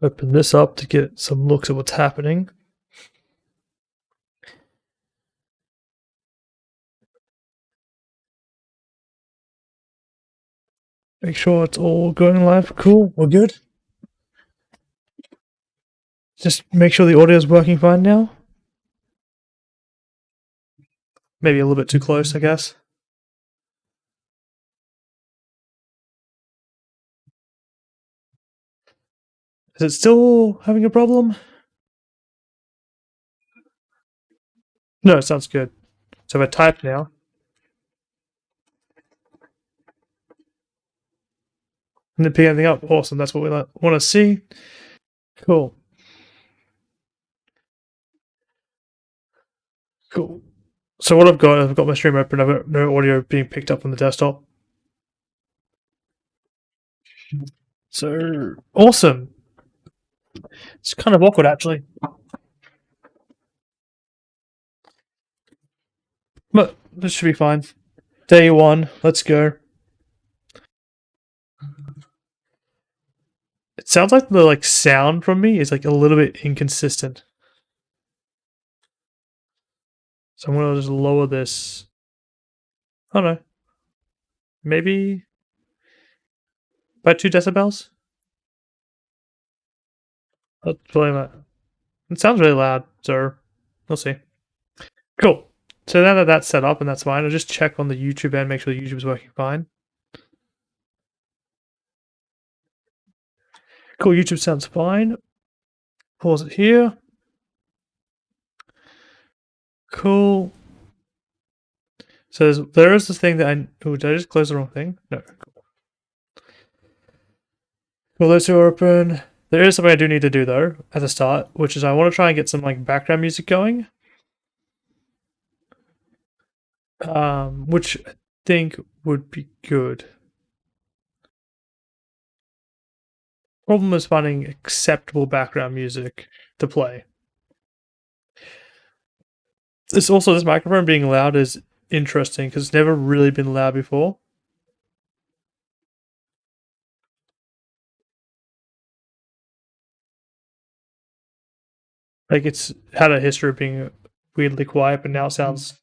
Open this up to get some looks at what's happening. Make sure it's all going live. Cool, we're good. Just make sure the audio is working fine now. Maybe a little bit too close, I guess. Is it still having a problem? No, it sounds good. So if I type now. And then pick anything up. Awesome, that's what we want to see. Cool. Cool. So what I've got my stream open. I've got no audio being picked up on the desktop. So awesome. It's kind of awkward actually. But this should be fine. Day one, let's go. It sounds like the sound from me is a little bit inconsistent. So I'm gonna just lower this. I don't know. Maybe about 2 decibels? That's really loud. It sounds really loud, so we'll see. Cool. So now that that's set up and that's fine, I'll just check on the YouTube end, make sure the YouTube is working fine. Cool, YouTube sounds fine. Pause it here. Cool. So there is this thing that oh, did I just close the wrong thing? No. Cool. Well, those two are open. There is something I do need to do though at the start, which is I want to try and get some background music going. Which I think would be good. Problem is finding acceptable background music to play. This microphone being loud is interesting because it's never really been loud before. It's had a history of being weirdly quiet, but now it sounds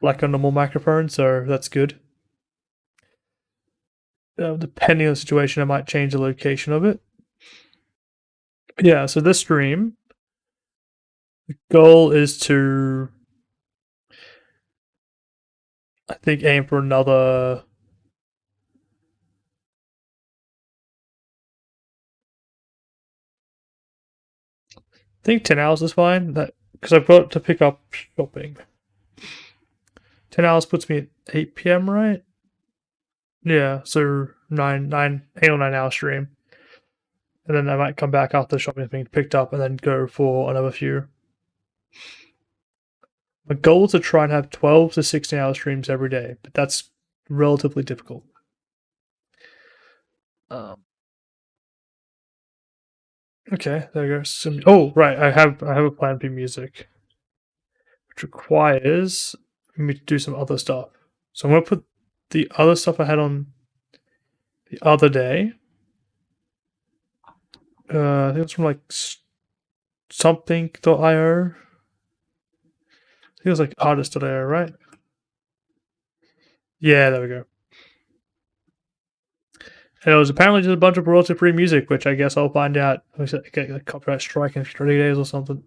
like a normal microphone, so that's good. Depending on the situation, I might change the location of it. Yeah, so this stream, the goal is to, I think, aim for another. I think 10 hours is fine. Because I've got to pick up shopping. 10 hours puts me at 8 p.m., right? Yeah, so 8 or 9 hour stream. And then I might come back after the shopping is being picked up and then go for another few. My goal is to try and have 12 to 16 hour streams every day, but that's relatively difficult. Okay, there goes some. Oh, right, I have a plan B music, which requires me to do some other stuff. So I'm gonna put the other stuff I had on the other day. I think it's from something.io. I think it was artist.io, right? Yeah, there we go. And it was apparently just a bunch of royalty-free music, which I guess I'll find out. I get a copyright strike in 30 days or something.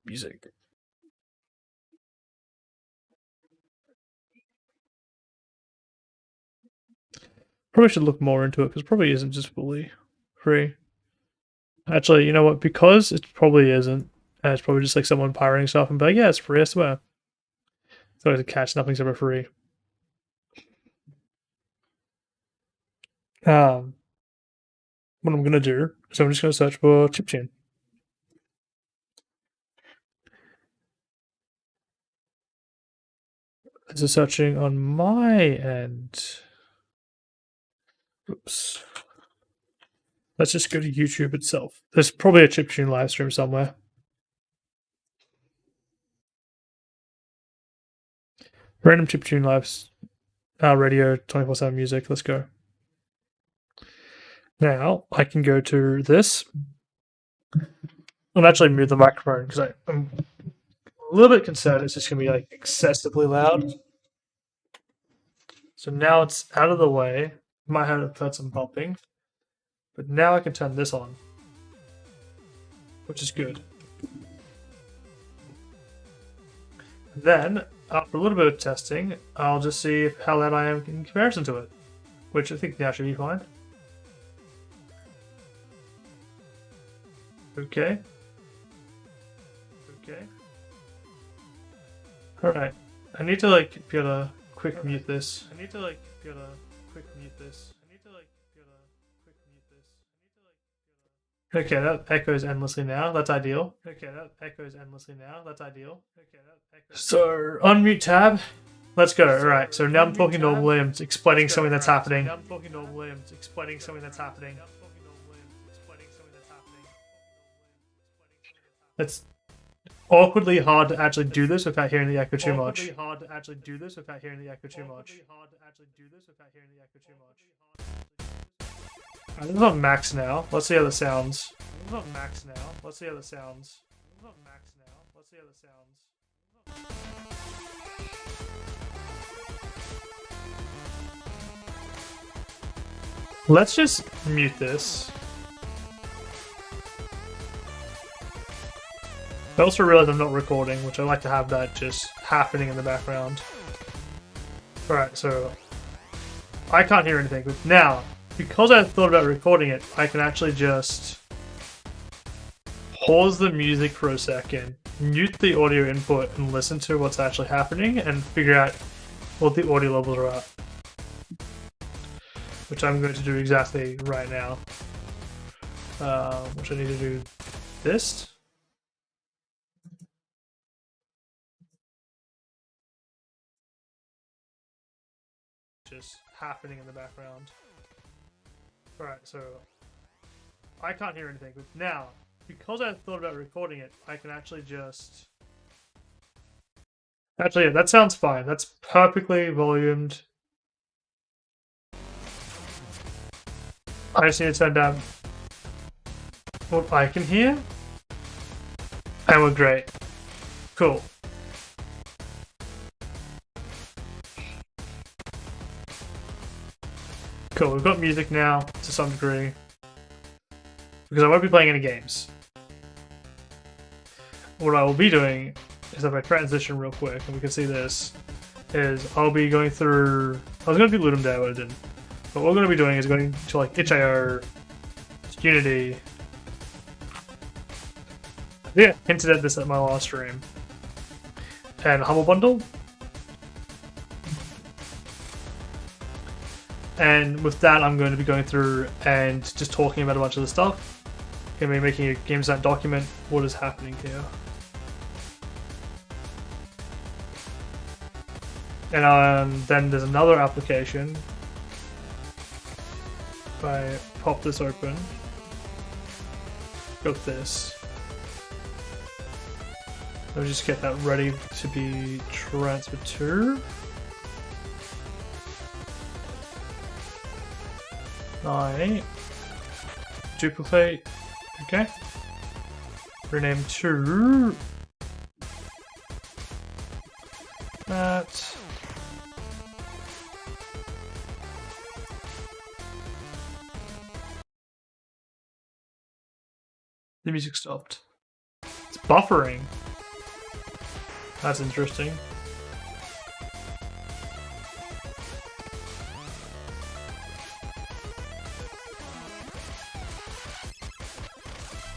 Music. Probably should look more into it because it probably isn't just fully free. Actually, you know what? Because it probably isn't, and it's probably just someone pirating stuff and be like, yeah, it's free, I swear. It's always a catch, nothing's ever free. What I'm gonna do is I'm just gonna search for chiptune. This is searching on my end. Oops. Let's just go to YouTube itself. There's probably a chiptune live stream somewhere. Random chiptune lives. Radio 24/7 music. Let's go. Now I can go to this. I'll actually mute the microphone because I'm a little bit concerned it's just going to be like excessively loud. So now it's out of the way. Might have heard some bumping. But now I can turn this on, which is good. Then, after a little bit of testing, I'll just see how loud I am in comparison to it, which I think now should be fine. Okay. Okay. Alright. I need to be able to quick mute this. Okay, that echoes endlessly now. That's ideal. So, unmute tab. Let's go. Alright, so now I'm talking normally. I'm explaining something that's happening. It's awkwardly hard to actually do this without hearing the echo too much. This is on max now. Let's see how this sounds. Let's just mute this. I also realize I'm not recording, which I like to have that just happening in the background. Alright, so I can't hear anything, but now, because I thought about recording it, I can actually just pause the music for a second, mute the audio input, and listen to what's actually happening, and figure out what the audio levels are at. Which I'm going to do exactly right now. Which I need to do this. Just happening in the background. Alright, so I can't hear anything, but now, because I thought about recording it, I can actually just... Actually, yeah, that sounds fine. That's perfectly volumed. I just need to turn down what I can hear. And we're great. Cool. Cool, we've got music now, to some degree. Because I won't be playing any games. What I will be doing is, if I transition real quick, and we can see this, is I'll be going through... I was going to do Ludum Dare, but I didn't. But what we're going to be doing is going to itch.io, Unity. Yeah, hinted at this at my last stream. And Humble Bundle. And with that, I'm going to be going through and just talking about a bunch of the stuff. I'm going to be making a game design document. What is happening here? And then there's another application. If I pop this open, got this. I'll just get that ready to be transferred to. I duplicate. Okay. Rename to that. The music stopped. It's buffering. That's interesting.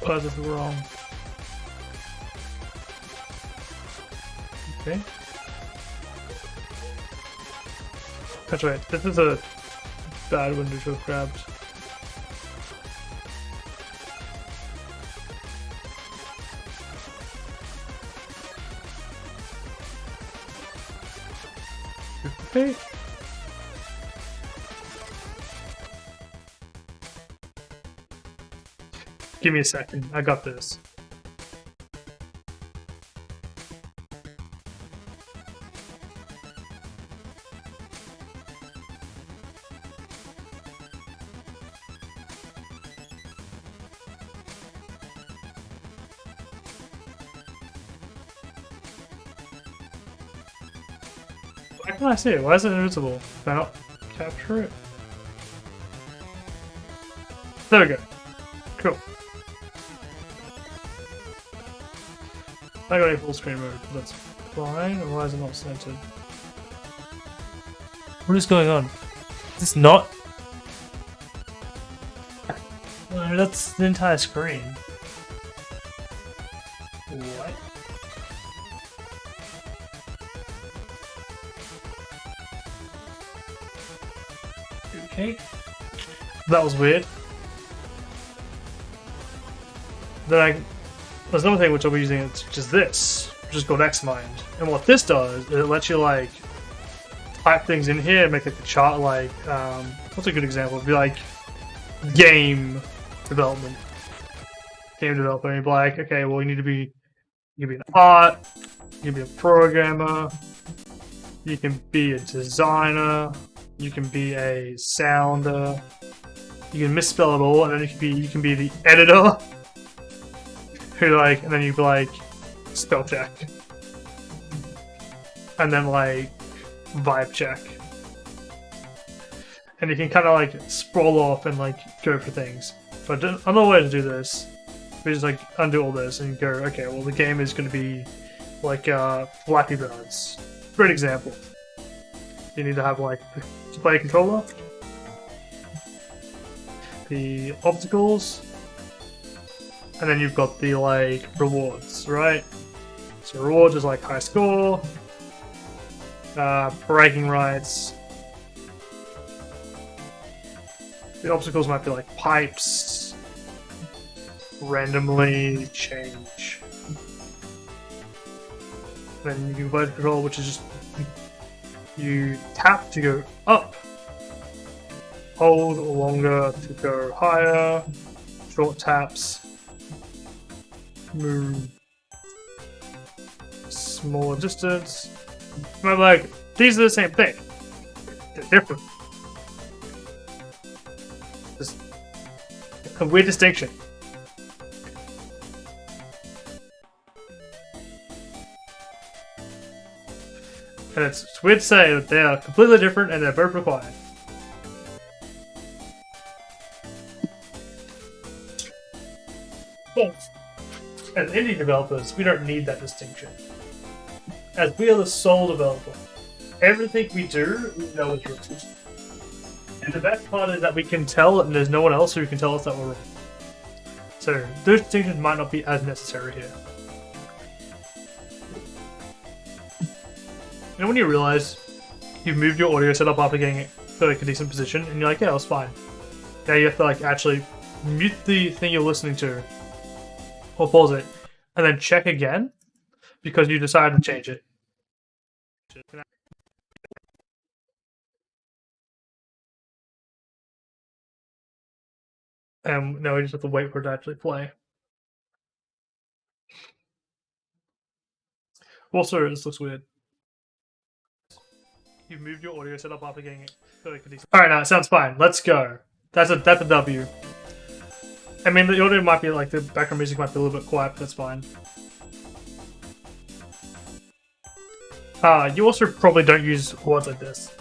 What is wrong? Okay. That's right. This is a bad window to have grabbed. Okay. Give me a second. I got this. Why can't I see it? Why is it invisible? Can I not capture it? There we go. Cool. I got a full screen mode. That's fine. Why is it not centered? What is going on? Is this not? No, that's the entire screen. What? Okay. That was weird. Then there's another thing which I'll be using, which is this, which is called Xmind. And what this does is it lets you like type things in here and make like a chart like what's a good example? It'd be like game development. Game developer, and you'd be like, okay, well you can be an art, you can be a programmer, you can be a designer, you can be a sounder, you can misspell it all, and then you can be the editor. Who like, and then you'd be like, spell check. And then like, vibe check. And you can kind of like sprawl off and like go for things. But another way to do this, we just like undo all this and go, okay, well the game is going to be like Flappy Birds. Great example. You need to have like the display controller, the obstacles, and then you've got the like rewards, right? So rewards is like high score, bragging rights. The obstacles might be like pipes, randomly change. Then you can vote control, which is just you tap to go up, hold longer to go higher, short taps. Move smaller distance. I'm like, these are the same thing. They're different. Just a weird distinction. And it's weird to say that they are completely different and they're both required. Yes. As indie developers, we don't need that distinction. As we are the sole developer, everything we do, we know is right. And the best part is that we can tell, and there's no one else who can tell us that we're wrong. So, those distinctions might not be as necessary here. You know when you realize you've moved your audio setup after getting it to like a decent position, and you're like, yeah, that's fine. Now you have to like actually mute the thing you're listening to, or pause it, and then check again, because you decided to change it. And now we just have to wait for it to actually play. Also, this looks weird. You've moved your audio setup after getting it to like a decent... Alright, now it sounds fine. Let's go. That's a W. I mean, the audio might be like, the background music might be a little bit quiet, but that's fine. You also probably don't use words like this.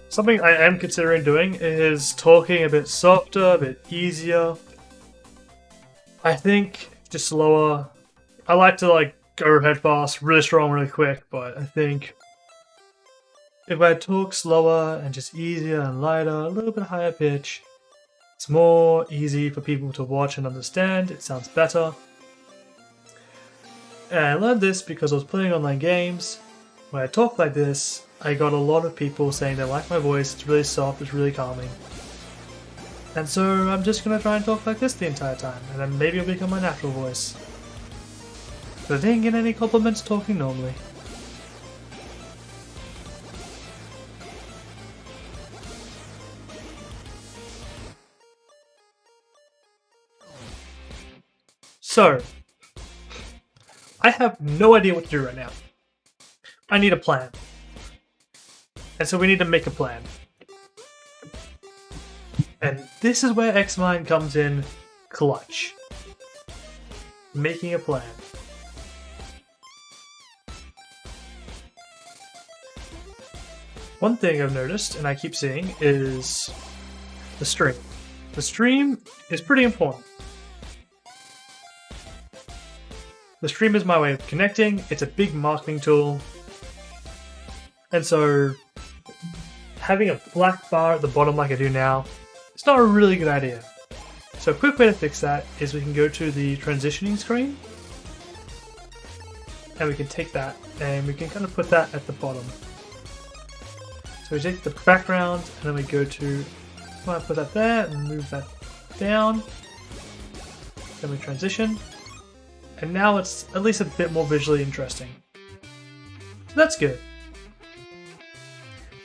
Something I am considering doing is talking a bit softer, a bit easier. I think just slower. I like to like go head fast, really strong, really quick, but I think if I talk slower and just easier and lighter, a little bit higher pitch, it's more easy for people to watch and understand. It sounds better. And I learned this because I was playing online games. When I talk like this, I got a lot of people saying they like my voice, it's really soft, it's really calming. And so I'm just gonna try and talk like this the entire time, and then maybe it'll become my natural voice. But I didn't get any compliments talking normally. So, I have no idea what to do right now. I need a plan. And so we need to make a plan. And this is where Xmind comes in clutch. Making a plan. One thing I've noticed, and I keep seeing, is the stream. The stream is pretty important. The stream is my way of connecting, it's a big marketing tool, and so having a black bar at the bottom like I do now, it's not a really good idea. So a quick way to fix that is we can go to the transitioning screen, and we can take that and we can kind of put that at the bottom. So we take the background and then we go to, I want to put that there and move that down. Then we transition. And now it's at least a bit more visually interesting. So that's good.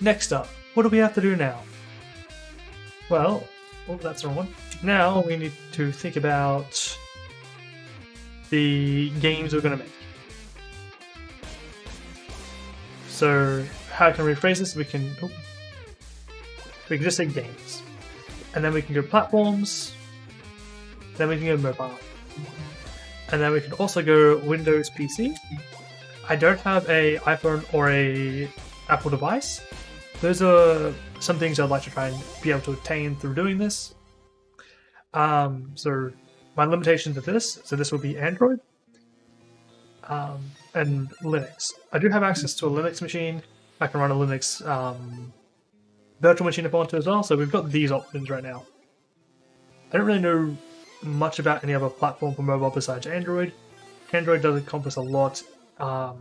Next up, what do we have to do now? Well, oh, that's the wrong one. Now we need to think about the games we're going to make. So how can we rephrase this? We can just say games. And then we can go platforms. Then we can go mobile. And then we can also go Windows PC. I don't have a iPhone or a Apple device. Those are some things I'd like to try and be able to attain through doing this. So my limitations of this, so this will be Android and Linux. I do have access to a Linux machine. I can run a Linux virtual machine if I want to as well, so we've got these options right now. I don't really know much about any other platform for mobile besides Android. Android does encompass a lot. I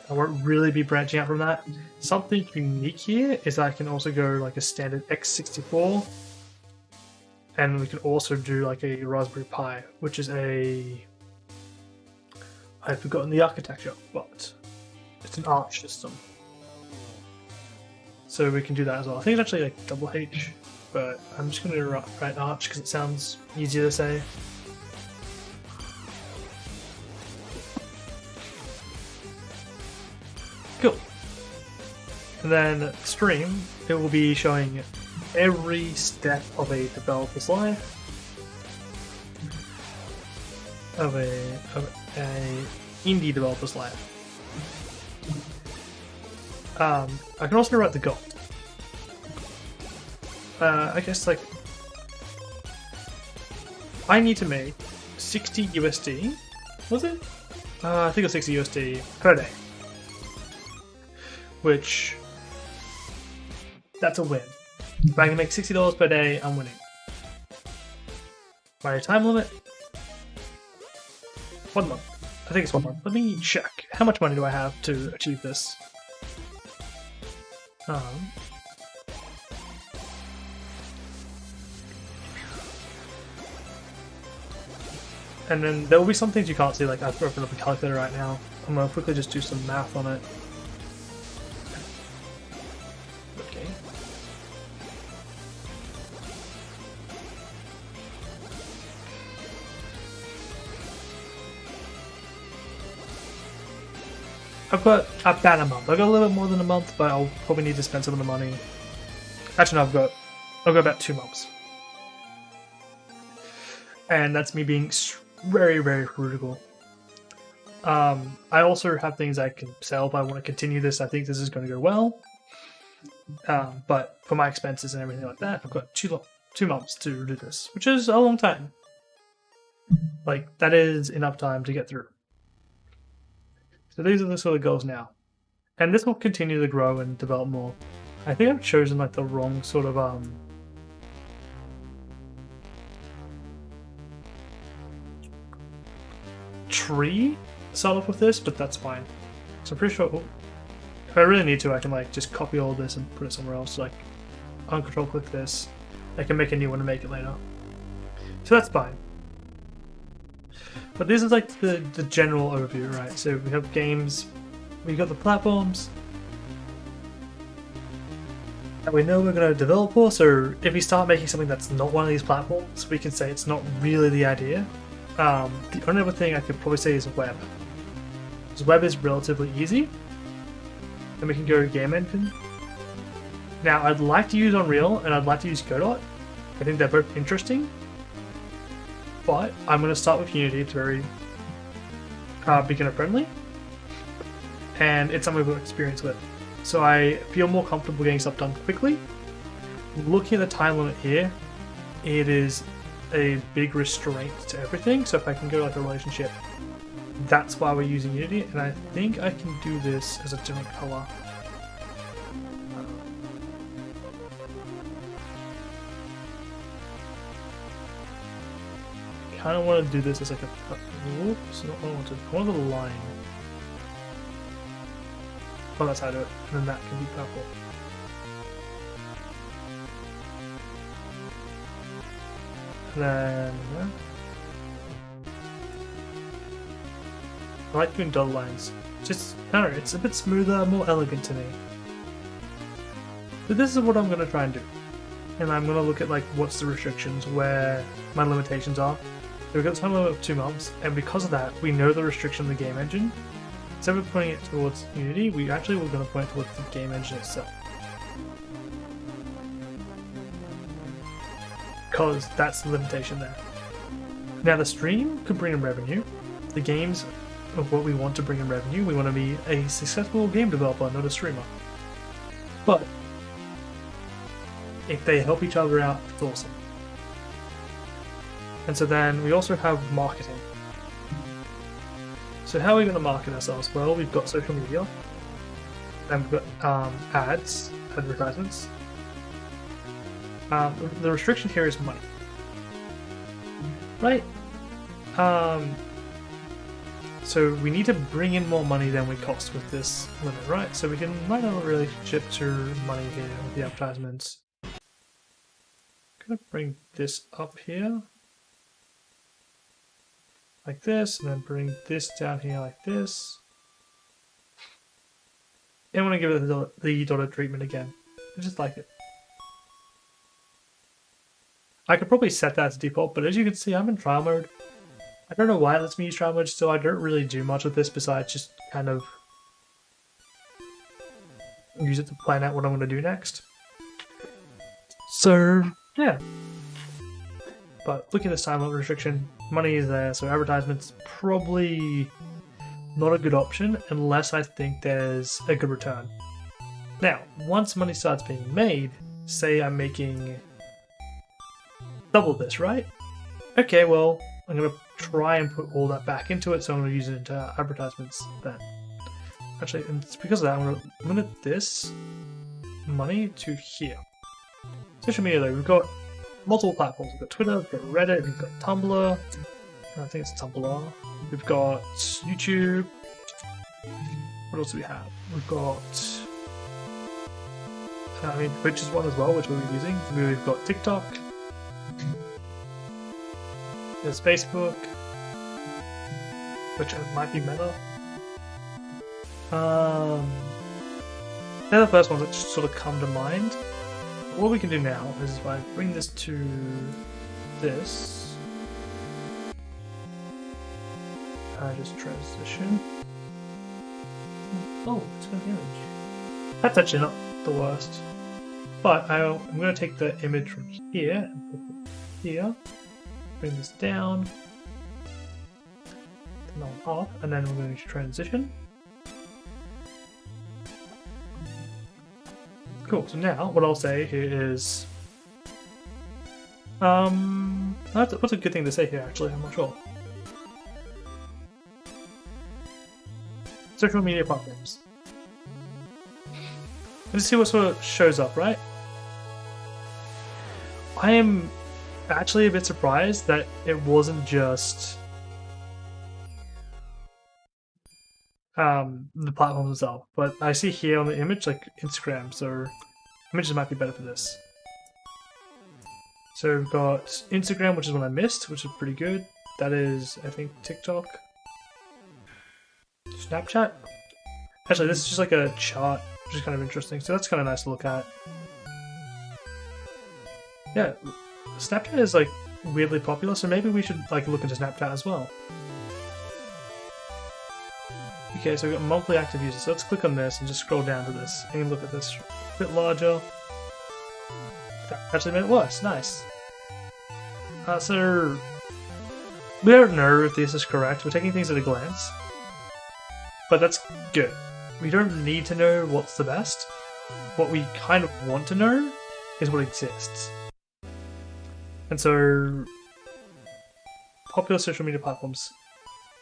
won't really be branching out from that. Something unique here is that I can also go like a standard x64, and we can also do like a Raspberry Pi, which is a... I've forgotten the architecture, but it's an Arch system. So we can do that as well. I think it's actually like double H, but I'm just going to write Arch because it sounds easier to say. Cool. And then stream, it will be showing every step of a developer's life, of a indie developer's life. I can also write the goal. I guess like I need to make 60 USD. Was it? I think it was 60 USD per day. Which, that's a win. If I can make $60 per day, I'm winning. My time limit? 1 month. I think it's 1 month. Let me check. How much money do I have to achieve this? And then there will be some things you can't see, like I've opened up a calculator right now. I'm going to quickly just do some math on it. Okay. I've got about a month. I've got a little bit more than a month, but I'll probably need to spend some of the money. Actually, no, I've got about 2 months. And that's me being very, very frugal. I also have things I can sell if I want to continue this. I think this is going to go well. But for my expenses and everything like that, I've got 2 months to do this, which is a long time. Like, that is enough time to get through. So these are the sort of goals now. And this will continue to grow and develop more. I think I've chosen like the wrong sort of tree to start off with this, but that's fine. So I'm pretty sure if I really need to, I can like just copy all this and put it somewhere else. Like uncontrol click this. I can make a new one and make it later. So that's fine. But this is like the general overview, right? So we have games, we got the platforms, and we know we're going to develop for, so if we start making something that's not one of these platforms, we can say it's not really the idea. The only other thing I could probably say is web. Because web is relatively easy. Then we can go game engine. Now I'd like to use Unreal and I'd like to use Godot. I think they're both interesting. But I'm going to start with Unity. It's very beginner friendly. And it's something we've got experience with. so I feel more comfortable getting stuff done quickly. Looking at the time limit here, it is a big restraint to everything. So if I can go like a relationship, that's why we're using Unity, and I think I can do this as a different color. I kind of want to do this as like a. Oops, not what I wanted. I want a line. Oh, that's how I do it. And then that can be purple. And then. I like doing dotted lines. Just, I don't know, it's a bit smoother, more elegant to me. But this is what I'm going to try and do. And I'm going to look at like what's the restrictions, where my limitations are. So we've got the time limit of 2 months, and because of that, we know the restriction of the game engine. Instead of pointing it towards Unity, we actually were going to point it towards the game engine itself. Because that's the limitation there. Now the stream could bring in revenue. The games of what we want to bring in revenue, we want to be a successful game developer, not a streamer. But if they help each other out, it's awesome. And so then we also have marketing. So how are we going to market ourselves? Well, we've got social media, and we've got ads, advertisements. The restriction here is money, right? So we need to bring in more money than we cost with this limit, right? So we can write a relationship to money here with the advertisements. I'm gonna bring this up here. Like this, and then bring this down here like this. And I'm going to give it the dotted treatment again. I just like it. I could probably set that as default, but as you can see, I'm in trial mode. I don't know why it lets me use trial mode still. I don't really do much with this besides just kind of use it to plan out what I'm going to do next. So, yeah. But looking at this time limit restriction, money is there, so advertisements probably not a good option unless I think there's a good return. Now, once money starts being made, say I'm making double this, right? Okay, well, I'm going to try and put all that back into it, so I'm going to use it into advertisements then. Actually, and it's because of that, I'm going to limit this money to here. Social media though, we've got multiple platforms. We've got Twitter, we've got Reddit, we've got Tumblr. I think it's Tumblr. We've got YouTube. What else do we have? We've got... Twitch is one as well, which we'll be using. We've got TikTok. There's Facebook. Which might be Meta. They're the first ones that just sort of come to mind. What we can do now is if I bring this to this, I just transition. Oh, it's got an image. That's actually not the worst. But I'm going to take the image from here and put it here, bring this down, turn on off, and then we're going to transition. Cool, so now what I'll say here is... what's a good thing to say here actually, I'm not sure. Social media platforms. Let's see what sort of shows up, right? I am actually a bit surprised that it wasn't just the platforms themselves, but I see here on the image like Instagram, so images might be better for this. So we've got Instagram, which is one I missed, which is pretty good. That is, I think, TikTok. Snapchat? Actually, this is just like a chart, which is kind of interesting, so that's kind of nice to look at. Yeah, Snapchat is like weirdly popular, so maybe we should like look into Snapchat as well. Okay, so we've got monthly active users, so let's click on this and just scroll down to this. And look at this, a bit larger. That actually made it worse, nice. So, we don't know if this is correct, we're taking things at a glance. But that's good. we don't need to know what's the best. What we kind of want to know is what exists. And so, popular social media platforms.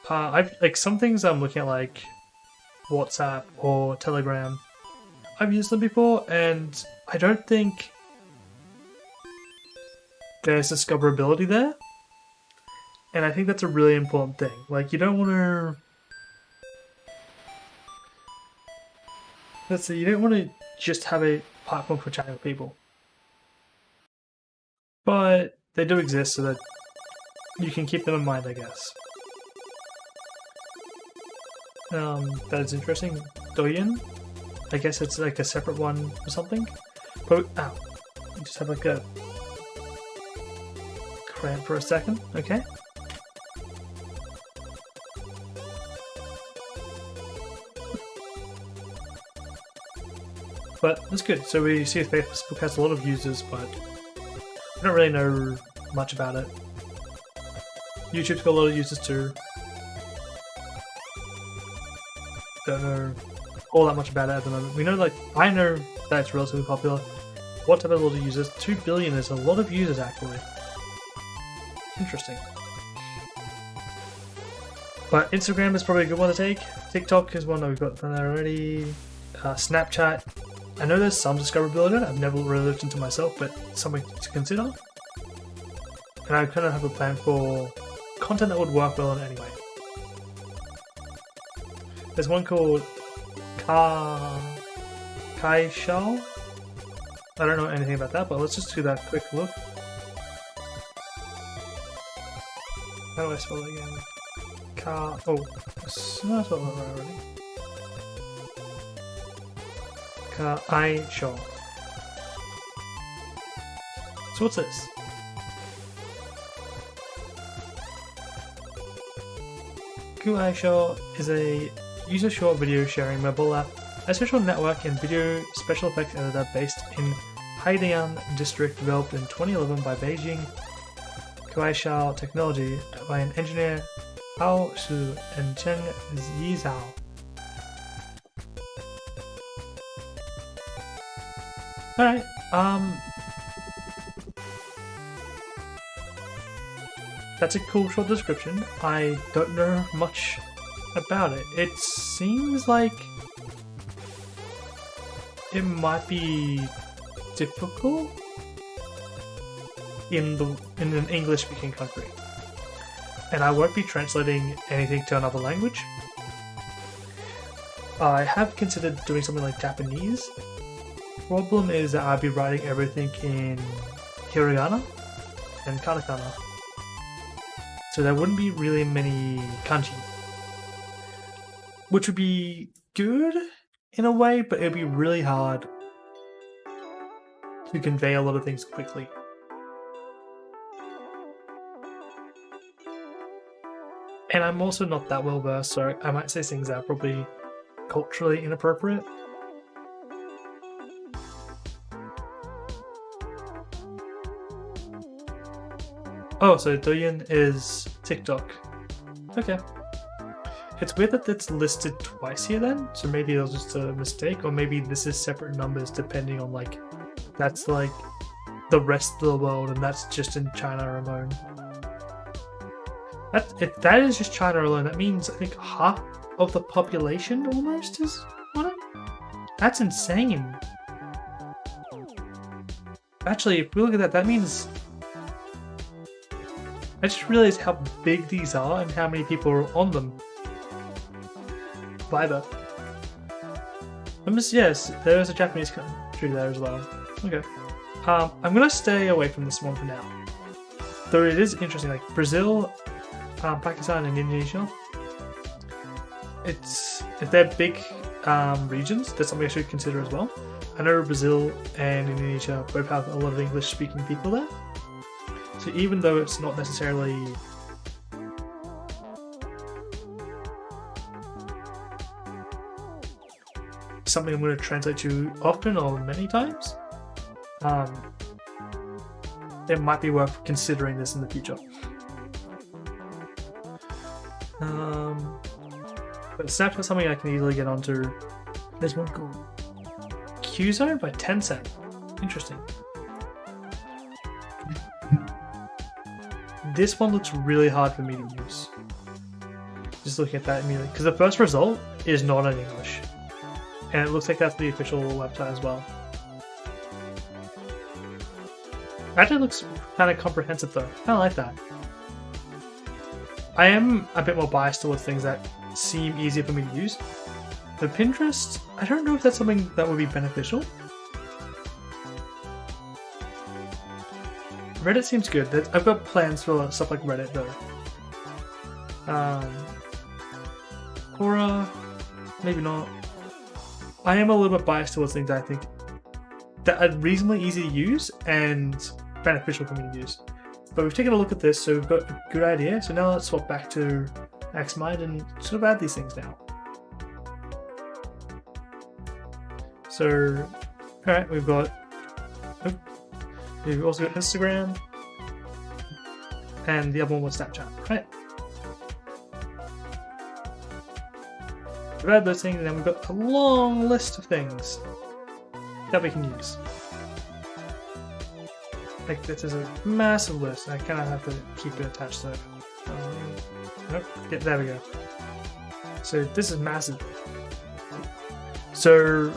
I've like some things I'm looking at, like WhatsApp or Telegram. I've used them before, and I don't think there's discoverability there. And I think that's a really important thing. Like, you don't want to... Let's see, you don't want to just have a platform for chatting with people. But they do exist so that you can keep them in mind, I guess. That is interesting. Douyin? I guess it's like a separate one or something. But, ow. I just have like a cramp for a second. Okay. But that's good. So we see Facebook has a lot of users, but we don't really know much about it. YouTube's got a lot of users too. Don't know all that much about it at the moment. We know, like, I know that it's relatively popular. WhatsApp has a lot of users. 2 billion is a lot of users, actually. Interesting. But Instagram is probably a good one to take. TikTok is one that we've got on there already. Snapchat. I know there's some discoverability. I've never really looked into myself, but something to consider. And I kind of have a plan for content that would work well on it anyway. There's one called Kaishao. I don't know anything about that, but let's just do that quick look. How do I spell it again? Oh, I spelled that already. Kaishao. So what's this? Kaishao is a user short video sharing mobile app, a social network and video special effects editor based in Haidian District, developed in 2011 by Beijing Kaishao Technology by an engineer Hao Su and Chen Yizhao. Alright, that's a cool short description. I don't know much about it. It seems like it might be difficult in an English-speaking country, and I won't be translating anything to another language. I have considered doing something like Japanese. Problem is that I'd be writing everything in hiragana and katakana, so there wouldn't be really many kanji, which would be good in a way, but it'd be really hard to convey a lot of things quickly. And I'm also not that well versed, so I might say things that are probably culturally inappropriate. Oh, so Douyin is TikTok. Okay. It's weird that it's listed twice here then, so maybe it was just a mistake, or maybe this is separate numbers depending on, like, that's like the rest of the world and that's just in China alone. If that is just China alone, that means I think half of the population almost is on it? That's insane. Actually, if we look at that, that means... I just realized how big these are and how many people are on them. Viber. Yes, there is a Japanese country there as well. Okay. I'm gonna stay away from this one for now. Though it is interesting, like Brazil, Pakistan and Indonesia. If they're big regions, that's something I should consider as well. I know Brazil and Indonesia both have a lot of English-speaking people there. So even though it's not necessarily something I'm going to translate to often or many times, it might be worth considering this in the future. But Snapchat's something I can easily get onto. There's one called Qzone by Tencent. Interesting. This one looks really hard for me to use. Just looking at that immediately. Because the first result is not in English. And it looks like that's the official website as well. Actually looks kind of comprehensive though. I kind of like that. I am a bit more biased towards things that seem easier for me to use. The Pinterest, I don't know if that's something that would be beneficial. Reddit seems good. I've got plans for stuff like Reddit though. Quora, maybe not. I am a little bit biased towards things that I think that are reasonably easy to use and beneficial for me to use. But we've taken a look at this, so we've got a good idea. So now let's swap back to Axmind and sort of add these things now. So, alright, we've also got Instagram, and the other one was Snapchat, right? We've added those things, and then we've got a long list of things that we can use. Like, this is a massive list, and I kind of have to keep it attached to it. Nope, yeah, there we go. So this is massive. So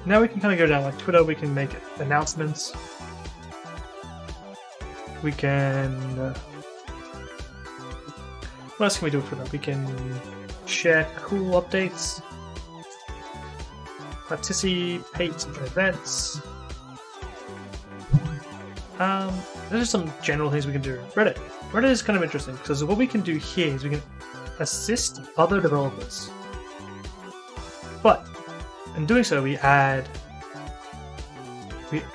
now we can kind of go down, like Twitter, we can make announcements. We can... what else can we do with Twitter? We can share cool updates, participate in events. There's just some general things we can do. Reddit. Reddit is kind of interesting because what we can do here is we can assist other developers. But in doing so, we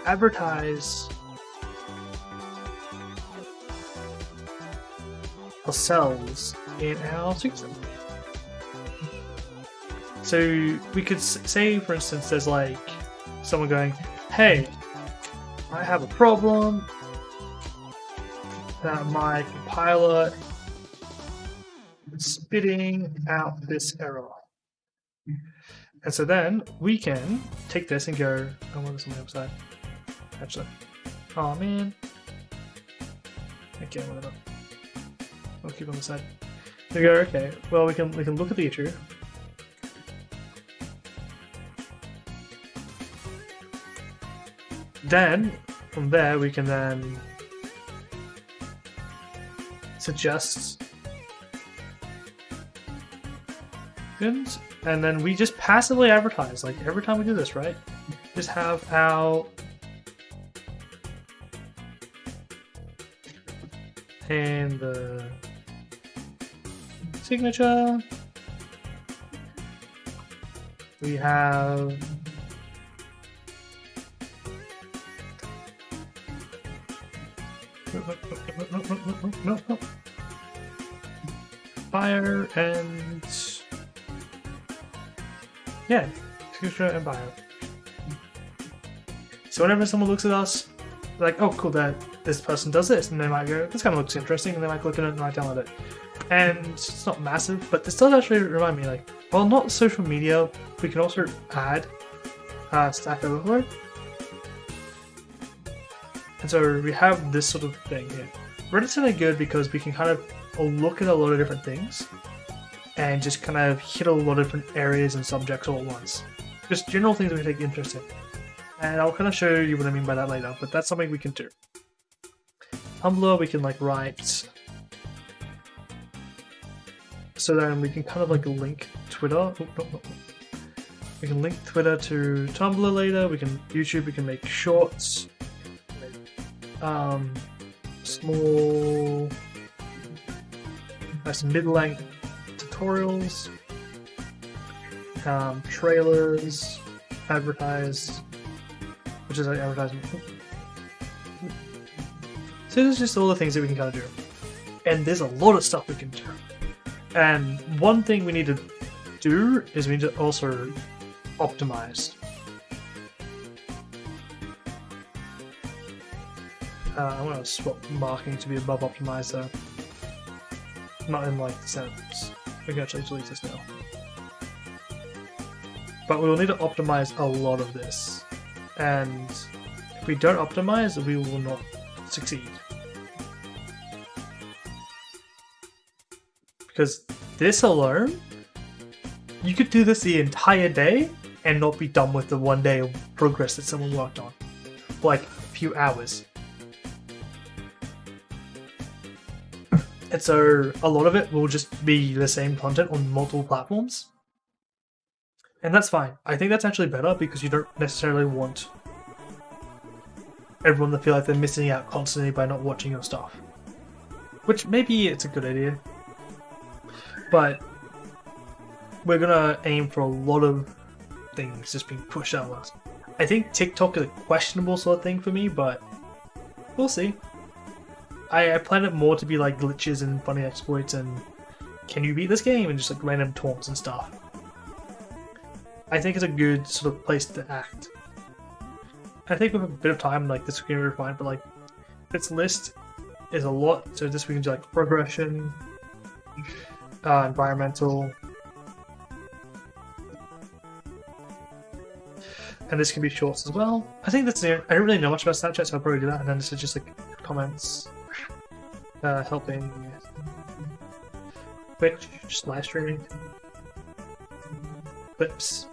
advertise ourselves in our system. So we could say, for instance, there's like someone going, "Hey, I have a problem that my compiler is spitting out this error." And so then we can take this and go, I want this on the other side. Actually. Oh man. Okay, whatever. I'll keep it on the side. We go, okay, well we can look at the issue. Then from there we can then suggest things, and then we just passively advertise. Like every time we do this, right? Just have our and the signature. We have no. Fire and yeah, signature and bio. So whenever someone looks at us, they're like, oh cool, that this person does this, and they might go, this kind of looks interesting, and they might click on it and might download it. And it's not massive, but this does actually remind me, like, well, not social media, we can also add Stack Overflow. And so we have this sort of thing here. Reddit's really good because we can kind of look at a lot of different things and just kind of hit a lot of different areas and subjects all at once. Just general things we take interest in. And I'll kind of show you what I mean by that later, but that's something we can do. Tumblr, we can like write. So then we can kind of like link Twitter. Oh, no. We can link Twitter to Tumblr later. We can YouTube, we can make shorts. Small, nice mid-length tutorials, trailers, advertise, which is like advertisement. So there's just all the things that we can kind of do, and there's a lot of stuff we can do. And one thing we need to do is we need to also optimize. I want to swap marking to be above optimizer. Not in like the sentence. We can actually delete this now. but we will need to optimize a lot of this. And if we don't optimize, we will not succeed. Because this alone, you could do this the entire day and not be done with the one day of progress that someone worked on. Like, a few hours. And so, a lot of it will just be the same content on multiple platforms. And that's fine. I think that's actually better because you don't necessarily want everyone to feel like they're missing out constantly by not watching your stuff. Which maybe it's a good idea. But we're gonna aim for a lot of things just being pushed out at once. I think TikTok is a questionable sort of thing for me, but we'll see. I plan it more to be like glitches and funny exploits and can you beat this game and just like random taunts and stuff. I think it's a good sort of place to act. I think with a bit of time, like this we can refine, but like this list is a lot. So this we can do like progression, environmental, and this can be shorts as well. I think that's it. I don't really know much about Snapchat, so I'll probably do that. And then this is just like comments, helping Twitch, just live streaming, clips.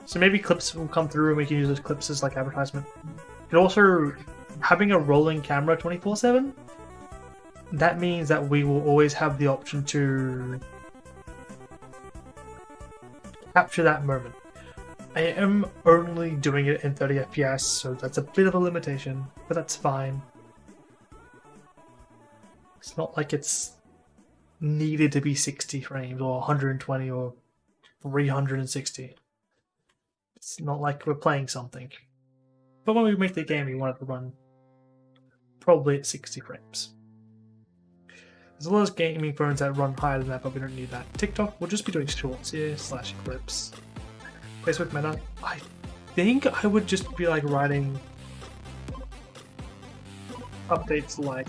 So maybe clips will come through and we can use those clips as like advertisement. And also, having a rolling camera 24/7, that means that we will always have the option to capture that moment. I am only doing it in 30 FPS, so that's a bit of a limitation, but that's fine. It's not like it's needed to be 60 frames or 120 or 360. It's not like we're playing something. But when we make the game, we want it to run probably at 60 frames. There's a lot of gaming phones that run higher than that, but we don't need that. TikTok, we'll just be doing shorts here, / clips. Facebook Meta, I think I would just be like writing updates like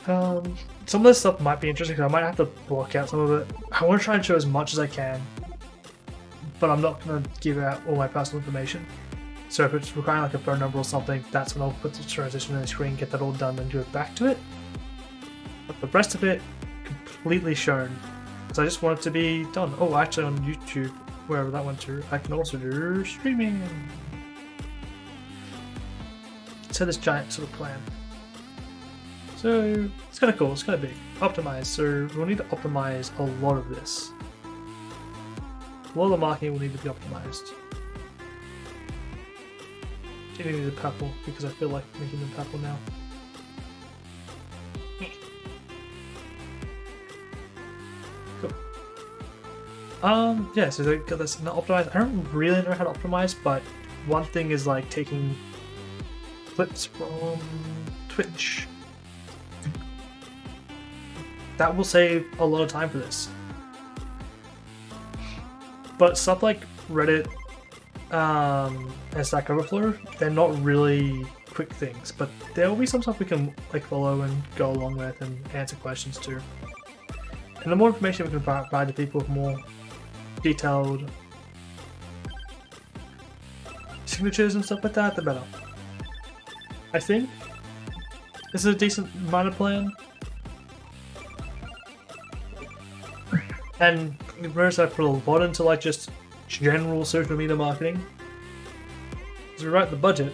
some of this stuff might be interesting because I might have to block out some of it. I want to try and show as much as I can, but I'm not going to give out all my personal information. So if it's requiring like a phone number or something, that's when I'll put the transition on the screen, get that all done, and do it back to it. But the rest of it, completely shown. So I just want it to be done. Oh, actually on YouTube, wherever that went to, I can also do streaming. So this giant sort of plan. So it's kind of cool, it's kind of big. Optimize, so we'll need to optimize a lot of this. A lot of the marketing will need to be optimized. I need the purple because I feel like making them purple now. Cool. Yeah, so they got this not optimized. I don't really know how to optimize, but one thing is like taking clips from Twitch. That will save a lot of time for this. But stuff like Reddit and Stack Overflow, they're not really quick things, but there will be some stuff we can like follow and go along with and answer questions to. And the more information we can provide to people with more detailed signatures and stuff like that, the better. I think this is a decent minor plan. And notice I put a lot into like just general social media marketing. As we write the budget,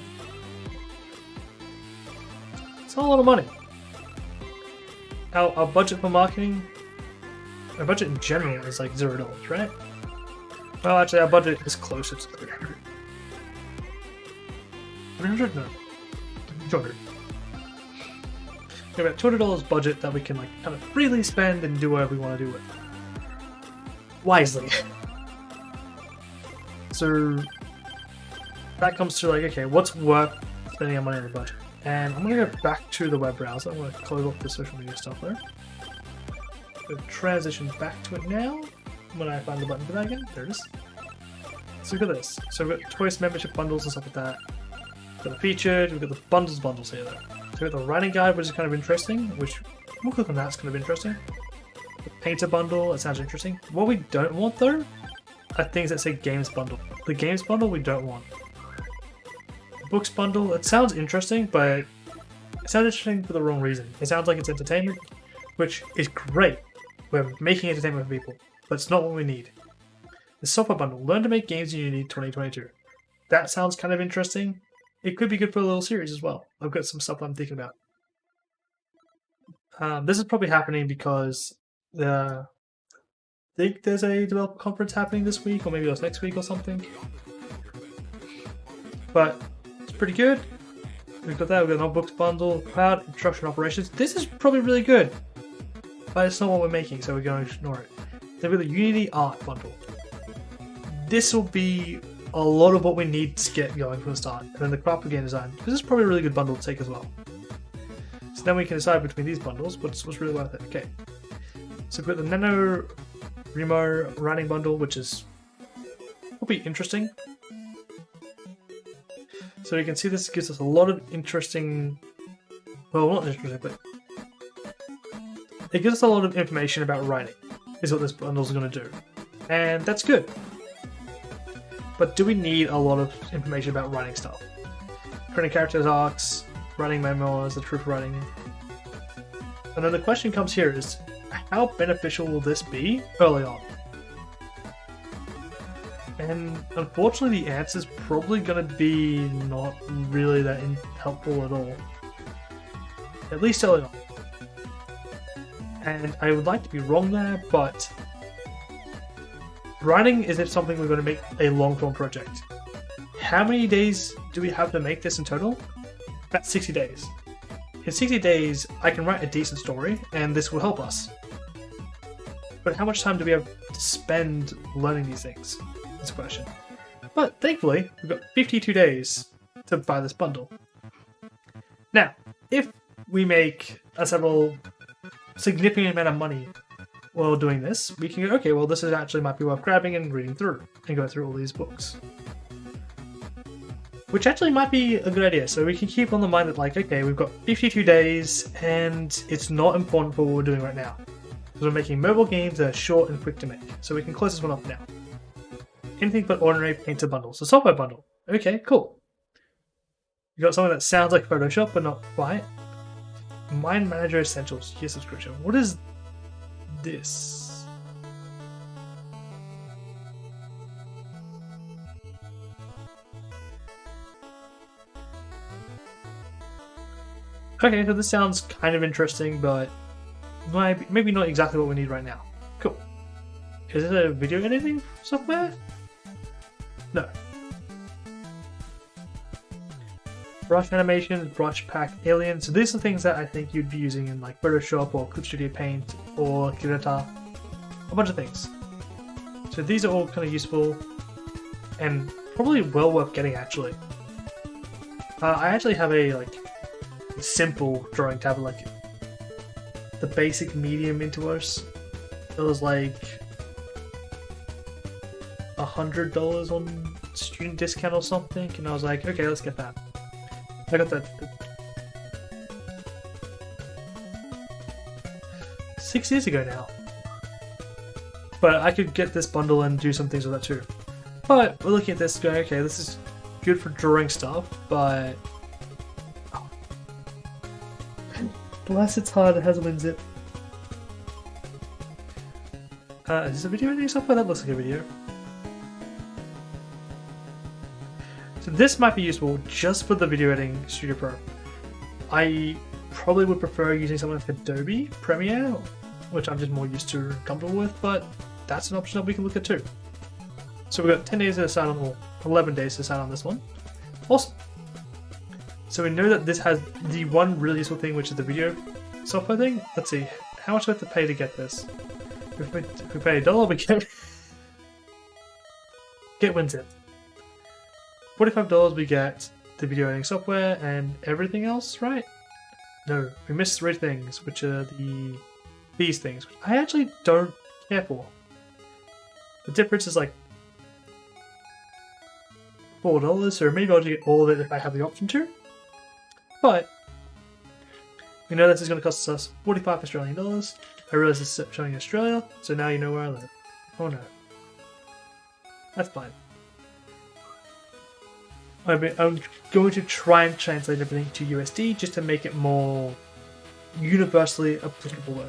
it's not a lot of money. Our budget for marketing, our budget in general is like $0, right? Well, actually, our budget is closer to 300. 300? No. 200. We have about $200 budget that we can like kind of freely spend and do whatever we want to do with. Wisely. So that comes to like, okay, what's worth spending our money on the budget? And I'm gonna go back to the web browser. I'm gonna close off the social media stuff there. So transition back to it now. When I find the button for that again, there it is. So look at this. So we've got choice membership bundles and stuff like that. We've got the featured, we've got the bundles here though. So we've got the writing guide, which is kind of interesting, which we'll click on that, it's kind of interesting. The Painter bundle, it sounds interesting. What we don't want though are things that say Games bundle. The Games bundle we don't want. The Books bundle, it sounds interesting, but it sounds interesting for the wrong reason. It sounds like it's entertainment, which is great. We're making entertainment for people, but it's not what we need. The Software bundle, learn to make games in Unity 2022. That sounds kind of interesting. It could be good for a little series as well. I've got some stuff I'm thinking about. This is probably happening because I think there's a developer conference happening this week, or maybe it was next week or something. But it's pretty good. We've got that, we've got an Books bundle, Cloud, Instruction Operations. This is probably really good, but it's not what we're making, so we're going to ignore it. Then we've got the Unity Art bundle. This will be a lot of what we need to get going from the start. And then the Craft Game Design. This is probably a really good bundle to take as well. So then we can decide between these bundles what's really worth it. Okay. So we've got the NaNoWriMo writing bundle, which is probably interesting. So you can see this gives us a lot of interesting, well, not interesting, but it gives us a lot of information about writing, is what this bundle is going to do. And that's good. But do we need a lot of information about writing stuff? Creating characters arcs, writing memoirs, the truth writing. And then the question comes here is, how beneficial will this be early on? And unfortunately the answer is probably going to be not really that helpful at all. At least early on. And I would like to be wrong there, but writing isn't something we're going to make a long-term project. How many days do we have to make this in total? About 60 days. In 60 days, I can write a decent story, and this will help us. But how much time do we have to spend learning these things? Is the question. But thankfully, we've got 52 days to buy this bundle. Now, if we make a significant amount of money while doing this, we can go, okay, well, this is actually might be worth grabbing and reading through and go through all these books. Which actually might be a good idea. So we can keep on the mind that, like, okay, we've got 52 days and it's not important for what we're doing right now. Because we're making mobile games that are short and quick to make. So we can close this one off now. Anything but ordinary Painter bundles. The Software bundle. Okay, cool. You got something that sounds like Photoshop, but not quite. Mind Manager Essentials. Year subscription. What is this? Okay, so this sounds kind of interesting, but maybe not exactly what we need right now. Cool. Is it a video editing software? No. Brush animation, brush pack, alien. So these are things that I think you'd be using in like Photoshop or Clip Studio Paint or Kirita. A bunch of things. So these are all kind of useful and probably well worth getting actually. I actually have a like simple drawing tablet, like the basic medium Intuos. It was like $100 on student discount or something, and I was like, okay, let's get that. I got that 6 years ago now. But I could get this bundle and do some things with that too. But we're looking at this going, okay, this is good for drawing stuff, but bless its heart, it has a WinZip. Is this a video editing software? That looks like a video. So this might be useful just for the video editing Studio Pro. I probably would prefer using something like Adobe Premiere, which I'm just more used to and comfortable with, but that's an option that we can look at too. So we've got 10 days to decide on, or 11 days to decide on this one. Awesome. So we know that this has the one really useful thing, which is the video software thing. Let's see, how much do we have to pay to get this? If we pay $1, we get WinZip. $45 we get the video editing software and everything else, right? No, we missed 3 things, which are these things, which I actually don't care for. The difference is like $4, so maybe I'll get all of it if I have the option to. But we know this is going to cost us 45 Australian dollars. I realized it's showing Australia, so now you know where I live. Oh no. That's fine. I'm going to try and translate everything to USD just to make it more universally applicable.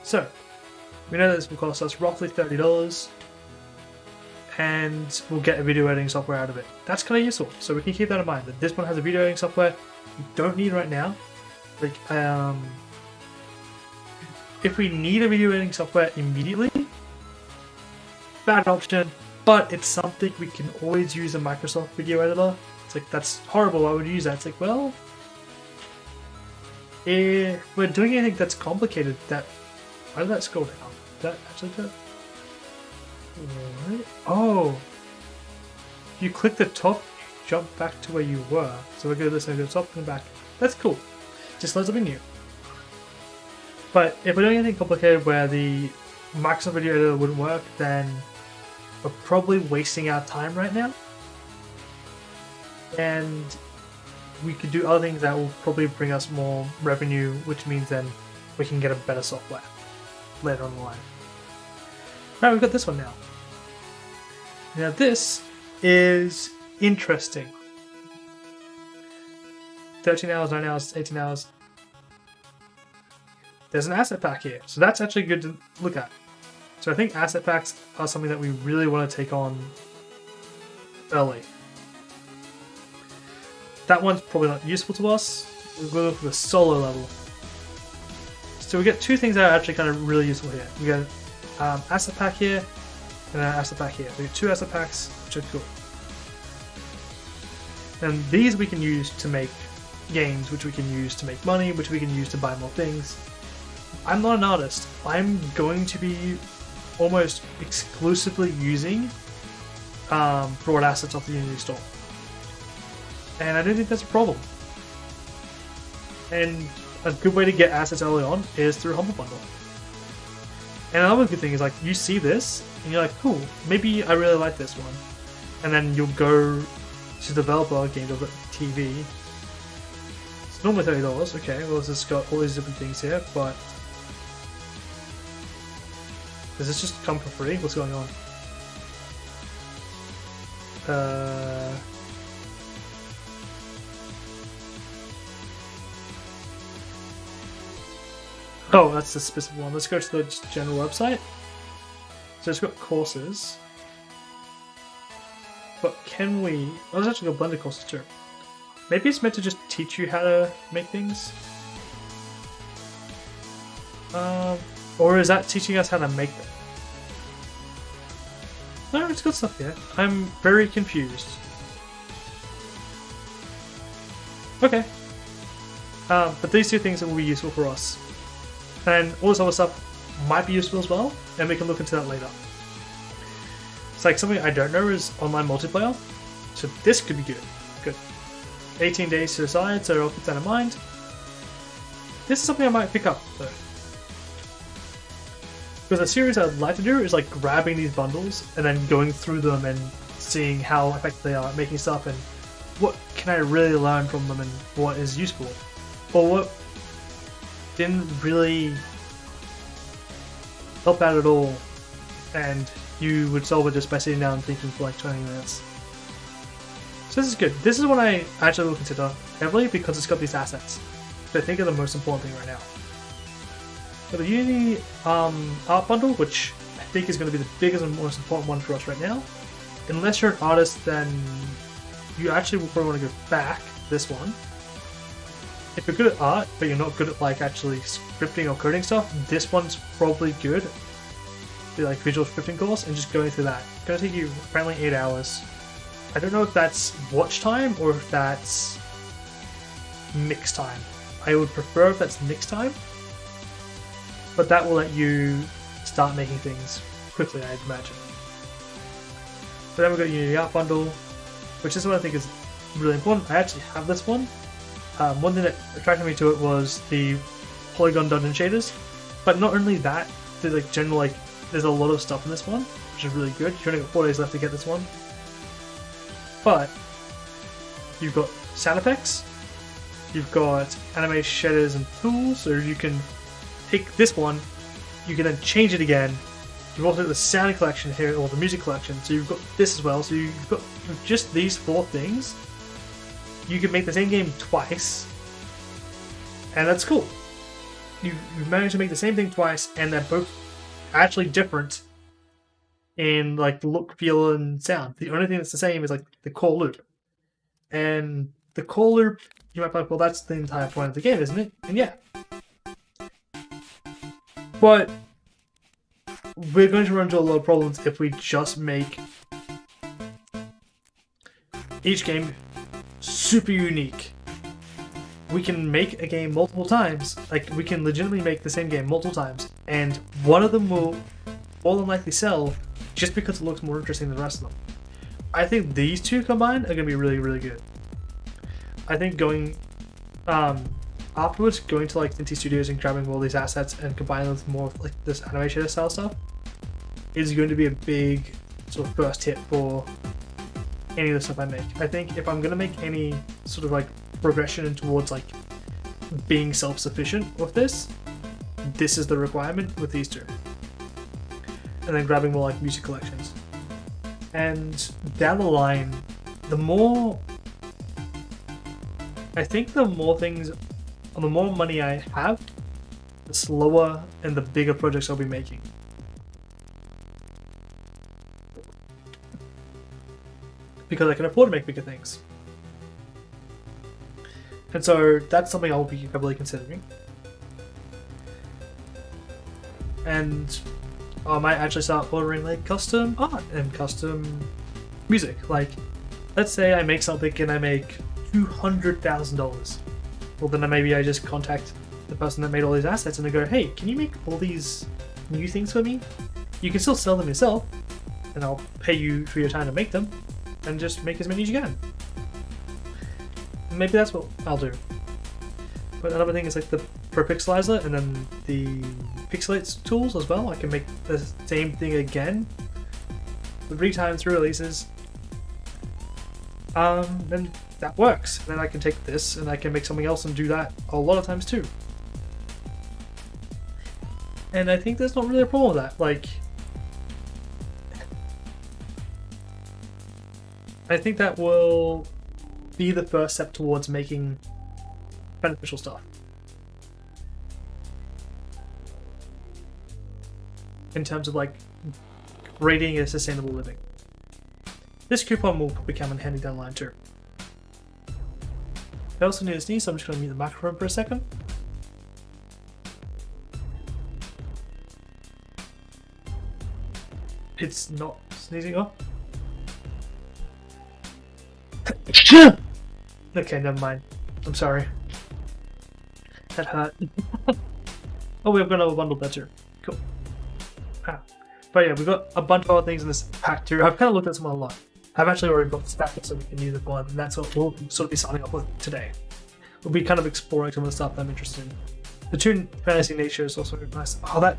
So, we know that this will cost us roughly $30, and we'll get a video editing software out of it. That's kind of useful, so we can keep that in mind, that this one has a video editing software we don't need right now. Like, if we need a video editing software immediately, bad option, but it's something we can always use a Microsoft video editor. It's like, that's horrible, why would you use that? It's like, well, if we're doing anything that's complicated, why did that scroll down? Did that actually do it? Right. Oh! If you click the top, you jump back to where you were. So we go this way, go top and back. That's cool. Just learn something new. But if we're doing anything complicated where the Microsoft Video Editor wouldn't work, then we're probably wasting our time right now. And we could do other things that will probably bring us more revenue, which means then we can get a better software later on the line. Right, we've got this one now. Now this is interesting. 13 hours, 9 hours, 18 hours. There's an asset pack here, so that's actually good to look at. So I think asset packs are something that we really want to take on early. That one's probably not useful to us. We'll go for the solo level. So we get two things that are actually kind of really useful here. We get asset pack here and an asset pack here. We get two asset packs, which are cool. And these we can use to make games, which we can use to make money, which we can use to buy more things. I'm not an artist. I'm going to be almost exclusively using broad assets off the Unity store. And I don't think that's a problem. And a good way to get assets early on is through Humble Bundle. And another good thing is, like, you see this and you're like, cool, maybe I really like this one. And then you'll go to developer Game.TV. It's normally $30. Okay, well, it's got all these different things here, but does this just come for free? What's going on? Oh, that's the specific one. Let's go to the general website. So it's got courses. But can we... Oh, there's actually got blended courses too. Maybe it's meant to just teach you how to make things? Or is that teaching us how to make them? No, it's got stuff here. I'm very confused. Okay. But these two things will be useful for us. And all this other stuff might be useful as well, and we can look into that later. It's like something I don't know is online multiplayer, so this could be good. Good. 18 days to decide, so I'll keep that in mind. This is something I might pick up, though. Because a series I'd like to do is like grabbing these bundles and then going through them and seeing how effective they are at making stuff and what can I really learn from them and what is useful. Or what didn't really help out at all and you would solve it just by sitting down and thinking for like 20 minutes. So this is good. This is what I actually will consider heavily because it's got these assets, which I think are the most important thing right now. For the Unity art bundle, which I think is going to be the biggest and most important one for us right now, unless you're an artist, then you actually will probably want to go back this one. If you're good at art, but you're not good at like actually scripting or coding stuff, this one's probably good. The like visual scripting course and just going through that. It's going to take you apparently 8 hours. I don't know if that's watch time or if that's mix time. I would prefer if that's mix time, but that will let you start making things quickly, I'd imagine. But then we've got Unity Art Bundle, which is what I think is really important. I actually have this one. One thing that attracted me to it was the polygon dungeon shaders, but not only that, there's like general like there's a lot of stuff in this one, which is really good. You've only got 4 days left to get this one, but you've got sound effects, you've got anime shaders and tools, so you can take this one, you can then change it again. You've also got the sound collection here, or the music collection, so you've got this as well. So you've got just these 4 things. You can make the same game twice, and that's cool. You've managed to make the same thing twice, and they're both actually different in like look, feel, and sound. The only thing that's the same is like the core loop. And the core loop, you might be like, well, that's the entire point of the game, isn't it? And yeah. But we're going to run into a lot of problems if we just make each game super unique. We can make a game multiple times, like we can legitimately make the same game multiple times, and one of them will more than likely sell just because it looks more interesting than the rest of them. I think these two combined are going to be really, really good. I think going afterwards, going to like Inti Studios and grabbing all these assets and combining with more of like this animation style stuff is going to be a big sort of first hit for any of the stuff I make. I think if I'm going to make any sort of like progression towards like being self-sufficient with this is the requirement with these two. And then grabbing more like music collections. And down the line, the more money I have, the slower and the bigger projects I'll be making. Because I can afford to make bigger things. And so that's something I'll be heavily considering. And I might actually start ordering like custom art and custom music. Like, let's say I make something and I make $200,000. Well, then maybe I just contact the person that made all these assets and I go, hey, can you make all these new things for me? You can still sell them yourself, and I'll pay you for your time to make them, and just make as many as you can. Maybe that's what I'll do. But another thing is like the ProPixelizer and then the Pixelates tools as well. I can make the same thing again 3 times through releases. And that works. And then I can take this and I can make something else and do that a lot of times too. And I think there's not really a problem with that. Like, I think that will be the first step towards making beneficial stuff. In terms of like creating a sustainable living. This coupon will probably come in handy down the line too. I also need to sneeze, so I'm just going to mute the microphone for a second. It's not sneezing off. Okay, never mind. I'm sorry. That hurt. Oh, we've got another bundle better. Cool. Ah. But yeah, we've got a bunch of other things in this pack too. I've kind of looked at some a lot. I've actually already got the stack so we can use it one, and that's what we'll sort of be starting off with today. We'll be kind of exploring some of the stuff that I'm interested in. The Toon Fantasy Nature is also nice. Oh, that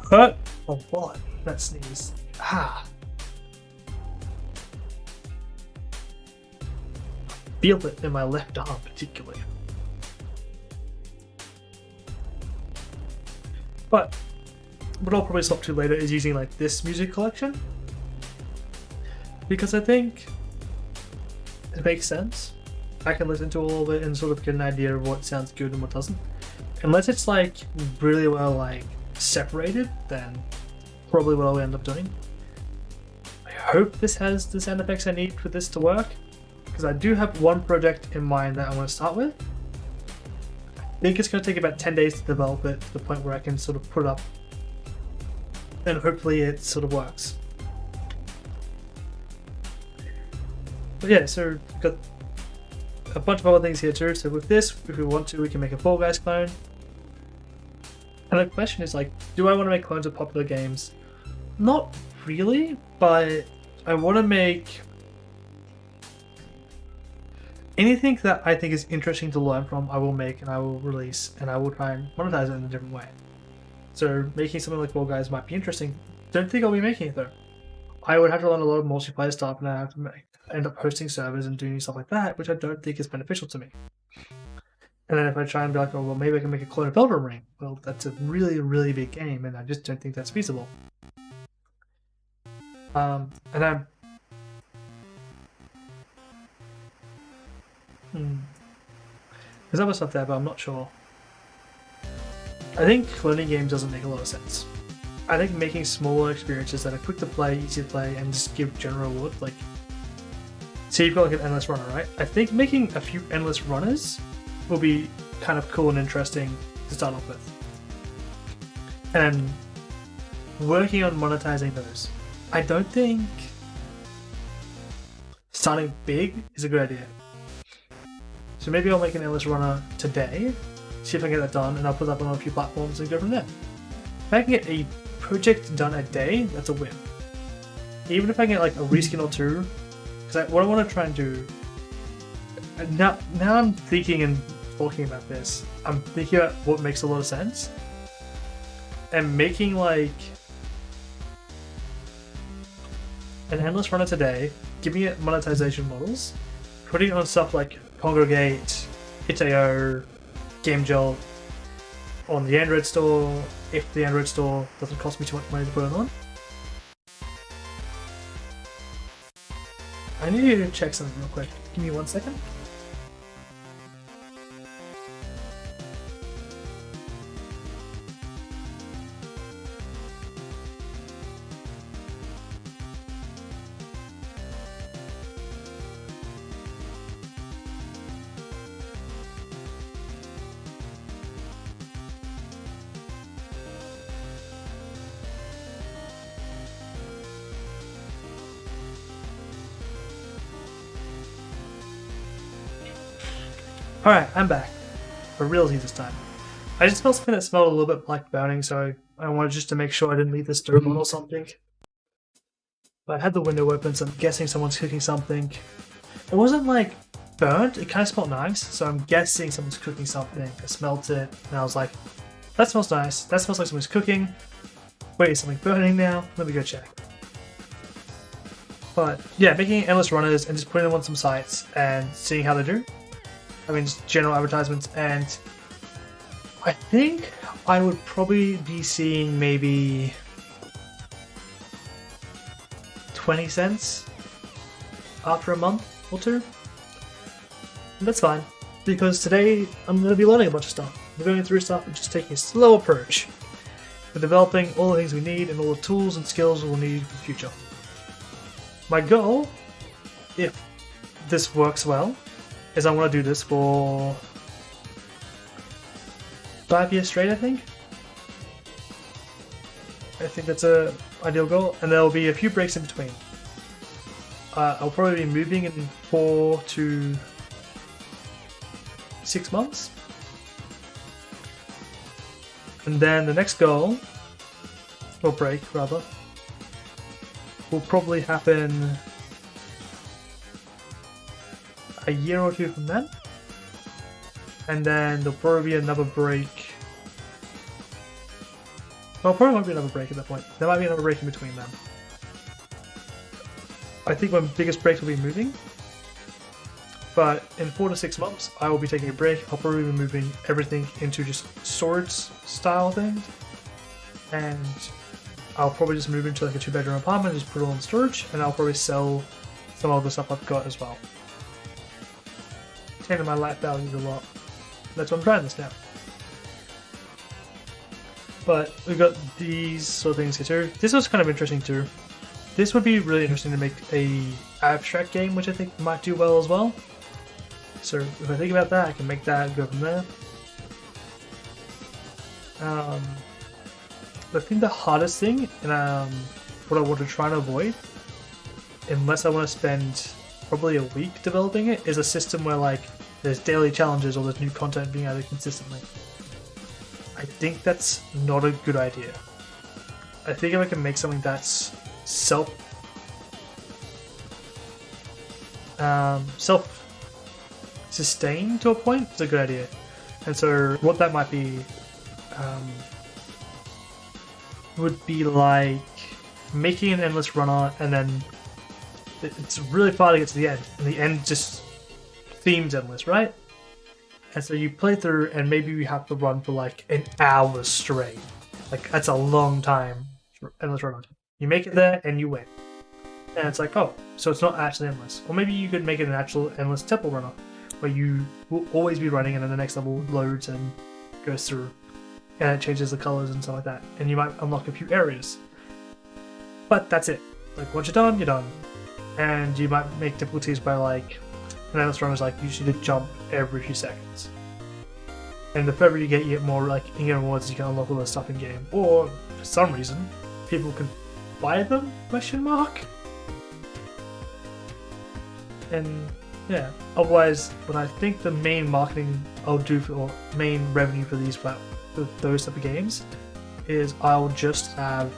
hurt a lot. That sneeze. Ah. Feel it in my left arm particularly. But what I'll probably swap to later is using like this music collection, because I think it makes sense. I can listen to all of it and sort of get an idea of what sounds good and what doesn't. Unless it's like really well like separated, then probably what I'll end up doing. I hope this has the sound effects I need for this to work, because I do have one project in mind that I want to start with. I think it's going to take about 10 days to develop it to the point where I can sort of put it up, and hopefully it sort of works. But yeah, so we've got a bunch of other things here too. So with this, if we want to, we can make a Fall Guys clone. And the question is like, do I want to make clones of popular games? Not really, but I want to make anything that I think is interesting to learn from. I will make and I will release, and I will try and monetize it in a different way. So making something like Fall Guys might be interesting. Don't think I'll be making it though. I would have to learn a lot of multiplayer stuff, and I have to end up hosting servers and doing stuff like that, which I don't think is beneficial to me. And then if I try and be like, oh, well, maybe I can make a clone of Elden Ring. Well, that's a really, really big game, and I just don't think that's feasible. And I'm... There's other stuff there, but I'm not sure. I think cloning games doesn't make a lot of sense. I think making smaller experiences that are quick to play, easy to play, and just give general reward, like... So you've got like an endless runner, right? I think making a few endless runners will be kind of cool and interesting to start off with. And working on monetizing those. I don't think starting big is a good idea. So maybe I'll make an endless runner today, see if I can get that done, and I'll put that on a few platforms and go from there. If I can get a project done a day, that's a win. Even if I can get like a reskin or two, because what I want to try and do, now I'm thinking and talking about this, I'm thinking about what makes a lot of sense, and making like an endless runner today, giving it monetization models, putting it on stuff like Kongregate, itch.io, GameJolt, on the Android store, if the Android store doesn't cost me too much money to put it on. I need to check something real quick. Give me 1 second. Alright, I'm back. For realty this time. I just smelled something that smelled a little bit like burning, so I wanted just to make sure I didn't leave the stove on or something. But I had the window open, so I'm guessing someone's cooking something. It wasn't like burnt, it kind of smelled nice, so I'm guessing someone's cooking something. I smelled it, and I was like, that smells nice, that smells like someone's cooking. Wait, is something burning now? Let me go check. But yeah, making endless runners and just putting them on some sites and seeing how they do. I mean, just general advertisements, and I think I would probably be seeing maybe 20 cents after a month or two. And that's fine, because today I'm going to be learning a bunch of stuff. I'm going through stuff and just taking a slow approach. We're developing all the things we need and all the tools and skills we'll need for the future. My goal, if this works well, is I want to do this for 5 years straight, I think. I think that's a ideal goal, and there will be a few breaks in between. I'll probably be moving in 4 to 6 months. And then the next goal, or break rather, will probably happen a year or two from then, and then there'll probably be another break. Well, probably won't be another break at that point. There might be another break in between them. I think my biggest break will be moving, but in 4 to 6 months I will be taking a break. I'll probably be moving everything into just storage style things, and I'll probably just move into like a 2-bedroom apartment and just put it all in storage, and I'll probably sell some of the stuff I've got as well. Changing my life values a lot. That's why I'm trying this now. But we've got these sort of things here too. This was kind of interesting too. This would be really interesting to make a abstract game, which I think might do well as well. So if I think about that, I can make that and go from there. I think the hardest thing, and what I want to try and avoid, unless I want to spend probably a week developing it, is a system where like there's daily challenges or there's new content being added consistently. I think that's not a good idea. I think if I can make something that's self-sustained to a point, it's a good idea. And so what that might be would be like making an endless runner, and then it's really far to get to the end, and the end just seems endless, right? And so you play through, and maybe you have to run for like an hour straight. Like that's a long time, endless run. You make it there, and you win. And it's like, oh, so it's not actually endless. Or maybe you could make it an actual endless temple runner, where you will always be running, and then the next level loads and goes through, and it changes the colors and stuff like that. And you might unlock a few areas. But that's it. Like once you're done, you're done. And you might make difficulties by like, an endless run is like usually to jump every few seconds. And the further you get more like in-game rewards, you can unlock all the stuff in game. Or for some reason, people can buy them? Question mark. And yeah, otherwise, what I think the main marketing I'll do for, or main revenue for these for those type of games is I'll just have,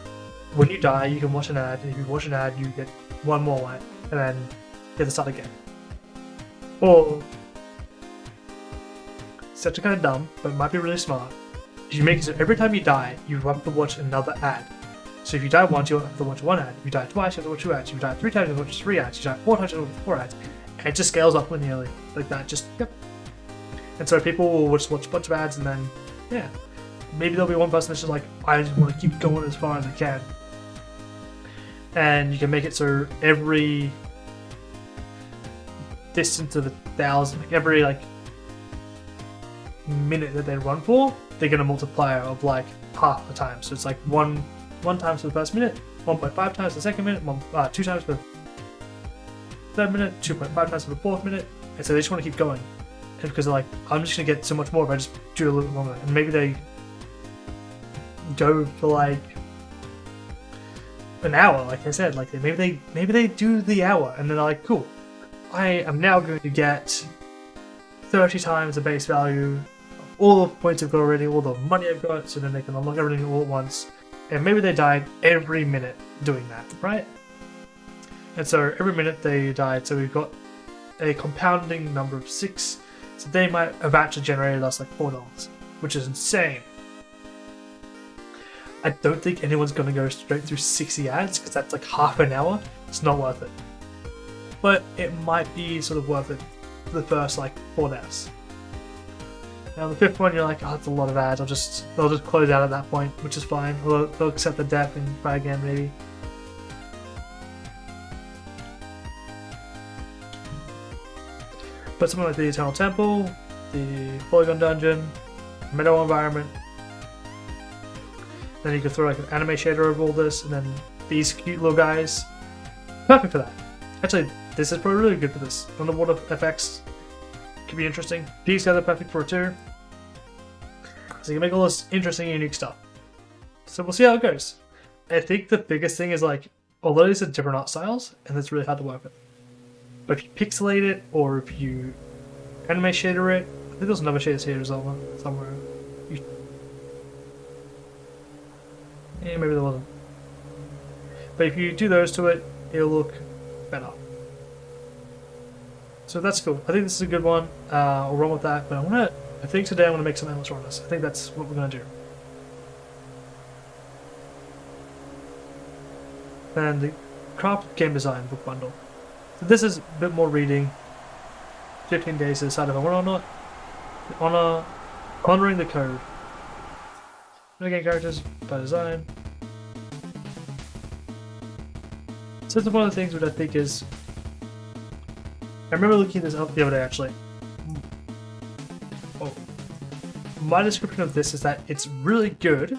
when you die, you can watch an ad, and if you watch an ad, you get one more one, and then you have to start again. Or, it's actually kind of dumb, but it might be really smart. If you make it so every time you die, you have to watch another ad. So if you die once, you have to watch one ad. If you die twice, you have to watch 2 ads. If you die 3 times, you have to watch 3 ads. If you die 4 times, you have to watch 4 ads. And it just scales up linearly. Like that, just, yep. And so people will just watch a bunch of ads, and then, yeah. Maybe there'll be one person that's just like, I just want to keep going as far as I can. And you can make it so every distance of 1,000, like every like minute that they run for, they get a multiplier of like half the time. So it's like one times for the first minute, 1.5 times for the second minute, 2 times for the third minute, 2.5 times for the fourth minute. And so they just want to keep going. And because they're like, I'm just going to get so much more if I just do a little bit longer. And maybe they go for like an hour, like I said. Like maybe they do the hour, and then they're like, cool, I am now going to get 30 times the base value of all the points I've got already, all the money I've got, so then they can unlock everything all at once. And maybe they died every minute doing that, right? And so every minute they died, so we've got a compounding number of 6. So they might have actually generated us like $4, which is insane. I don't think anyone's going to go straight through 60 ads, because that's like half an hour. It's not worth it. But it might be sort of worth it for the first like 4 deaths. Now the 5th one, you're like, oh, that's a lot of ads. They'll just close out at that point, which is fine. They'll accept the death and try again, maybe. But something like the Eternal Temple, the Polygon Dungeon, Meadow Environment. Then you could throw like an anime shader over all this, and then these cute little guys. Perfect for that. Actually, this is probably really good for this. Underwater FX could be interesting. These guys are perfect for it too. So you can make all this interesting, unique stuff. So we'll see how it goes. I think the biggest thing is like, although these are different art styles, and it's really hard to work with. But if you pixelate it, or if you anime shader it, I think there's another shader here somewhere. Yeah, maybe there wasn't. But if you do those to it, it'll look better. So that's cool. I think this is a good one. I'll run with that. But I think today I'm gonna make some endless runners. I think that's what we're gonna do. And the craft game design book bundle. So this is a bit more reading. 15 days to decide if I want or not. Honoring the code. Game characters by design. So this is one of the things which I think is. I remember looking this up the other day actually. Oh. My description of this is that it's really good.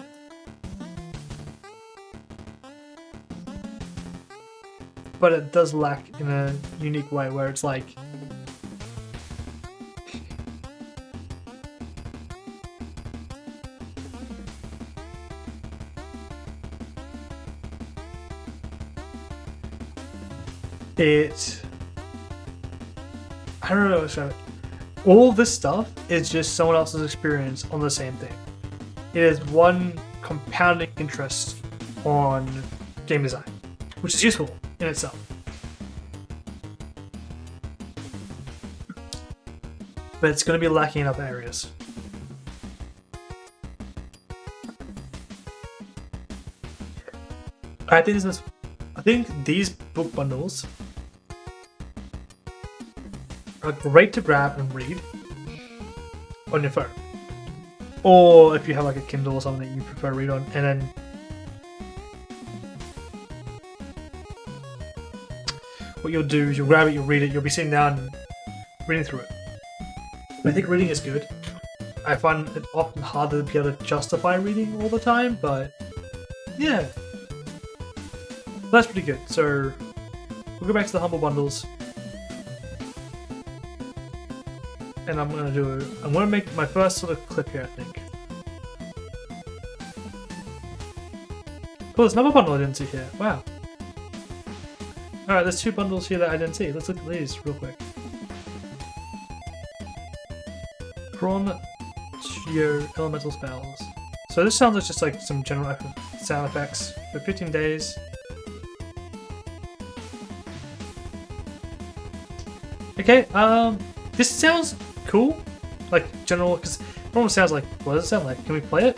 But it does lack in a unique way where it's like. I don't know how to describe it. All this stuff is just someone else's experience on the same thing. It is one compounding interest on game design, which is useful in itself. But it's going to be lacking in other areas. I think these book bundles are great to grab and read. on your phone. Or if you have like a Kindle or something that you prefer to read on, and then what you'll do is you'll grab it, you'll read it, you'll be sitting down and reading through it. I think reading is good. I find it often harder to be able to justify reading all the time, but yeah. That's pretty good. So we'll go back to the Humble Bundles. And I'm gonna make my first sort of clip here, I think. Oh, there's another bundle I didn't see here. Wow. Alright, there's 2 bundles here that I didn't see. Let's look at these real quick. Prawn Studio Elemental Spells. So this sounds like just like some general sound effects for 15 days. Okay, this sounds cool. Like general, because it almost sounds like, what does it sound like? Can we play it?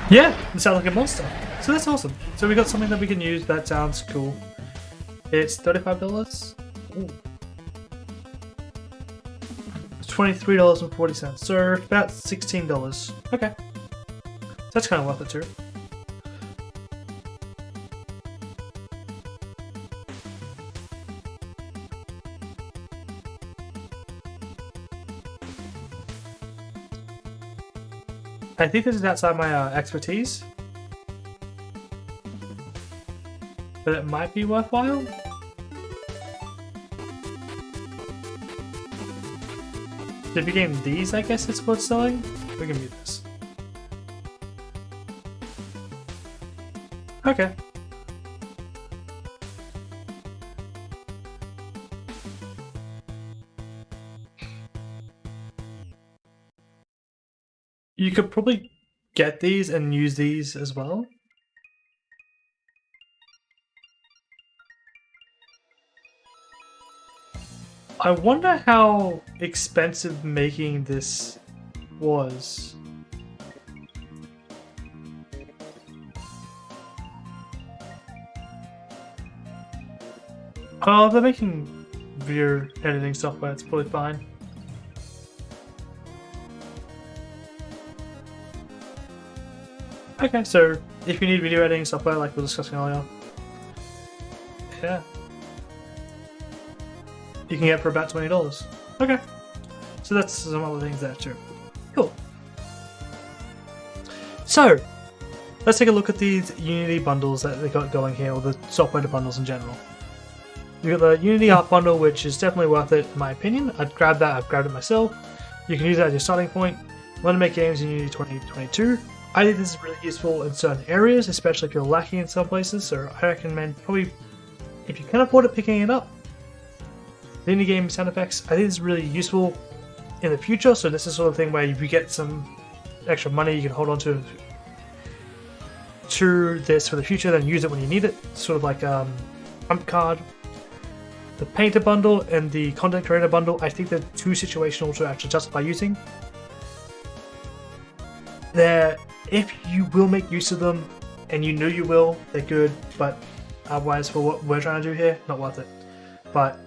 Yeah, it sounds like a monster. So that's awesome. So we got something that we can use. That sounds cool. It's $35. Ooh. It's $23.40. So about $16. Okay. That's kind of worth it too. I think this is outside my expertise, but it might be worthwhile. If you game these, I guess it's worth selling. We can mute this. Okay. You could probably get these and use these as well. I wonder how expensive making this was. Oh, they're making video editing software, it's probably fine. Okay, so if you need video editing software like we were discussing earlier, yeah, you can get it for about $20. Okay, so that's some other things there too. Cool. So, let's take a look at these Unity bundles that they got going here, or the software bundles in general. You've got the Unity Art Bundle, which is definitely worth it in my opinion. I'd grab that, I've grabbed it myself. You can use that as your starting point. You want to make games in Unity 2022. I think this is really useful in certain areas, especially if you're lacking in some places, so I recommend probably, if you can afford it, picking it up. The indie game sound effects, I think this is really useful in the future, so this is sort of thing where if you get some extra money you can hold on to this for the future, then use it when you need it. Sort of like Trump Card. The Painter Bundle and the Content Creator Bundle, I think they're too situational to actually justify using. If you will make use of them, and you know you will, they're good, but otherwise for what we're trying to do here, not worth it. But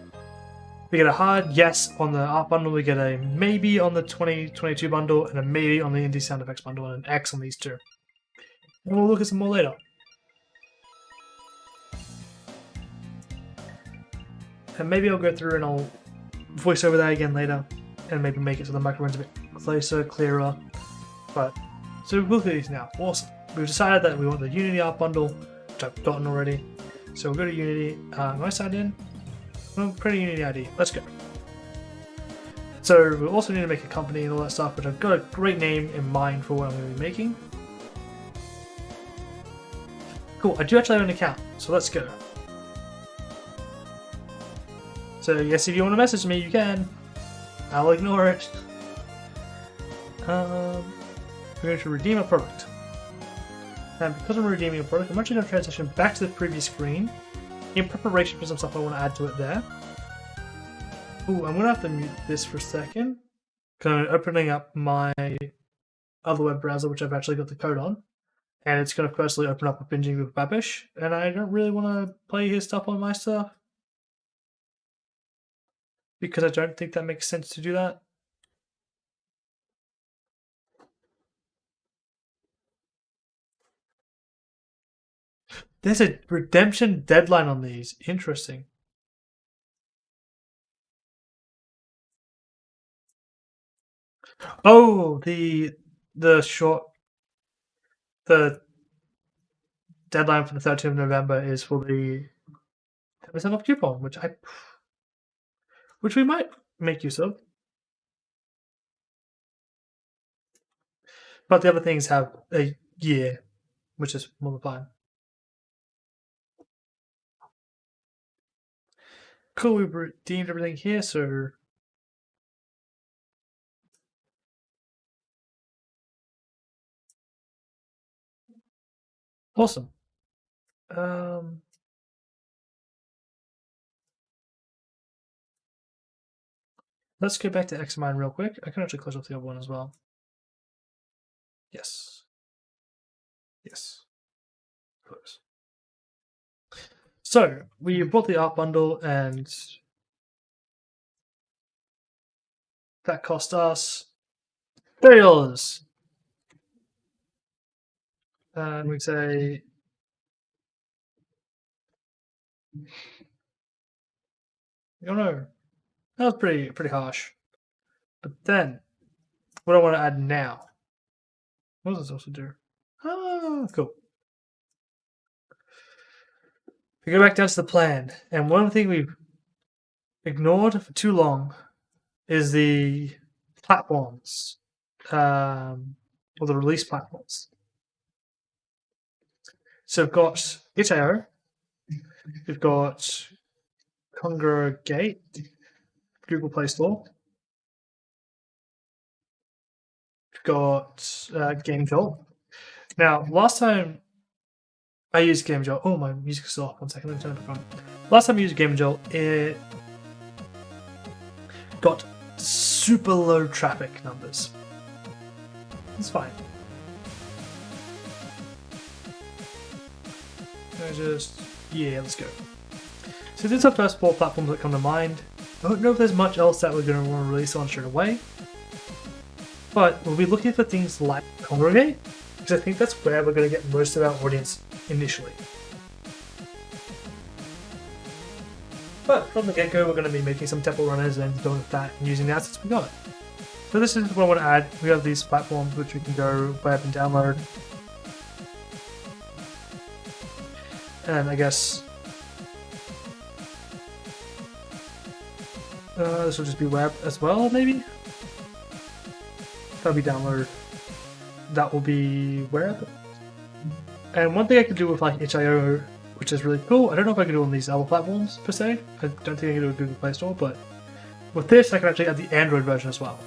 we get a hard yes on the Art Bundle, we get a maybe on the 2022 bundle, and a maybe on the Indie Sound Effects Bundle, and an X on these two. And we'll look at some more later. And maybe I'll go through and I'll voice over that again later, and maybe make it so the microphone's a bit closer, clearer. But so we'll look at these now. Awesome. We've decided that we want the Unity Art Bundle, which I've gotten already. So we'll go to Unity. Am I signed in? Well, pretty Unity ID. Let's go. So we also need to make a company and all that stuff, but I've got a great name in mind for what I'm going to be making. Cool. I do actually have an account, so let's go. So yes, if you want to message me, you can. I'll ignore it. We're going to redeem a product. And because I'm redeeming a product, I'm actually going to transition back to the previous screen in preparation for some stuff I want to add to it there. Ooh, I'm going to have to mute this for a second. Because I'm opening up my other web browser, which I've actually got the code on. And it's going to firstly open up a binging with Babish, and I don't really want to play his stuff on my stuff because I don't think that makes sense to do that. There's a redemption deadline on these. Interesting. Oh, the deadline for the 13th of November is for the 10% off coupon, which we might make use of. But the other things have a year, which is more than fine. Cool, we've redeemed everything here, so awesome. Let's go back to Xmine real quick. I can actually close off the other one as well. Yes. Yes. Close. So we bought the art bundle, and that cost us $30. And we say, oh no, that was pretty harsh. But then, what I want to add now. What does this also do? Ah, cool. We go back down to the plan, and one thing we've ignored for too long is the platforms, or the release platforms. So we've got itch.io, we've got Kongregate, Google Play Store, we've got GameJolt. Now, last time I used GameJolt, oh, my music's still off. 1 second, let me turn it back on. Last time I used GameJolt, it got super low traffic numbers. It's fine. Let's go. So these are the first 4 platforms that come to mind. I don't know if there's much else that we're going to want to release on straight away. But we'll be looking for things like Kongregate, because I think that's where we're going to get most of our audience initially. But from the get-go, we're going to be making some temple runners and doing that and using the assets we got. So this is what I want to add. We have these platforms which we can go web and download. And I guess this will just be web as well, maybe? That'll be download. That will be web. And one thing I could do with like itch.io, which is really cool, I don't know if I can do it on these other platforms per se. I don't think I can do it with Google Play Store, but with this I can actually add the Android version as well.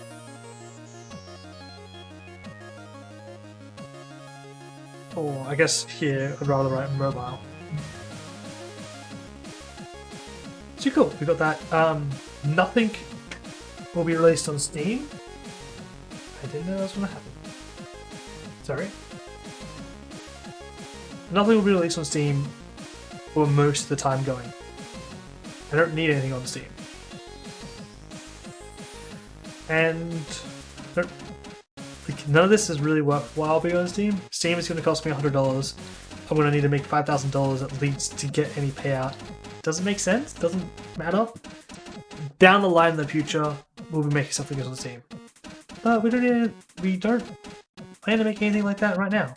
Or I guess here I'd rather write mobile. So cool, we got that. Nothing will be released on Steam. I didn't know that was going to happen. Sorry. Nothing will be released on Steam for most of the time going. I don't need anything on Steam. And none of this is really worthwhile being on Steam. Steam is going to cost me $100. I'm going to need to make $5,000 at least to get any payout. Doesn't make sense. Doesn't matter. Down the line in the future, we'll be making something on Steam. But we don't plan to make anything like that right now.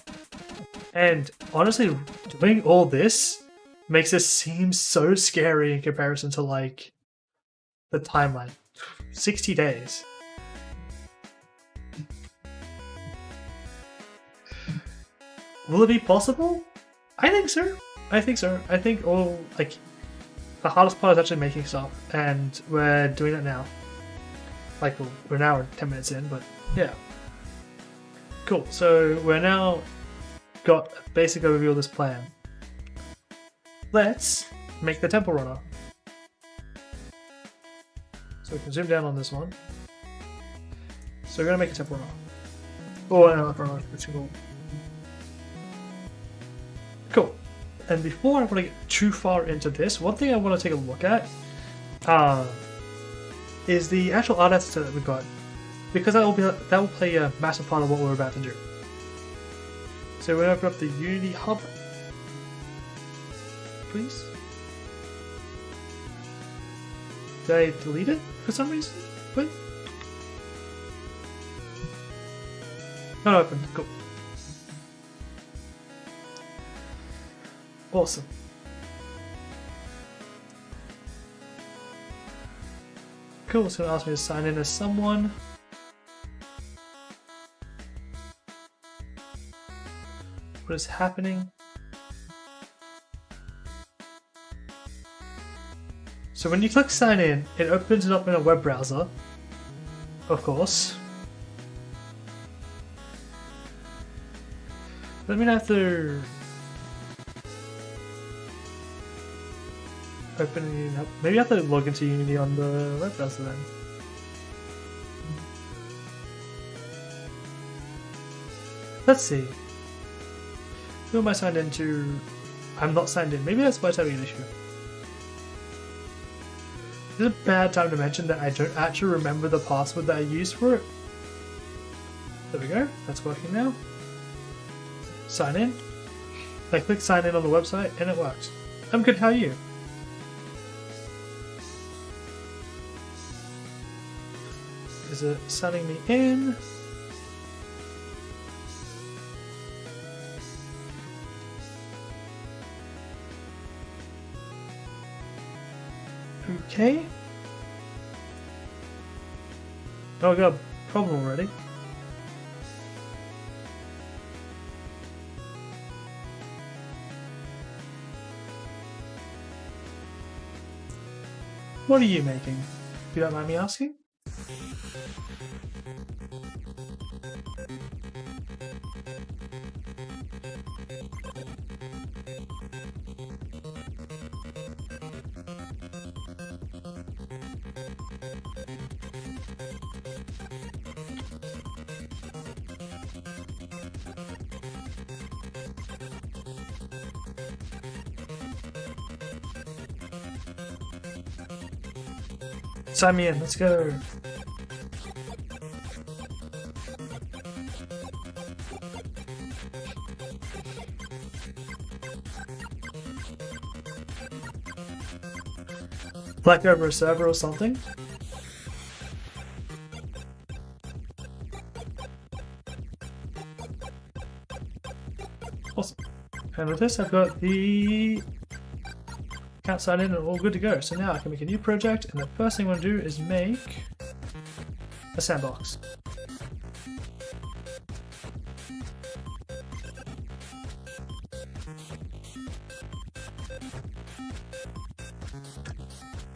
And honestly, doing all this makes this seem so scary in comparison to like the timeline. 60 days. Will it be possible? I think so. I think the hardest part is actually making stuff, and we're doing it now. Like, we're now 10 minutes in, but yeah. Cool, so we're now got a basic overview of this plan. Let's make the temple runner. So we can zoom down on this one. So we're going to make a temple runner. Oh, no, runner, which is cool. Cool. And before I want to get too far into this, one thing I want to take a look at is the actual art asset that we got, because that will play a massive part of what we're about to do. So we're going to open up the Unity Hub, please. Did I delete it for some reason? Wait. Not open. Cool. Awesome. Cool, it's going to ask me to sign in as someone. What is happening? So when you click sign in, it opens it up in a web browser, of course. Let me have to open it up. Maybe I have to log into Unity on the web browser then. Let's see. Who am I signed into? I'm not signed in. Maybe that's why it's having an issue. This is a bad time to mention that I don't actually remember the password that I used for it. There we go. That's working now. Sign in. I click sign in on the website and it works. I'm good. How are you? Is it signing me in? Okay. Oh, I got a problem already. What are you making? If you don't mind me asking? Sign me in, let's go. Like over a server or something? Awesome. And with this I've got the account signed in and all good to go. So now I can make a new project, and the first thing I want to do is make a sandbox.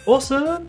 Awesome!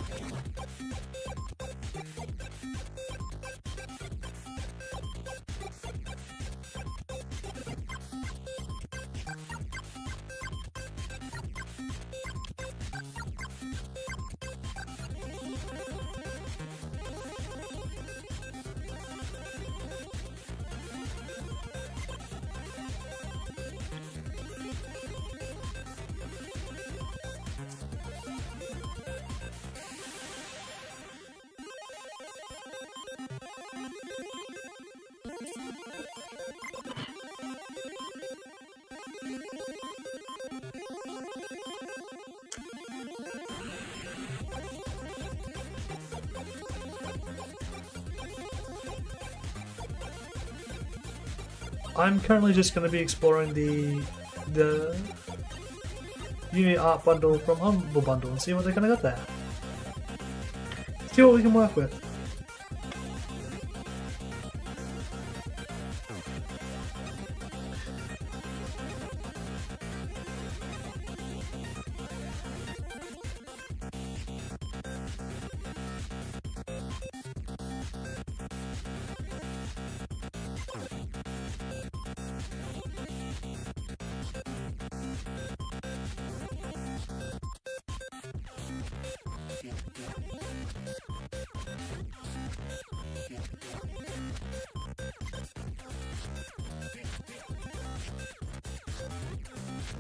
I'm currently just going to be exploring the Unity Art Bundle from Humble Bundle and see what they're going to get there. See what we can work with.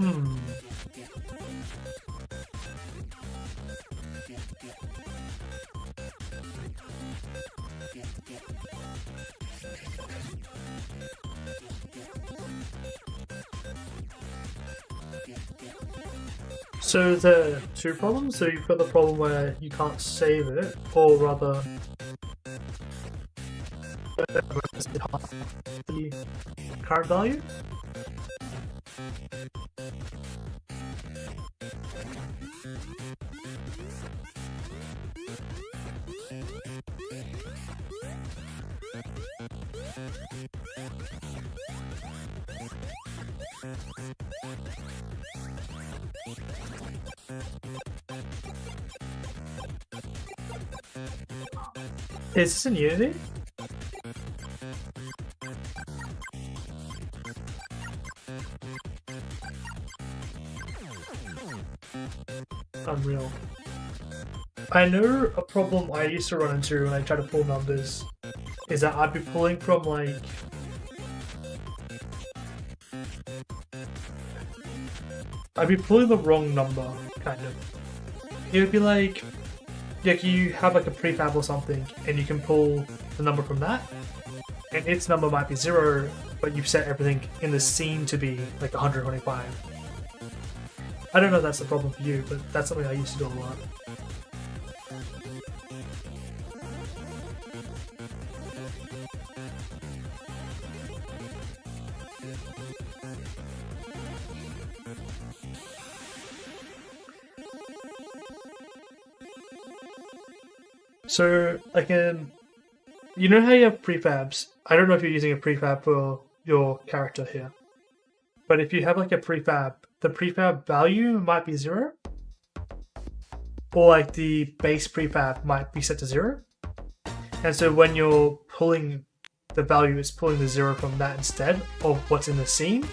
Hmm. So there are two problems. So you've got the problem where you can't save it, or rather, the current value. Is this in Unity? Unreal. I know a problem I used to run into when I try to pull numbers is that I'd be pulling from like I'd be pulling the wrong number, kind of. It would be like you have like a prefab or something, and you can pull the number from that, and its number might be 0, but you've set everything in the scene to be like 125. I don't know if that's the problem for you, but that's something I used to do a lot. So, like, you know how you have prefabs? I don't know if you're using a prefab for your character here, but if you have like a prefab, the prefab value might be 0, or like the base prefab might be set to 0, and so when you're pulling the value, it's pulling the 0 from that instead of what's in the scene,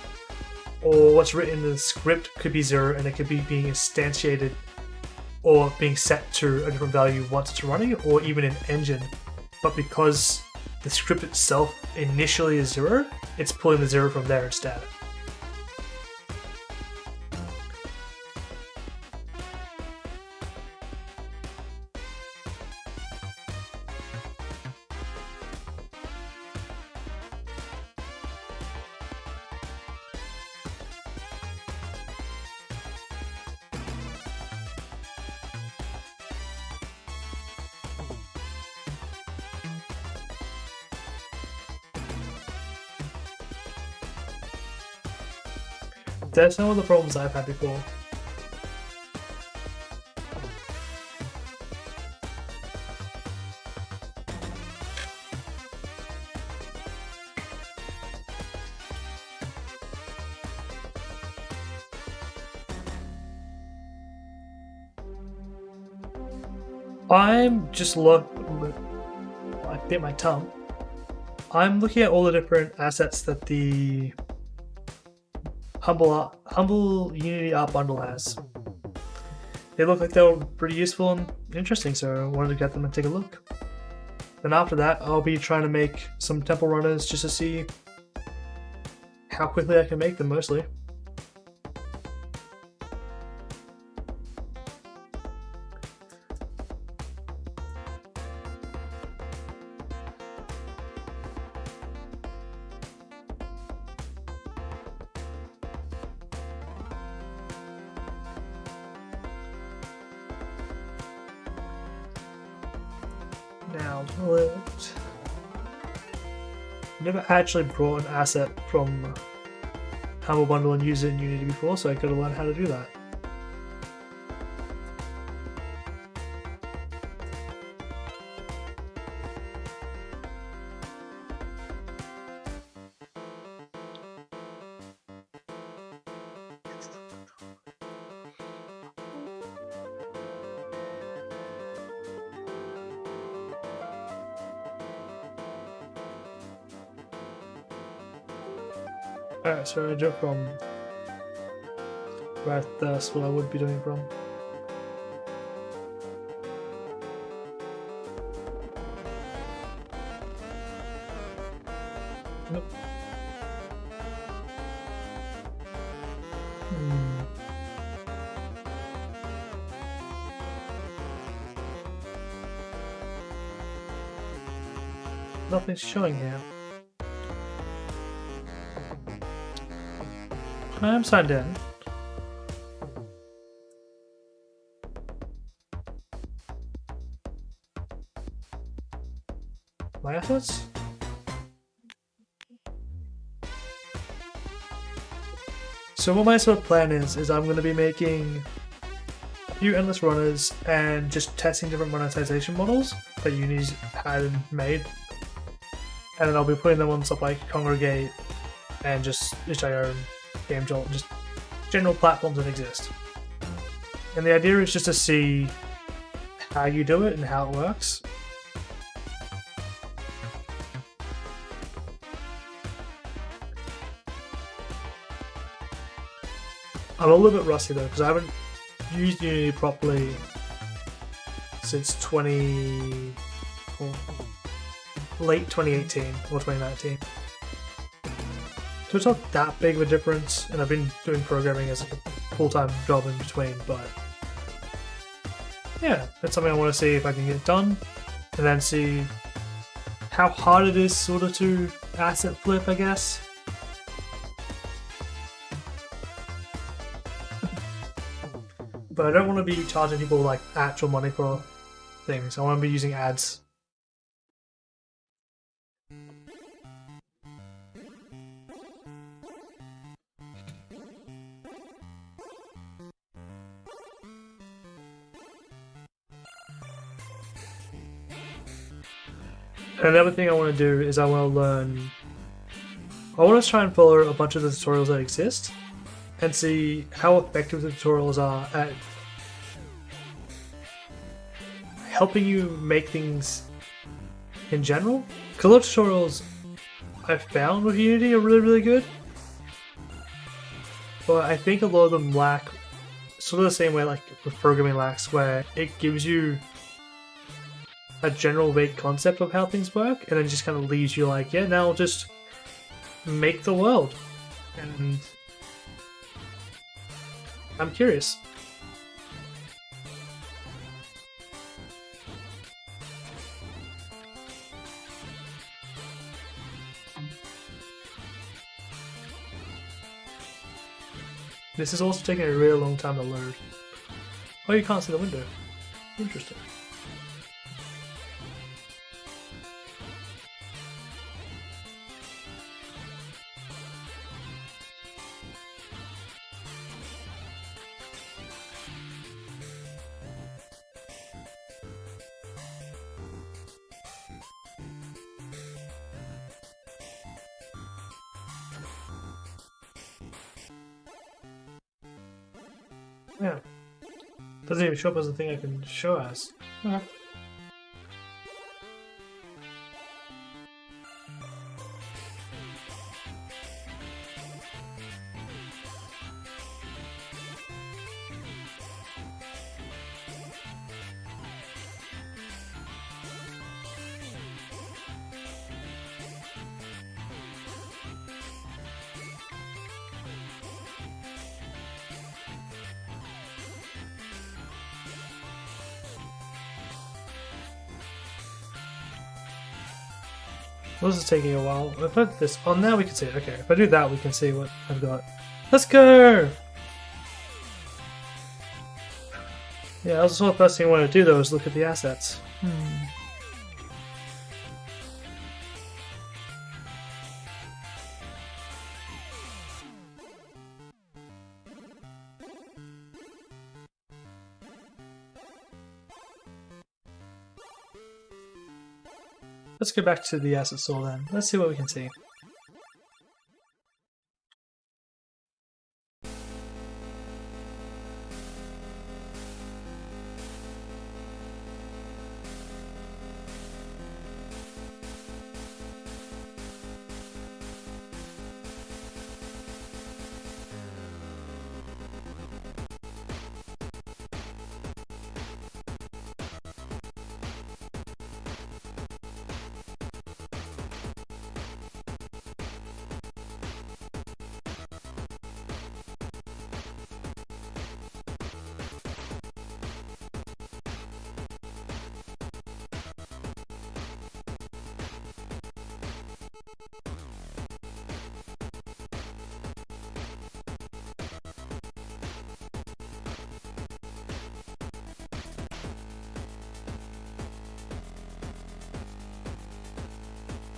or what's written in the script could be 0, and it could be being instantiated or being set to a different value once it's running, or even in engine. But because the script itself initially is 0, it's pulling the 0 from there instead. That's some of the problems I've had before. I'm just I bit my tongue. I'm looking at all the different assets that the Humble Unity Art Bundle has. They look like they were pretty useful and interesting, so I wanted to get them and take a look. Then after that, I'll be trying to make some temple runners just to see how quickly I can make them, mostly. Now, never actually brought an asset from Humble Bundle and used it in Unity before, so I gotta learn how to do that. Alright, so I jump from right, that's what I would be doing from. Nope. Nothing's showing here. I am signed in. My assets? So what my sort of plan is I'm going to be making a few endless runners and just testing different monetization models that Uni's had and made. And then I'll be putting them on stuff like Kongregate and just itch.io, GameJolt, just general platforms that exist. And the idea is just to see how you do it and how it works. I'm a little bit rusty though, because I haven't used Unity properly since late 2018 or 2019. So it's not that big of a difference, and I've been doing programming as a full-time job in between, but yeah, that's something I want to see if I can get done, and then see how hard it is sort of to asset flip, I guess. But I don't want to be charging people like actual money for things. I want to be using ads. And the other thing I want to do is I want to try and follow a bunch of the tutorials that exist and see how effective the tutorials are at helping you make things in general. Because a lot of tutorials I've found with Unity are really, really good, but I think a lot of them lack sort of the same way like with programming lacks, where it gives you a general vague concept of how things work and then just kind of leaves you like, yeah, now just make the world. And I'm curious. This is also taking a really long time to load. Oh, you can't see the window. Interesting. Yeah. Doesn't even show up as a thing I can show as. Okay. This is taking a while. If I put this on now, we can see it. Okay, if I do that, we can see what I've got. Let's go! Yeah, that was the sort of first thing I want to do though, is look at the assets. Let's go back to the asset store then. Let's see what we can see.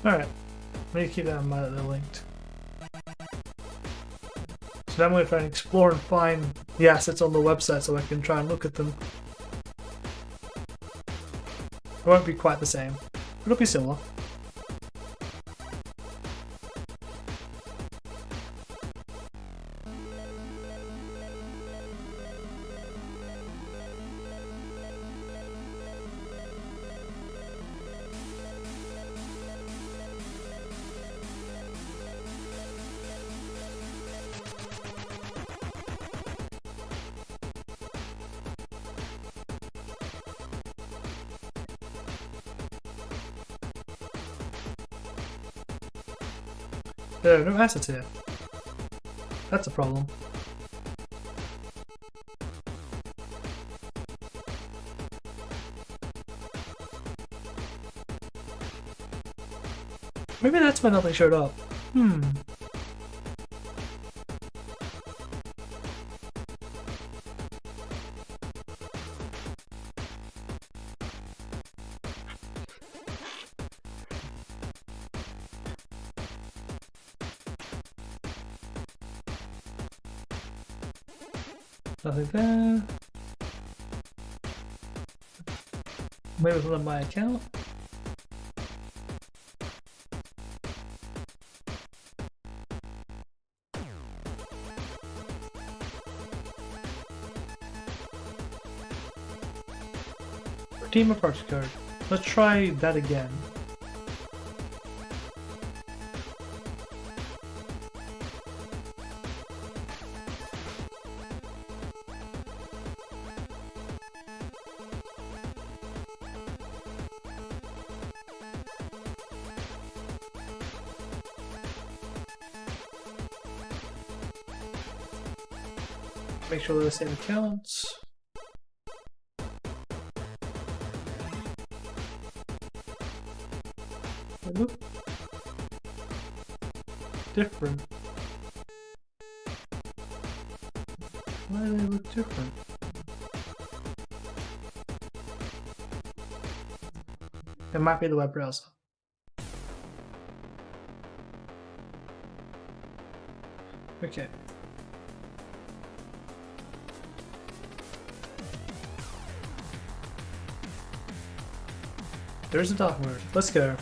Alright. I need to keep that in mind that they're linked. So now I'm going to try and explore and find the assets on the website so I can try and look at them. It won't be quite the same. It'll be similar. There are no assets here. That's a problem. Maybe that's why nothing showed up. Nothing there. Maybe it's on my account. Redeem a parts card. Let's try that again. Make sure they're the same accounts. They look different. Why do they look different? It might be the web browser. Okay. There's a dark mode. Let's go.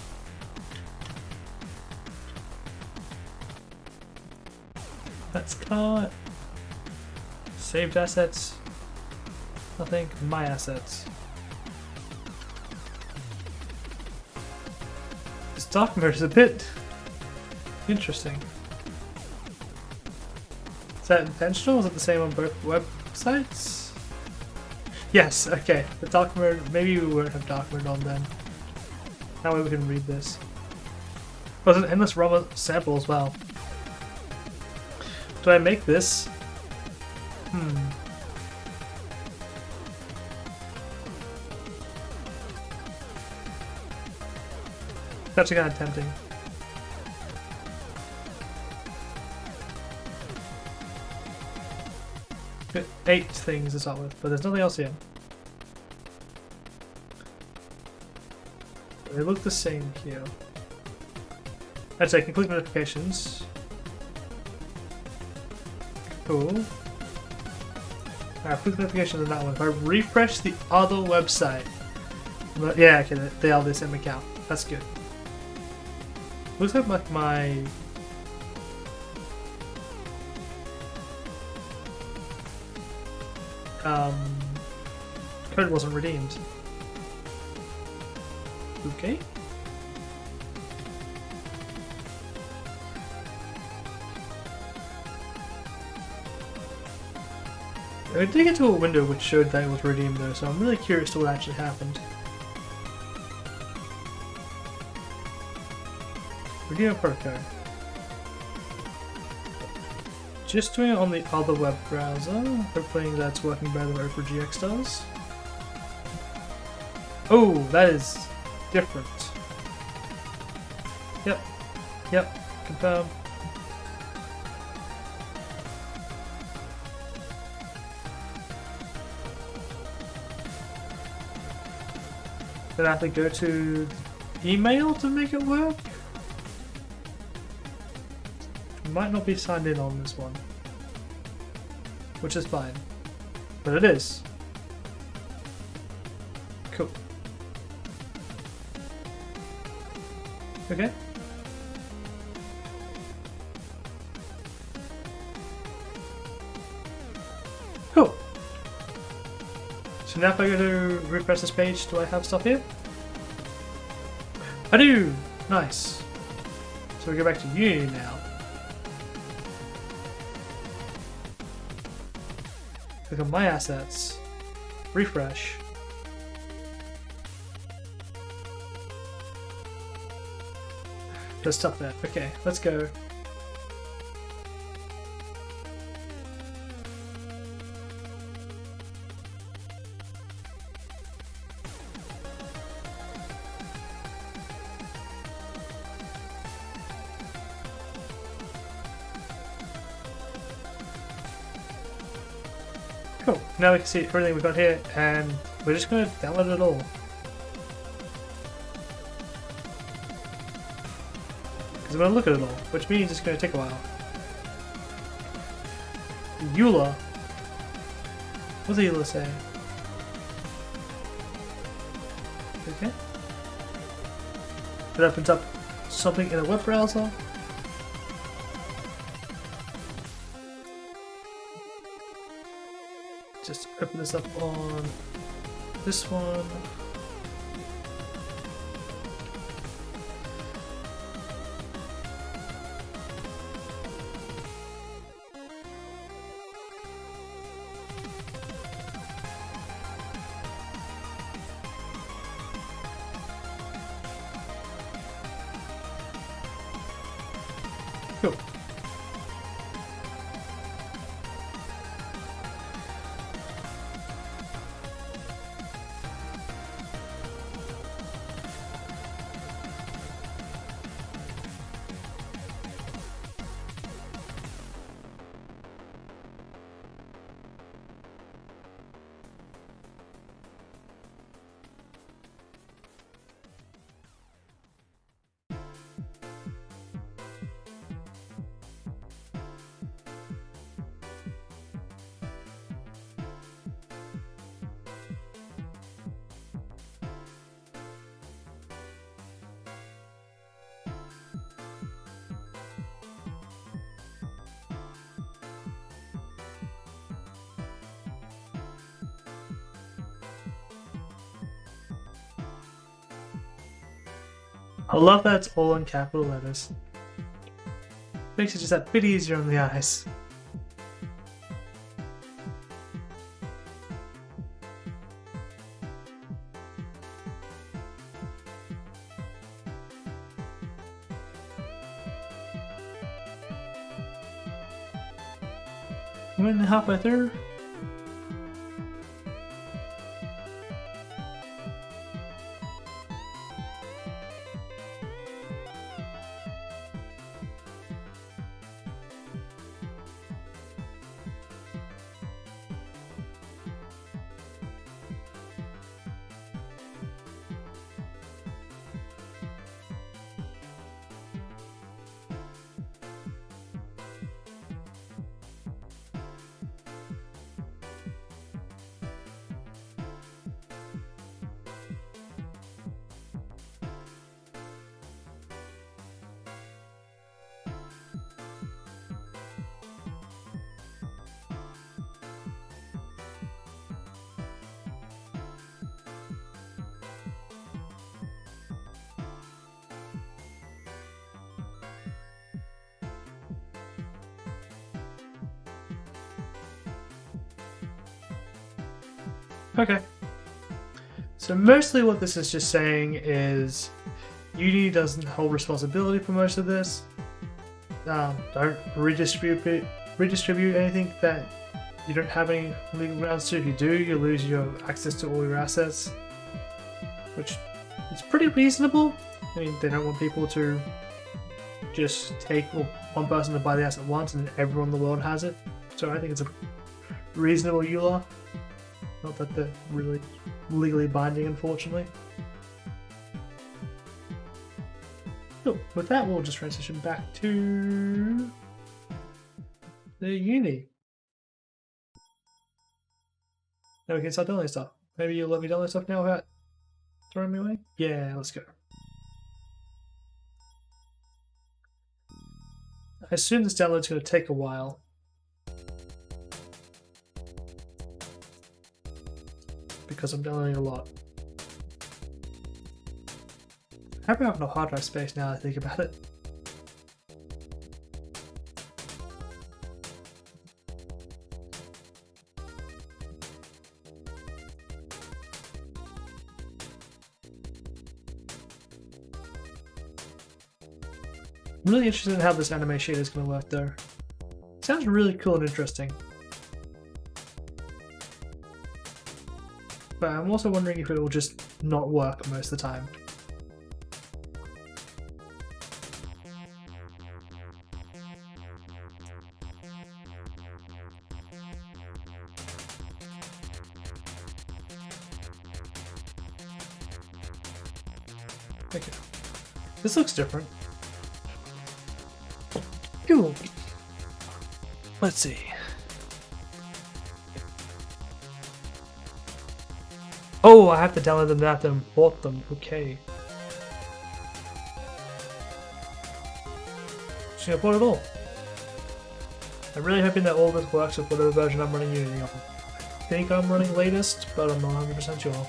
Let's cut. Saved assets. Nothing. My assets. This dark mode is a bit interesting. Is that intentional? Is it the same on both websites? Yes, okay. The dark mode, maybe we won't have dark mode on then. That way we can read this. Oh, there's an endless rubber sample as well. Do I make this? It's actually kind of tempting. Got 8 things to start with, but there's nothing else here. They look the same here. I'd say complete notifications. Cool. Alright, complete notifications on that one. If I refresh the other website. Yeah, okay, they are the same account. That's good. Looks like my code wasn't redeemed. Okay. I did get to a window which showed that it was redeemed though, so I'm really curious to what actually happened. Redeem a part card. Just doing it on the other web browser, hoping that's working better than Opera-GX does. Oh, that is different. Yep, confirm. Then I have to go to email to make it work? might not be signed in on this one, which is fine, but it is. Cool. Okay. Cool. So now if I go to refresh this page, do I have stuff here? I do! Nice. So we go back to Unity now. Click on my assets. Refresh. There's stuff there. Okay, let's go. Cool. Now we can see everything we've got here, and we're just going to download it all. Because I'm going to look at it all, which means it's going to take a while. EULA. What does EULA say? Okay. It opens up something in a web browser. Just open this up on this one. Cool. I love that it's all in capital letters. Makes it just that bit easier on the eyes. We're halfway through. Okay. So mostly what this is just saying is Unity doesn't hold responsibility for most of this. Don't redistribute anything that you don't have any legal grounds to. If you do, you lose your access to all your assets, which is pretty reasonable. I mean, they don't want people to just take one person to buy the asset once and everyone in the world has it. So I think it's a reasonable EULA. Not that they're really legally binding, unfortunately. So with that, we'll just transition back to the uni. Now we can start downloading stuff. Maybe you'll let me download stuff now without throwing me away? Yeah, let's go. I assume this download's going to take a while. Because I'm downloading a lot. How about having a hard drive space now that I think about it? I'm really interested in how this anime shader is going to work though. It sounds really cool and interesting. But I'm also wondering if it will just not work most of the time. Okay. This looks different. Cool. Let's see. Oh, I have to download them after I import them. Okay. Just gonna import it all. I'm really hoping that all this works with whatever version I'm running Unity on. I think I'm running latest, but I'm not 100% sure.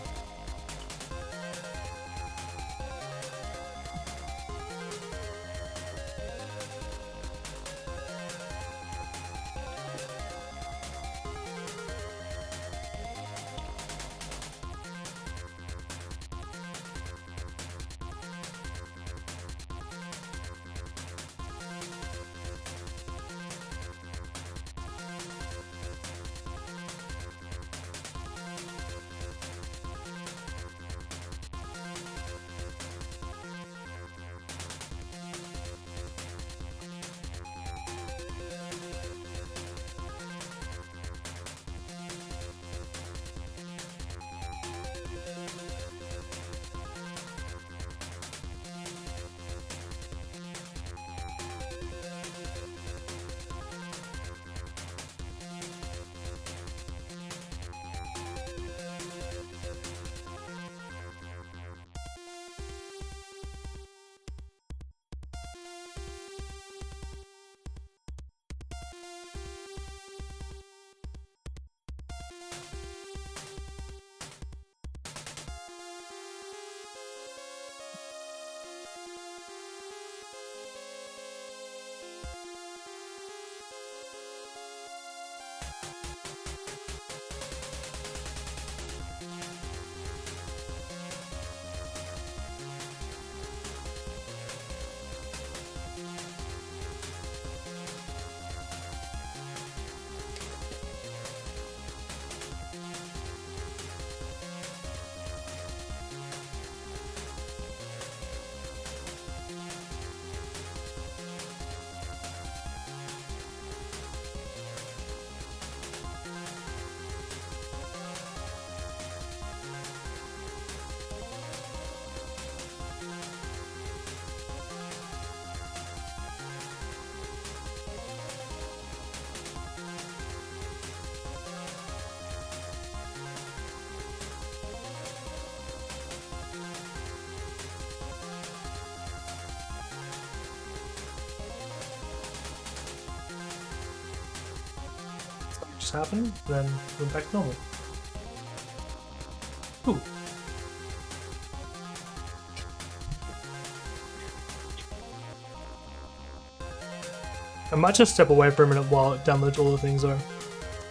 Happened, then went back to normal. Ooh. I might just step away for a minute while it downloads all the things though.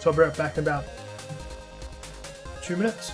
So I'll be right back in about 2 minutes.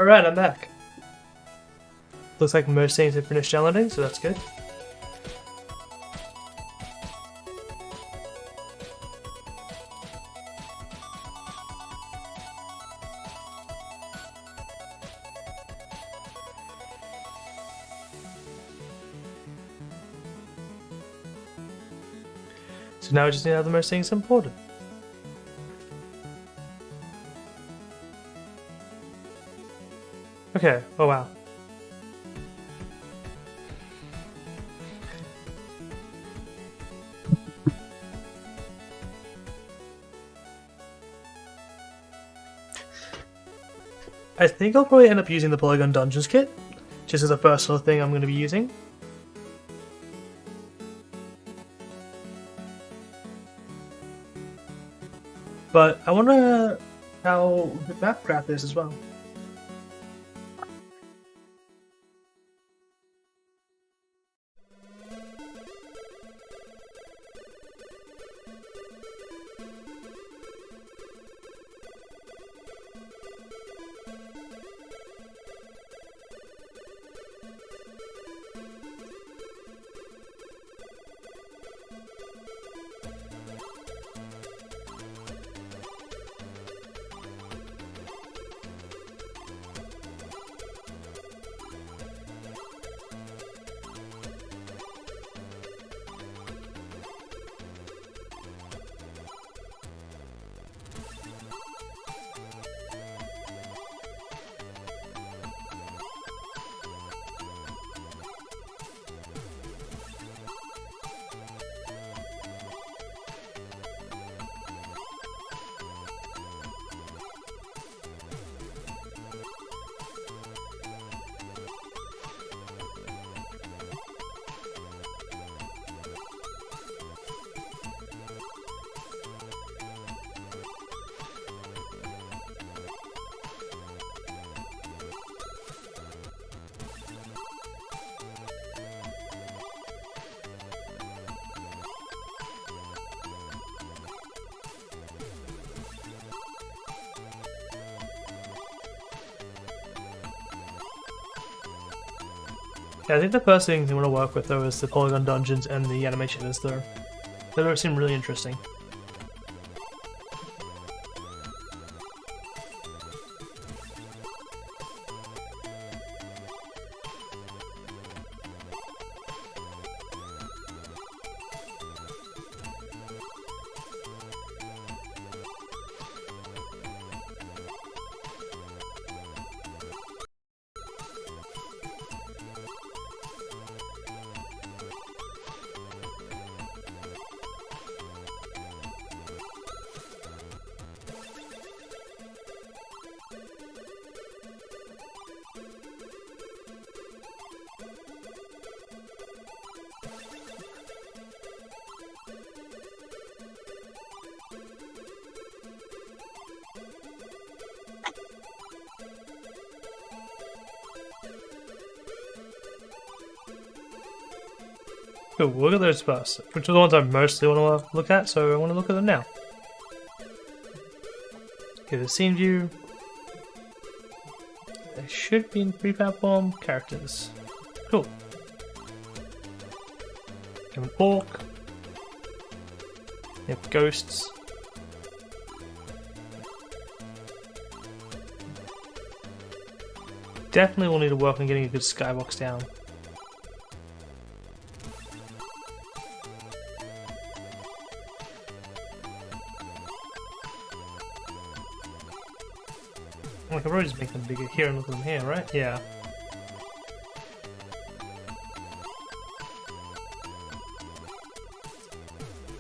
Alright, I'm back. Looks like most things have finished downloading, so that's good. So now we just need to have the most things imported. Okay, oh wow. I think I'll probably end up using the Polygon Dungeons kit, just as a first sort of thing I'm going to be using. But I wonder how the map craft is as well. Yeah, I think the first thing you want to work with though is the Polygon Dungeons and the animations though. They both seem really interesting. Cool, look at those first, which are the ones I mostly want to look at, so I want to look at them now. Okay, the scene view. They should be in prefab form. Characters. Cool. You have an orc. You have ghosts. Definitely will need to work on getting a good skybox down. I can probably just make them bigger here and look at them here, right? Yeah.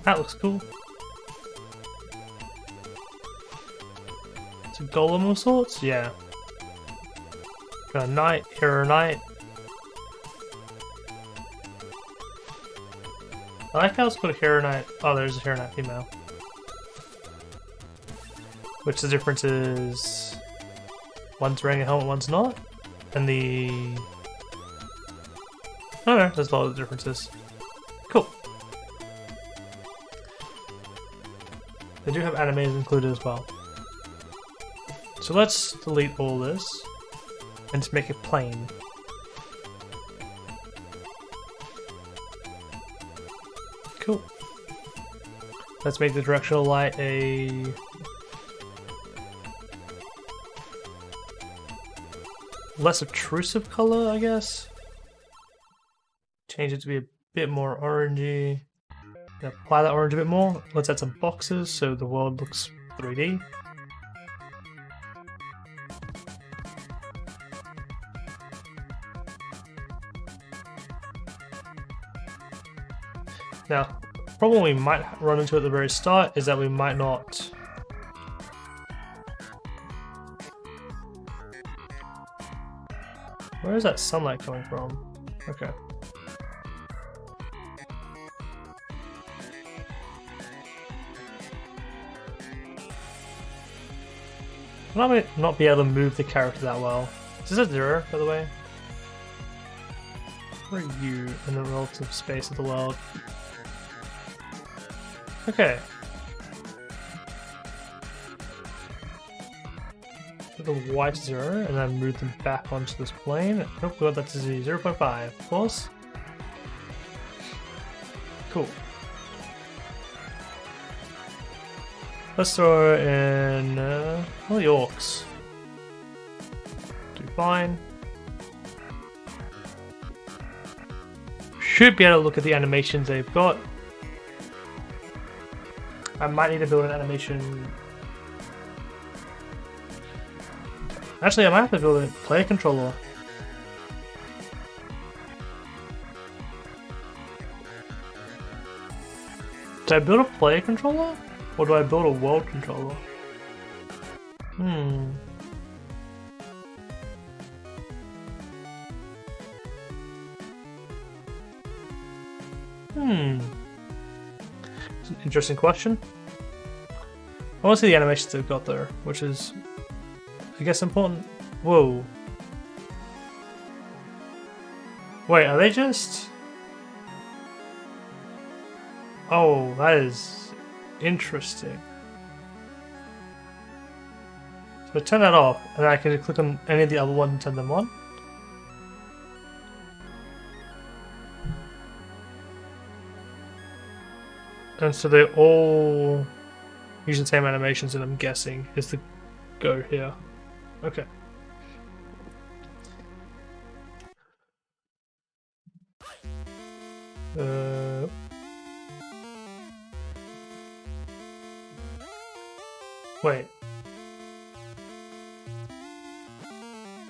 That looks cool. It's a golem of sorts? Yeah. Got a knight, hero knight. I like how it's put a hero knight. Oh, there's a hero knight female. Which the difference is one's wearing a helmet, one's not. And the... I don't know, there's a lot of differences. Cool. They do have animes included as well. So let's delete all this. and just make it plain. Cool. Let's make the directional light a less obtrusive color, I guess. Change it to be a bit more orangey. Apply that orange a bit more. Let's add some boxes so the world looks 3D. Now, the problem we might run into at the very start is that we might not... Where is that sunlight coming from? Okay. I might not be able to move the character that well. Is this a 0, by the way? Where are you in the relative space of the world? Okay. Put the white 0 and then move them back onto this plane. Oh, we got that to 0.5. Of course. Cool. Let's throw in all the orcs. Do fine. Should be able to look at the animations they've got. I might need to build an animation. Actually, I might have to build a player controller. Do I build a player controller? Or do I build a world controller? It's an interesting question. I want to see the animations they've got there, which is, I guess, important. Whoa. Wait, are they just... Oh, that is interesting. So I turn that off, and I can click on any of the other ones and turn them on. And so they all use the same animations, and I'm guessing is the go here. Okay. Wait.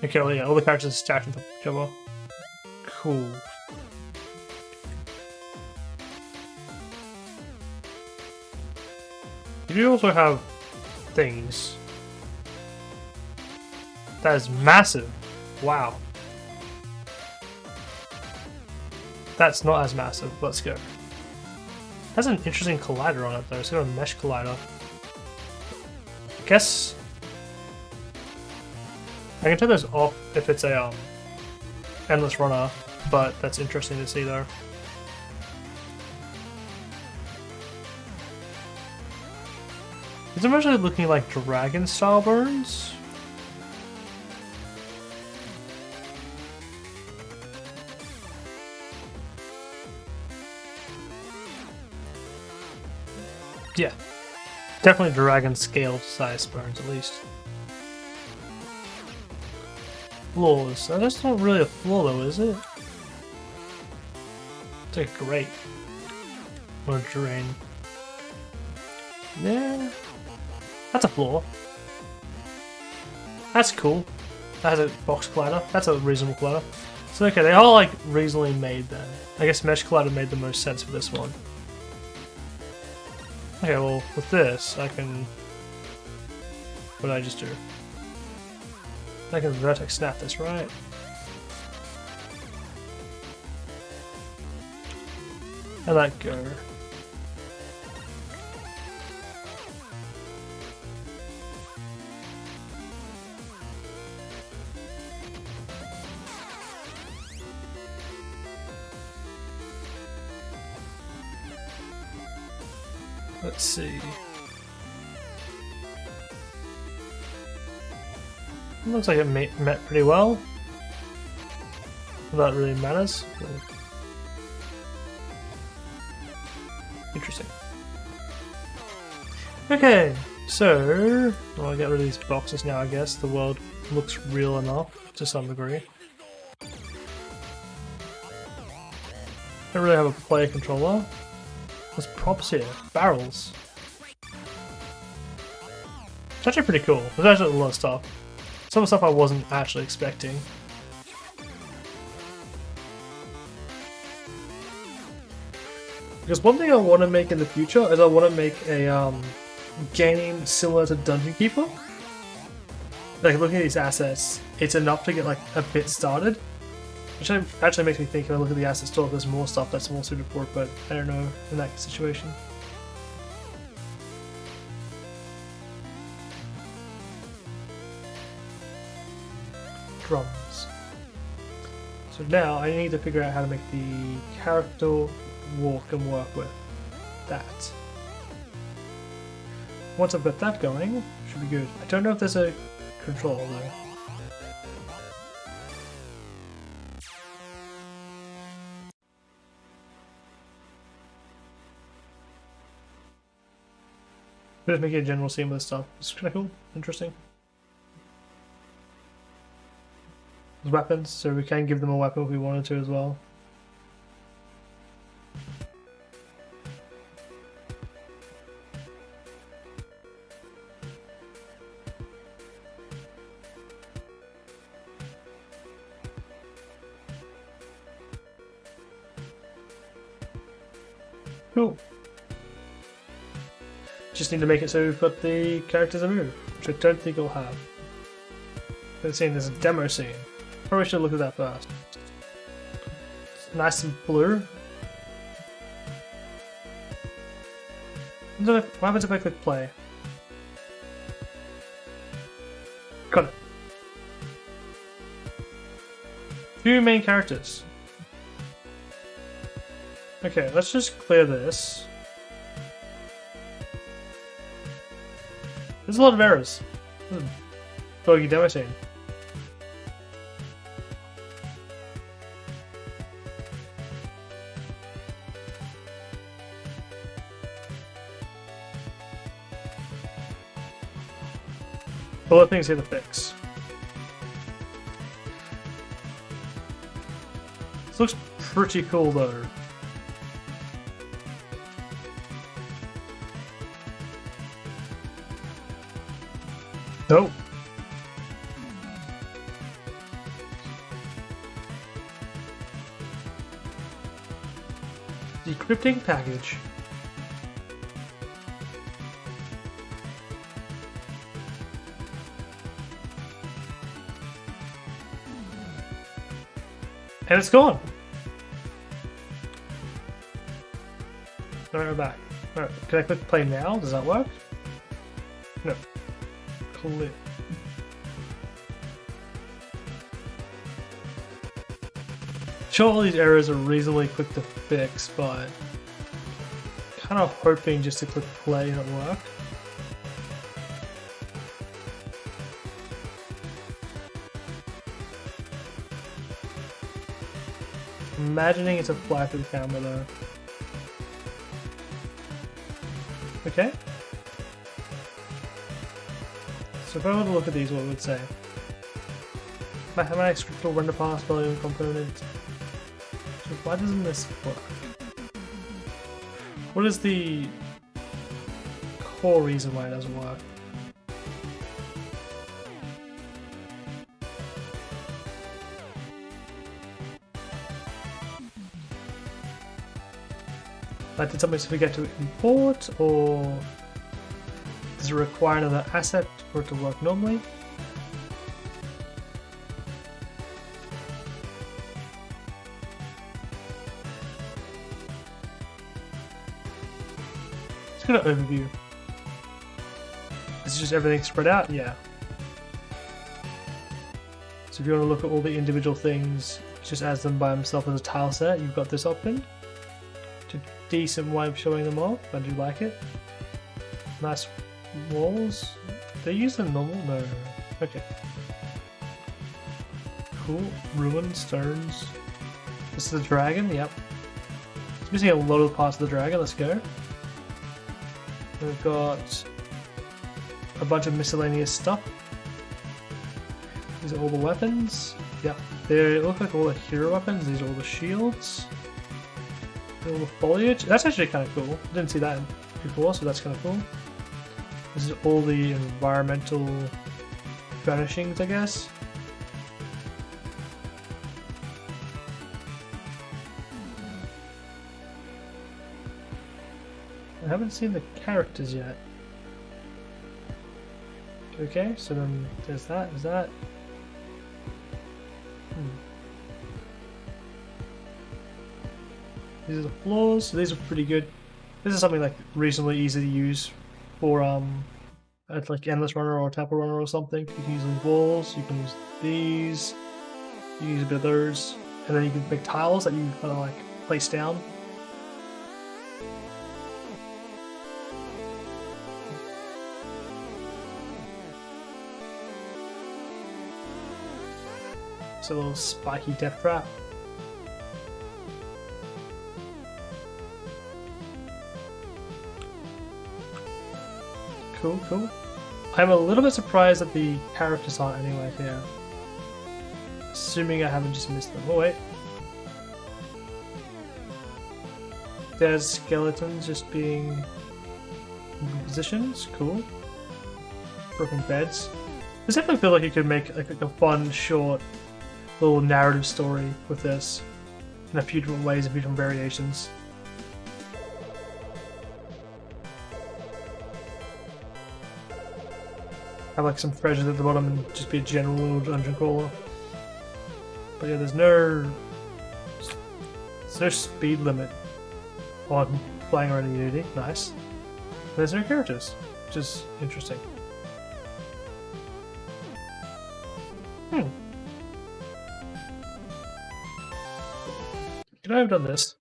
Okay, well, yeah, all the characters are stacked on top of each other. Cool. You do also have things. That is massive. Wow. That's not as massive. Let's go. Has an interesting collider on it though. It's got a mesh collider. I guess I can turn those off if it's a endless runner, but that's interesting to see though. These are mostly looking like dragon style burns. Yeah, definitely dragon scale size burns at least. Flaws. That's not really a flaw though, is it? It's like great. Or a drain. Yeah. That's a flaw. That's cool. That has a box collider. That's a reasonable collider. So okay, they all like reasonably made then. I guess mesh collider made the most sense for this one. Okay, well with this I can... What did I just do? I can vertex snap this, right? And let go. Let's see. Looks like it met pretty well. That really matters. Interesting. Okay, so I'll get rid of these boxes now. I guess the world looks real enough to some degree. Don't really have a player controller. There's props here, barrels. It's actually pretty cool. There's actually a lot of stuff. Some of the stuff I wasn't actually expecting. Because one thing I want to make in the future is I want to make a game similar to Dungeon Keeper. Like looking at these assets, it's enough to get like a bit started. Which actually makes me think if I look at the asset store, there's more stuff that's more suited for it, but I don't know in that situation. Drums. So now I need to figure out how to make the character walk and work with that. Once I've got that going, should be good. I don't know if there's a controller though. Just making a general scene with this stuff. It's kind of cool, interesting. There's weapons, so we can give them a weapon if we wanted to as well. Cool. Just need to make it so we've got the characters to move, which I don't think we'll have. But seeing there's a demo scene. Probably should look at that first. It's nice and blue. What happens if I click play? Got it. 2 main characters. Okay, let's just clear this. There's a lot of errors. Bogey demo scene. A lot of things here to fix. This looks pretty cool though. Nope. Decrypting package. And it's gone. Alright, we're back. Alright, can I click play now? Does that work? No. Clear. Sure, all these errors are reasonably quick to fix, but kind of hoping just to click play and it'll work. Imagining it's a fly through the camera though. Okay. So if I were to look at these, what would it say? My script will render past volume component. So why doesn't this work? What is the core reason why it doesn't work? Like, did somebody forget to import, or does it require another asset for it to work normally? Let's get an overview. Is it just everything spread out? Yeah. So if you want to look at all the individual things, just as them by himself as a tile set, you've got this option. It's a decent way of showing them off. I do like it. Nice walls. They use them normal? No. Okay. Cool. Ruin, stones. This is the dragon, yep. It's missing a lot of parts of the dragon, let's go. We've got a bunch of miscellaneous stuff. These are all the weapons. Yep. They look like all the hero weapons. These are all the shields. All the foliage. That's actually kind of cool. I didn't see that before, so that's kind of cool. This is all the environmental furnishings, I guess. I haven't seen the characters yet. Okay, so then there's that, These are the floors, so these are pretty good. This is something like reasonably easy to use for like Endless Runner or Temple Runner or something. You can use these walls, you can use these, you can use a bit of those, and then you can make tiles that you kind of like place down. It's a little spiky death trap. Cool, cool. I'm a little bit surprised that the characters aren't anywhere here. Assuming I haven't just missed them. Oh wait. There's skeletons just being in positions. Cool. Broken beds. I definitely feel like you could make like a fun, short, little narrative story with this in a few different ways, a few different variations. Have like some treasures at the bottom and just be a general little dungeon crawler. But yeah, there's no speed limit on flying around in Unity. Nice. There's no characters, which is interesting. Could I have done this?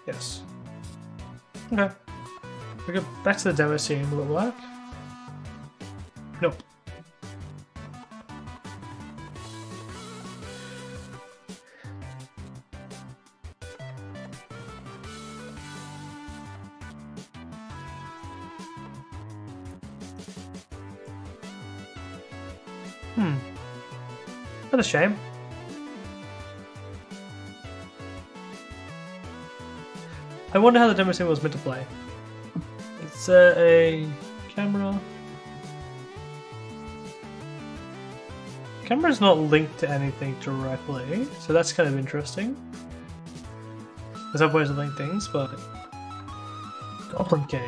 Yes. Okay. We go back to the demo scene. Will it work? Nope. That's a shame. I wonder how the demo scene was meant to play. It's a camera. Camera's not linked to anything directly, so that's kind of interesting. There's other ways to link things, but Goblin Cave.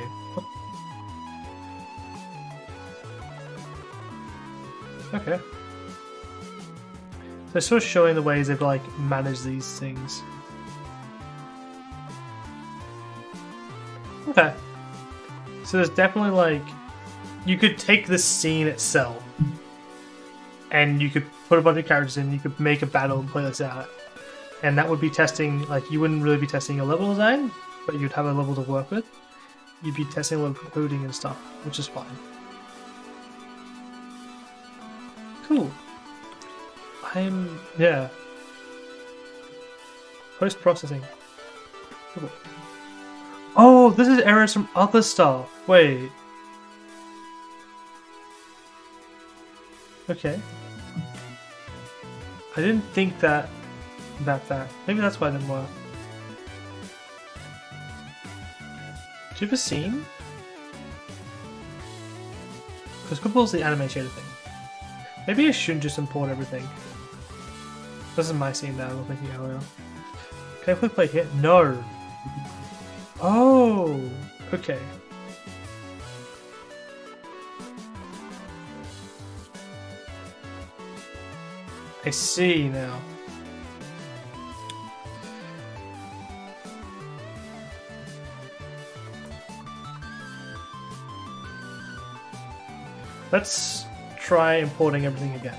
Okay. So it's sort of showing the ways they've like managed these things. Okay. So there's definitely like you could take the scene itself and you could put a bunch of characters in, you could make a battle and play this out. And that would be testing, like you wouldn't really be testing your level design, but you'd have a level to work with. You'd be testing a little coding and stuff, which is fine. Cool. Yeah. Post-processing. Cool. Oh, this is errors from other stuff. Wait. Okay. I didn't think that. Maybe that's why it didn't work. Do you have a scene? Because Couple's the anime shader thing. Maybe I shouldn't just import everything. This is my scene now, I was thinking earlier. Can I click play here? No! Oh! Okay. I see now. Let's try importing everything again.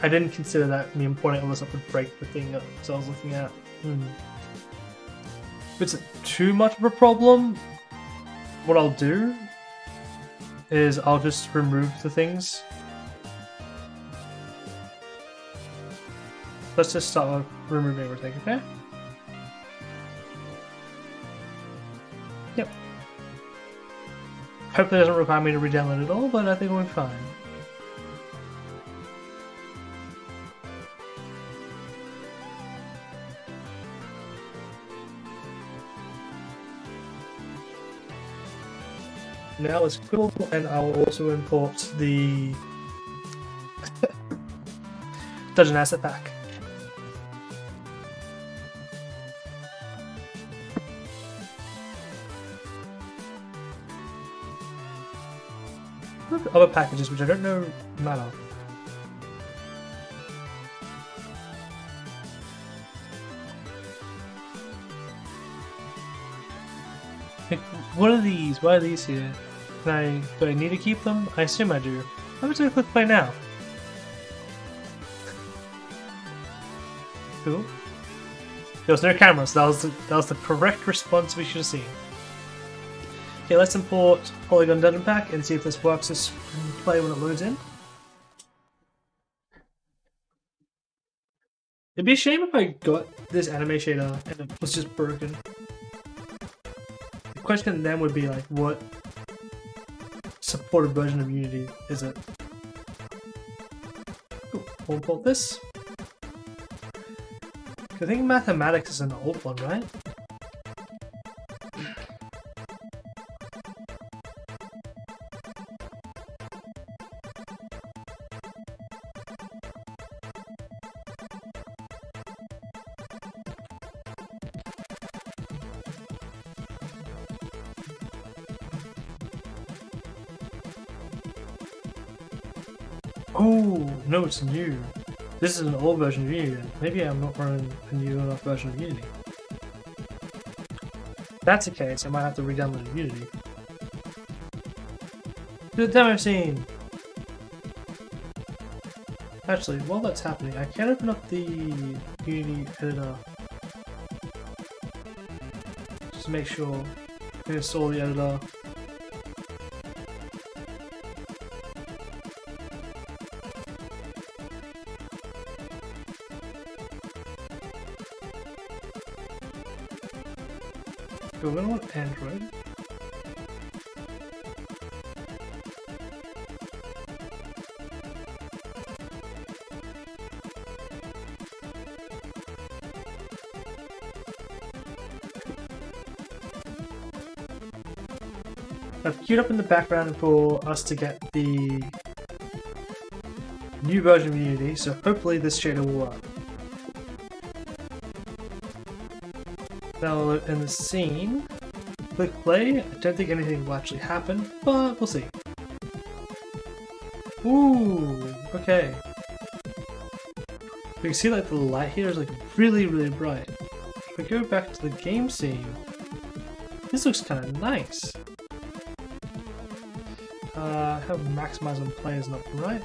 I didn't consider that me importing all this up would break the thing that I was looking at. If it's too much of a problem, what I'll do is I'll just remove the things. Let's just start with removing everything, okay? Yep. Hopefully it doesn't require me to re-download it all, but I think we'll be fine. Now it's Quibble, and I'll also import the Dungeon Asset Pack. Other packages which I don't know matter. Like, what are these? Why are these here? Do I need to keep them? I assume I do. I'm just gonna click play now. Cool. There was no camera, so that was the correct response we should have seen. Okay, let's import Polygon Dungeon Pack and see if this works as play when it loads in. It'd be a shame if I got this anime shader and it was just broken. The question then would be like, what supported version of Unity is it? Cool. We'll import this. I think mathematics is an old one, right? Oh, no, it's new. This is an old version of Unity then. Maybe I'm not running a new enough version of Unity. If that's the case, I might have to re-download Unity. The demo scene! Actually, while that's happening, I can open up the Unity editor. Just to make sure I can install the editor. We're going to want Android. I've queued up in the background for us to get the new version of Unity, so hopefully this shader will work. Now in the scene, click play. I don't think anything will actually happen, but we'll see. Ooh, okay. You can see like the light here is like really bright. If we go back to the game scene, this looks kind of nice. Have maximize on players not right.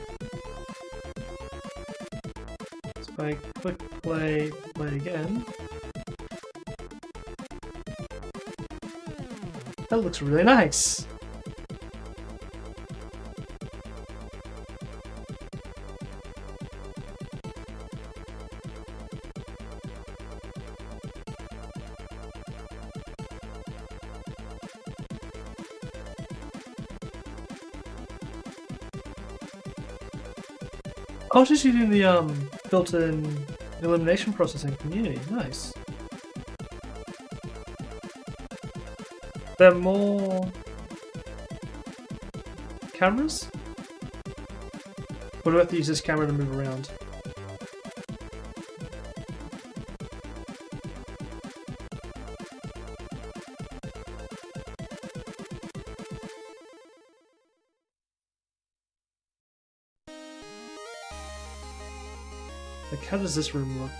So if I click play again. That looks really nice. I was just using the built-in elimination processing from Unity. Nice. There are more cameras? Or do I have to use this camera to move around? Like, how does this room look?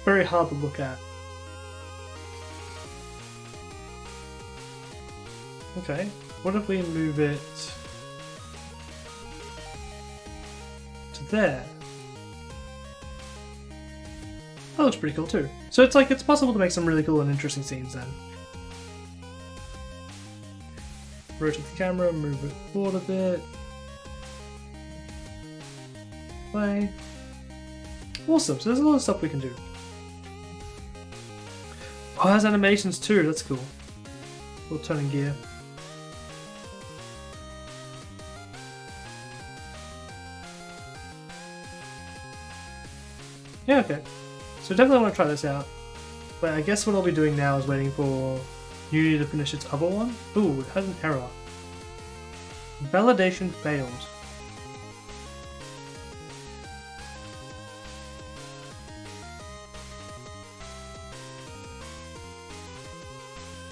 Very hard to look at. Okay, what if we move it to there? That looks pretty cool too. So it's like, it's possible to make some really cool and interesting scenes then. rotate the camera, move it forward a bit. Play. Awesome, so there's a lot of stuff we can do. Oh, it has animations too, that's cool. We'll turn in gear. Yeah, okay. So definitely want to try this out. But I guess what I'll be doing now is waiting for Unity to finish its other one. Ooh, it has an error. Validation failed.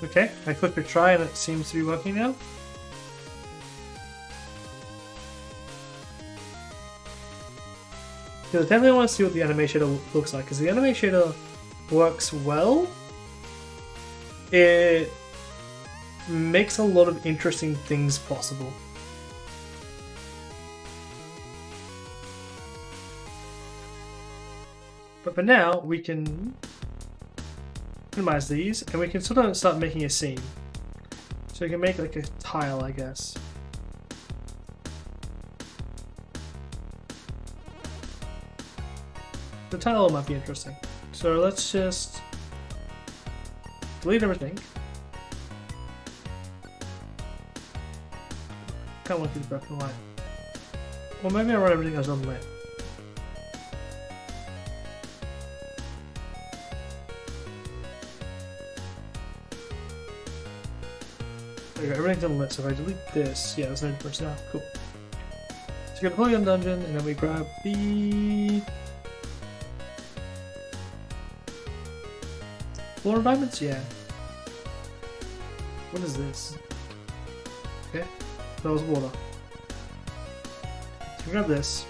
Okay, I click retry and it seems to be working now. Because I definitely want to see what the anime shader looks like, because the anime shader works well. It makes a lot of interesting things possible. But for now, we can minimize these, and we can sort of start making a scene. So we can make like a tile, I guess. The tile might be interesting. So let's just delete everything. Can't want to do the black and white. Or maybe I run everything as on the way. There we go, everything's on the lit, so if I delete this, yeah, there's no difference now. Cool. So we go to Polygon Dungeon, and then we grab the floor environments? Yeah. What is this? Okay, that was water. So we grab this,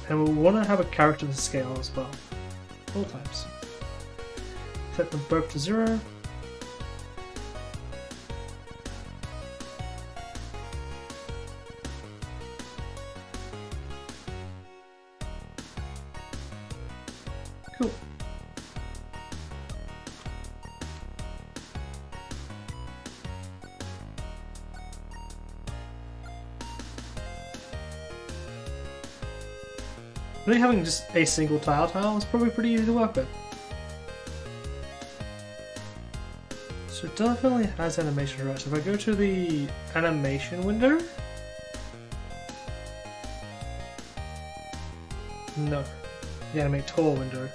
and we want to have a character to scale as well. All times. Set them both to 0. Cool. I think having just a single tile is probably pretty easy to work with. So it definitely has animation, right? So if I go to the animation window, no, the animate tool window.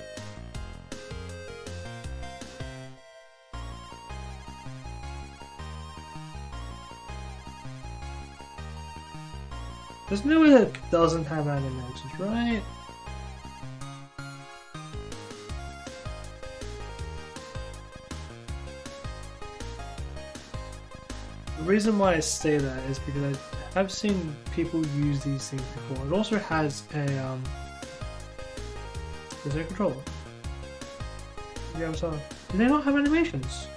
There's no way that it doesn't have animations, right? The reason why I say that is because I have seen people use these things before. It also has a there's no controller. Yeah, I'm sorry. Do they not have animations?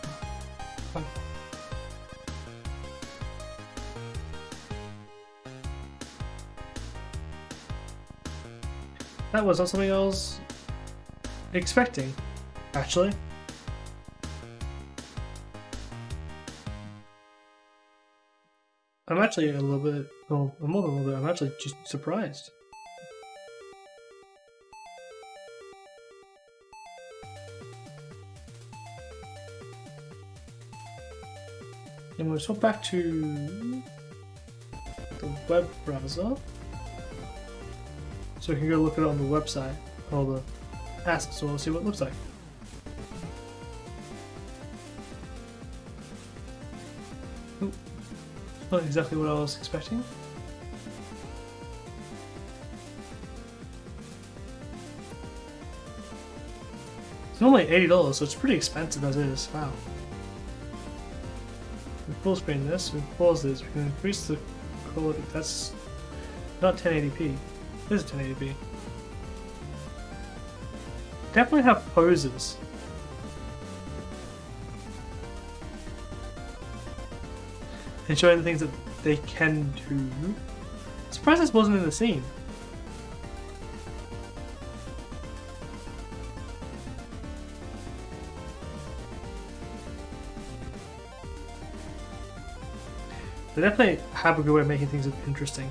That was not something I was expecting, actually. I'm actually a little bit, well, more than a little bit, I'm actually just surprised. And we'll swap back to the web browser. So we can go look at it on the website, or the asset store, and see what it looks like. Ooh. Not exactly what I was expecting. It's normally $80, so it's pretty expensive as is. Wow. We full screen this, we pause this, we can increase the quality. That's not 1080p. This is 1080p. Definitely have poses. And showing the things that they can do. Surprised this wasn't in the scene. They definitely have a good way of making things interesting.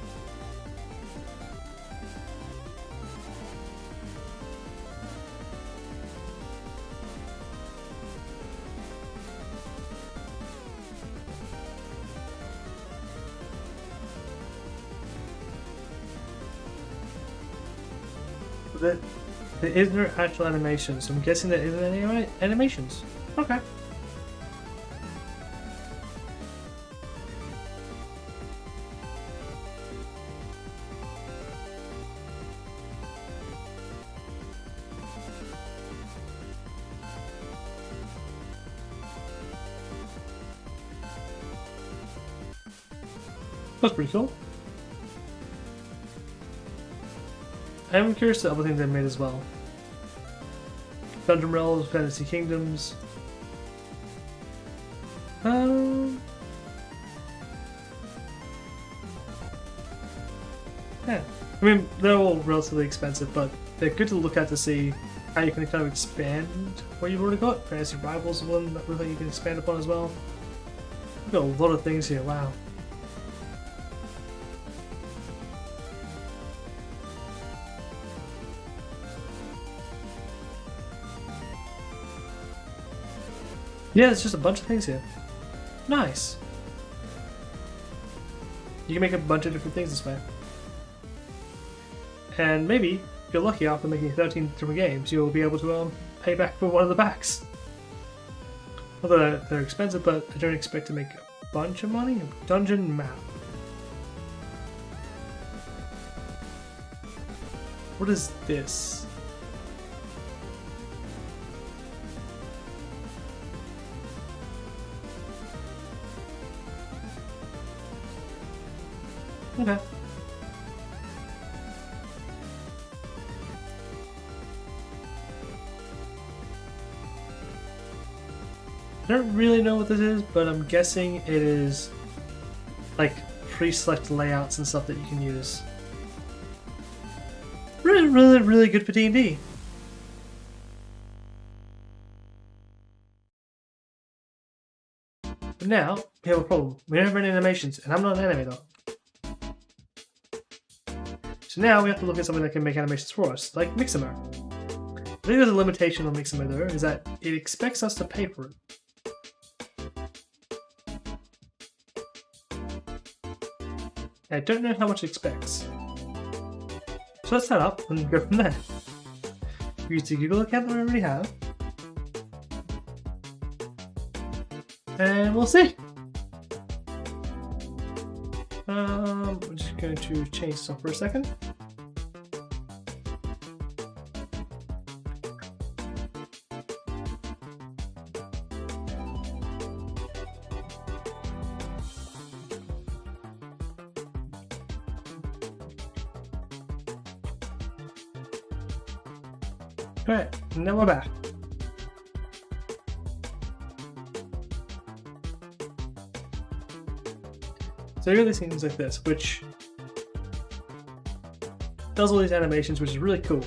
But there is no actual animation, so I'm guessing there isn't any animations. Okay. That's pretty cool. I'm curious to other things they made as well. Dungeon Realms, Fantasy Kingdoms. Yeah. I mean, they're all relatively expensive, but they're good to look at to see how you can kind of expand what you've already got. Fantasy Rivals is one that really you can expand upon as well. We've got a lot of things here, wow. Yeah, it's just a bunch of things here. Nice. You can make a bunch of different things this way. And maybe, if you're lucky, after making 13 different games, you'll be able to pay back for one of the packs. Although they're expensive, but I don't expect to make a bunch of money. Dungeon map. What is this? Okay. I don't really know what this is, but I'm guessing it is like pre-select layouts and stuff that you can use. Really good for D&D. But now, we have a problem. We don't have any animations, and I'm not an animator. So now we have to look at something that can make animations for us, like Mixamo. I think there's a limitation on Mixamo though, is that it expects us to pay for it. I don't know how much it expects. So let's set up and go from there. Use the Google account that I already have. And we'll see. I'm just going to change stuff for a second. Alright, now we're back. So you got these things like this, which does all these animations, which is really cool.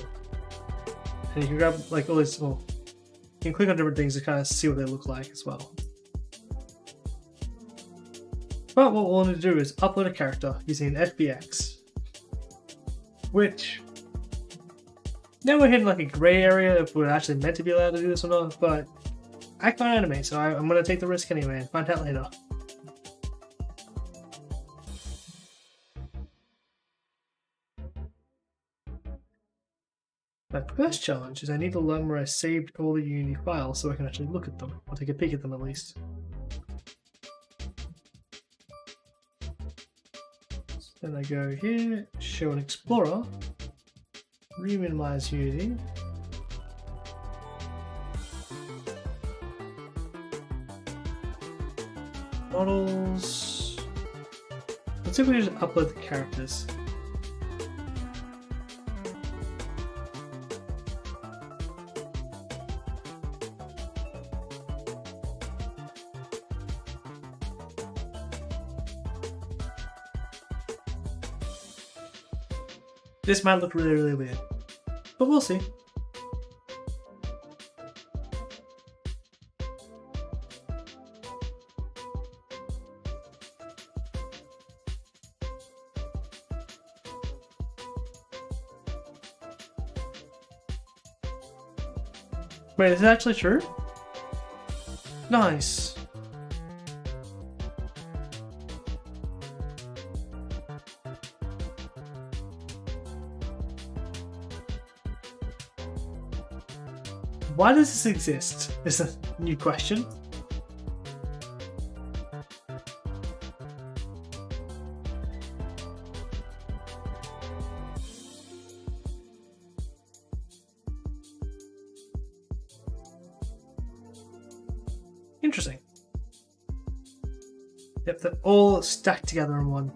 And you can grab like all these, well, you can click on different things to kind of see what they look like as well. But what we'll need to do is upload a character using an FBX, which now we're hitting like a grey area if we're actually meant to be allowed to do this or not, but I can't animate, so I'm going to take the risk anyway and find out later. My first challenge is I need to learn where I saved all the Unity files so I can actually look at them, or take a peek at them at least. So then I go here, show an Explorer, re-minimize Unity. Models. Let's see if we just upload the characters. This might look really weird, but we'll see. Wait, is it actually true? Nice. Why does this exist? Is a new question. Interesting. Yep, they're all stacked together in one.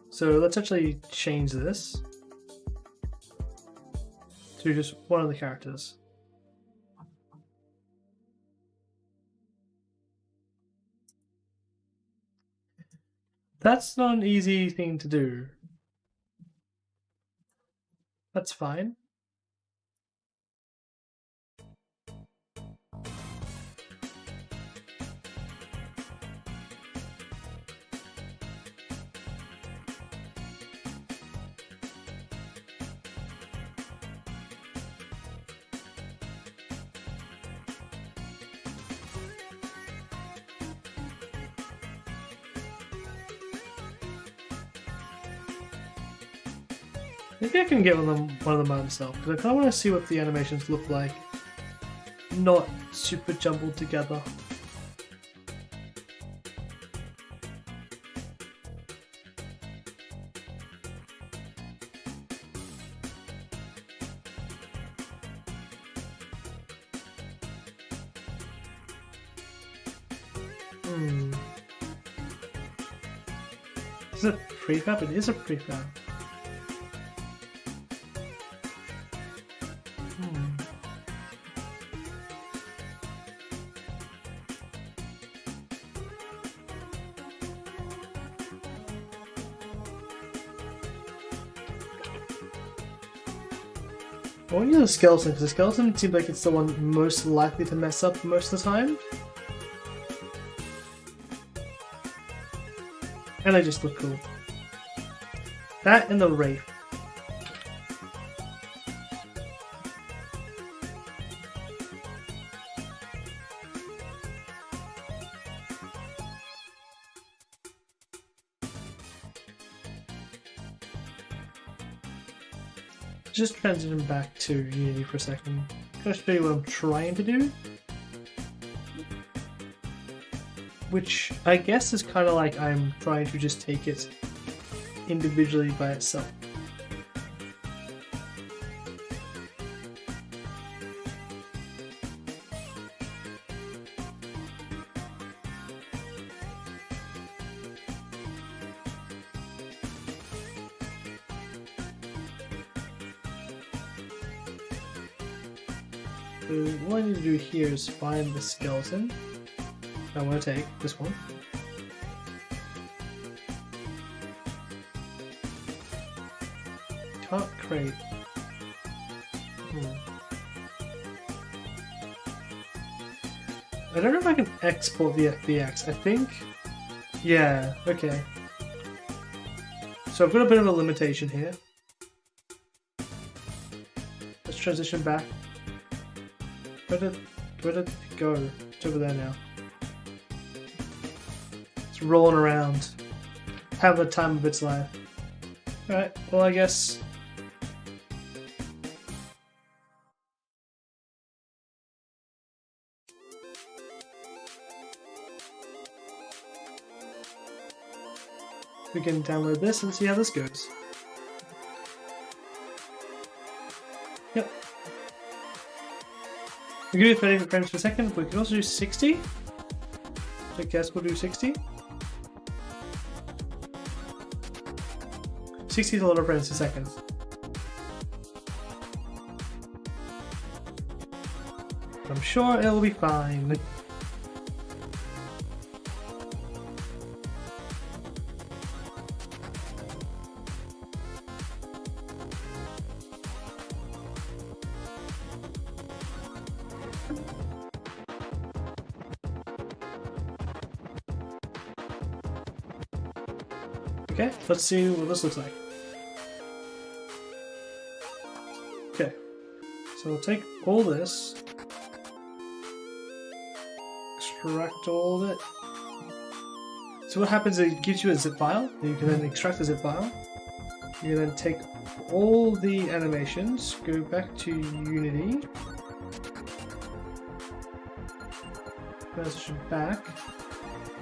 So let's actually change this to just one of the characters. That's not an easy thing to do. That's fine. Maybe I can get one of them by myself, because I kind of want to see what the animations look like. Not super jumbled together. Is it prefab? It is a prefab. I want to use a skeleton, because the skeleton seems like it's the one most likely to mess up most of the time. And they just look cool. That and the Wraith. Just transition back to Unity for a second. I'll show you what I'm trying to do. Which I guess is kind of like I'm trying to just take it individually by itself. So what I need to do here is find the skeleton. I want to take this one. Can't create. I don't know if I can export the FBX. I think. Yeah, okay. So I've got a bit of a limitation here. Let's transition back. Where did it go? It's over there now. It's rolling around. Have the time of its life. Alright, well I guess... we can download this and see how this goes. Yep. We can do 30 frames per second, but we can also do 60. I guess we'll do 60. 60 is a lot of frames per second. I'm sure it'll be fine. Okay, let's see what this looks like. So we'll take all this, extract all of it. So what happens is it gives you a zip file. You can then extract the zip file. You can then take all the animations, go back to Unity, transition back,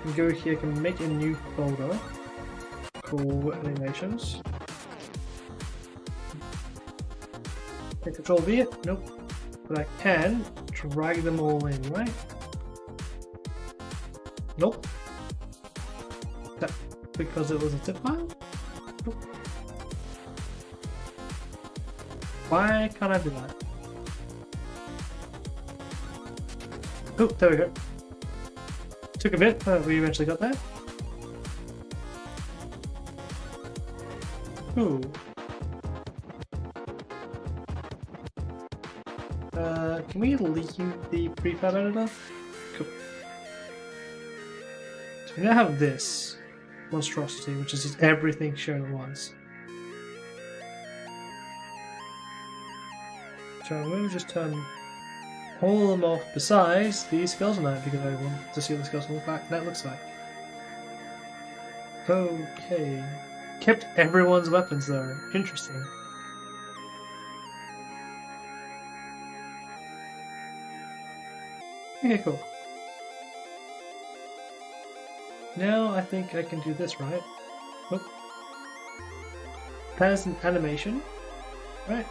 and go here, can make a new folder called animations. Can Control V it? Nope. But I can drag them all in, right? Nope. That because it was a zip file? Nope. Why can't I do that? Oh, there we go. Took a bit, but we eventually got there. Ooh. Can we leave the prefab editor? Cool. So we now have this monstrosity, which is just everything shown at once. So I'm going to just turn all of them off besides the skeleton knight because I want to see what the skeleton knight looks like. Okay. Kept everyone's weapons though. Interesting. Okay, cool. Now I think I can do this, right? Oh. Has an animation. Right.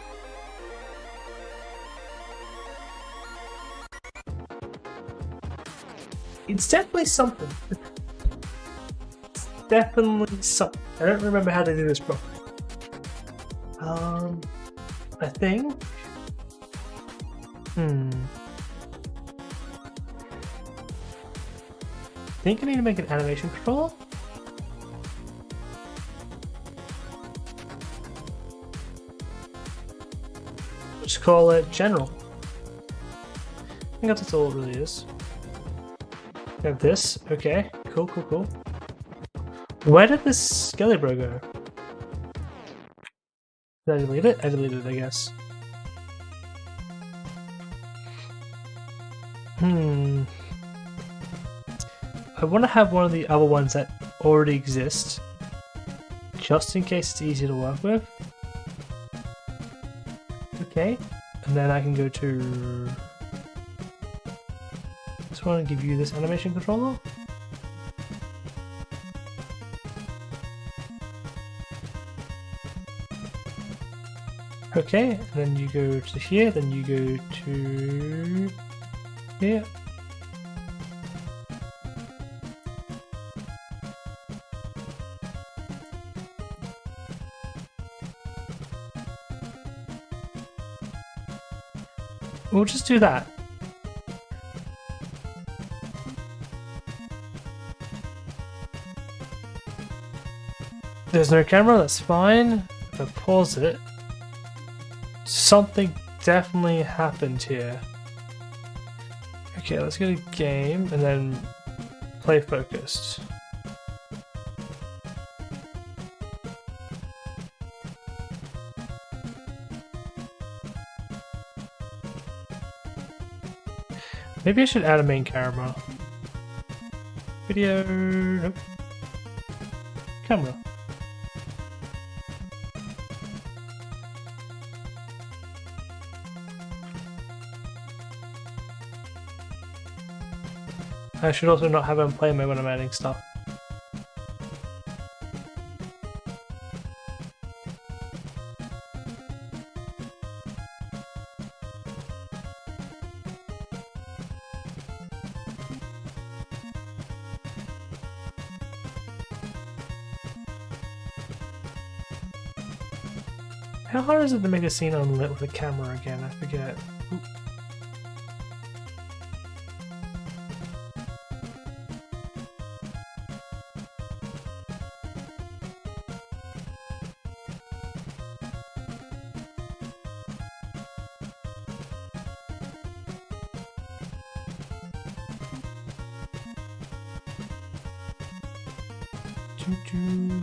It's definitely something. It's definitely something. I don't remember how they do this properly. I think. I think I need to make an animation controller. Just call it general. I think that's all it really is. We have this. Okay. Cool, cool, cool. Where did this Skelebro go? Did I delete it? I deleted it, I guess. I want to have one of the other ones that already exist, just in case it's easier to work with. Okay, and then I can go to... Just want to give you this animation controller. Okay, and then you go to here, then you go to here. We'll just do that. There's no camera, that's fine. If I pause it, something definitely happened here. Okay, let's go to game and then play focused. Maybe I should add a main camera. Video. Nope. Camera. I should also not have him play me when I'm adding stuff. How hard is it to make a scene unlit with a camera again? I forget. Oop. Choo-choo.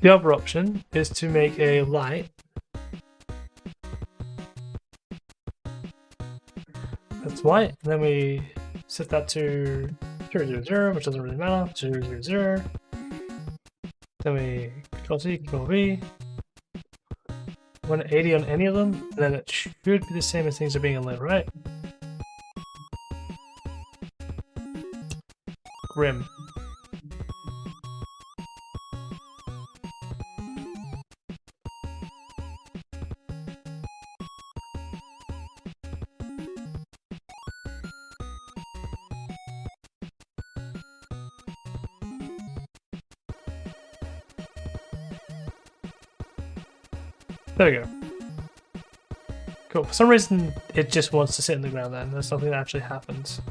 The other option is to make a light that's white, and then we set that to 000, which doesn't really matter, 000. Then we Control C, Control V. 180 on any of them, and then it should be the same as things are being lit, right? Grim. There we go. Cool. For some reason, it just wants to sit in the ground then. There's nothing that actually happens.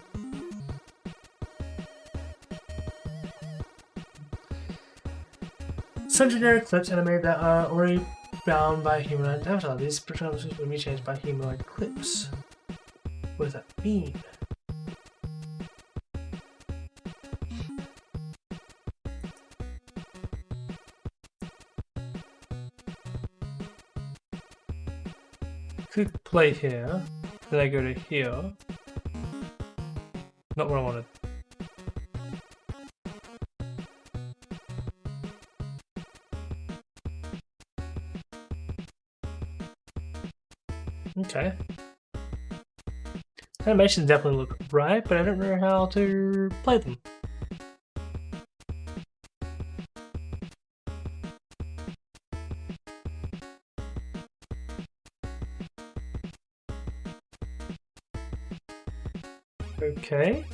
Some generic clips animated that are already bound by humanoid avatar. These projections will be changed by humanoid clips. What does that mean? Click play here, then I go to here. Not what I wanted. Okay. Animations definitely look right, but I don't know how to play them. Okay.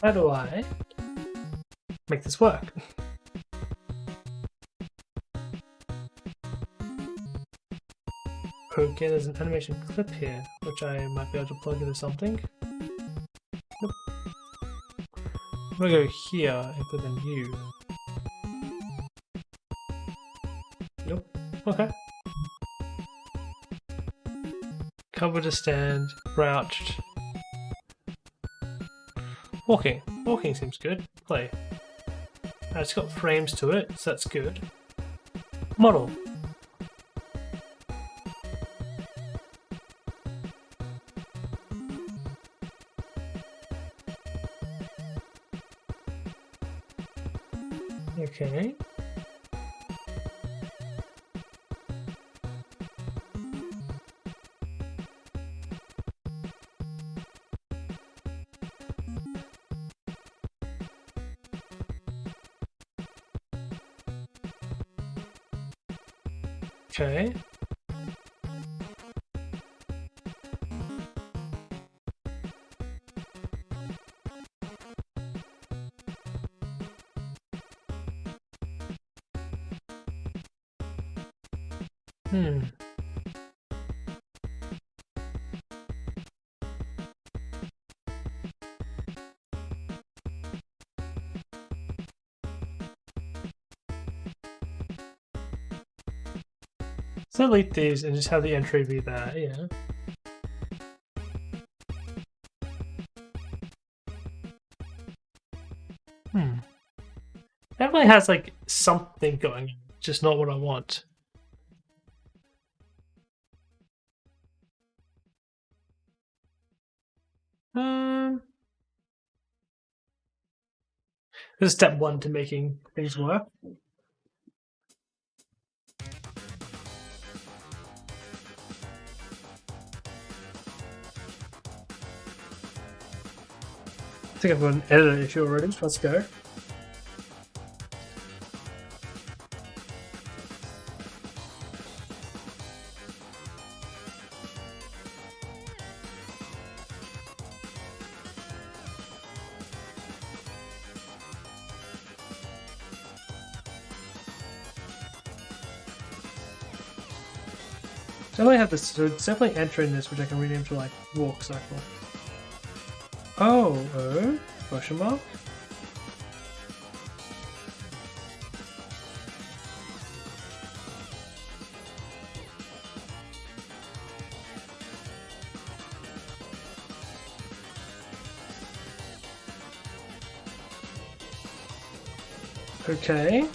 How do I make this work? Okay, there's an animation clip here, which I might be able to plug into something. Nope. I'm gonna go here and click on you. Nope. Okay. Cover to stand, crouched. Walking. Walking seems good. Play. It's got frames to it, so that's good. Model. Okay. Okay. So delete these and just have the entry be there, yeah. Definitely has like something going on, just not what I want. This is step one to making things work. think I've got an editor issue already. Let's go. Definitely have this, so it's definitely entering this, which I can rename to like walk cycle. Oh, question mark? Okay.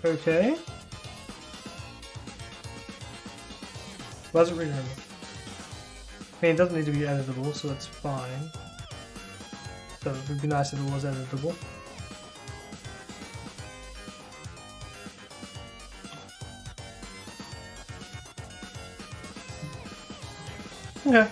Okay. Why does it rename it? I mean, it doesn't need to be editable, so that's fine. So it would be nice if it was editable. Okay.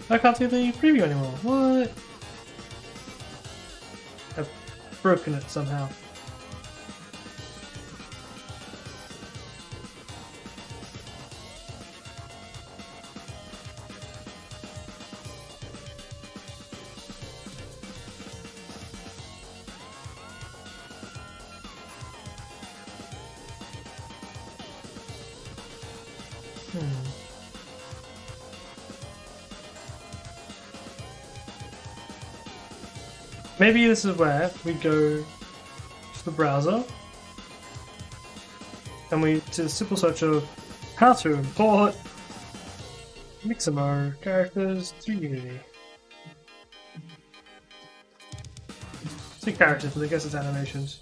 I can't see the preview anymore. What? I've broken it somehow. Maybe this is where we go to the browser and we do a simple search of how to import Mixamo characters to Unity. See characters, but I guess it's animations.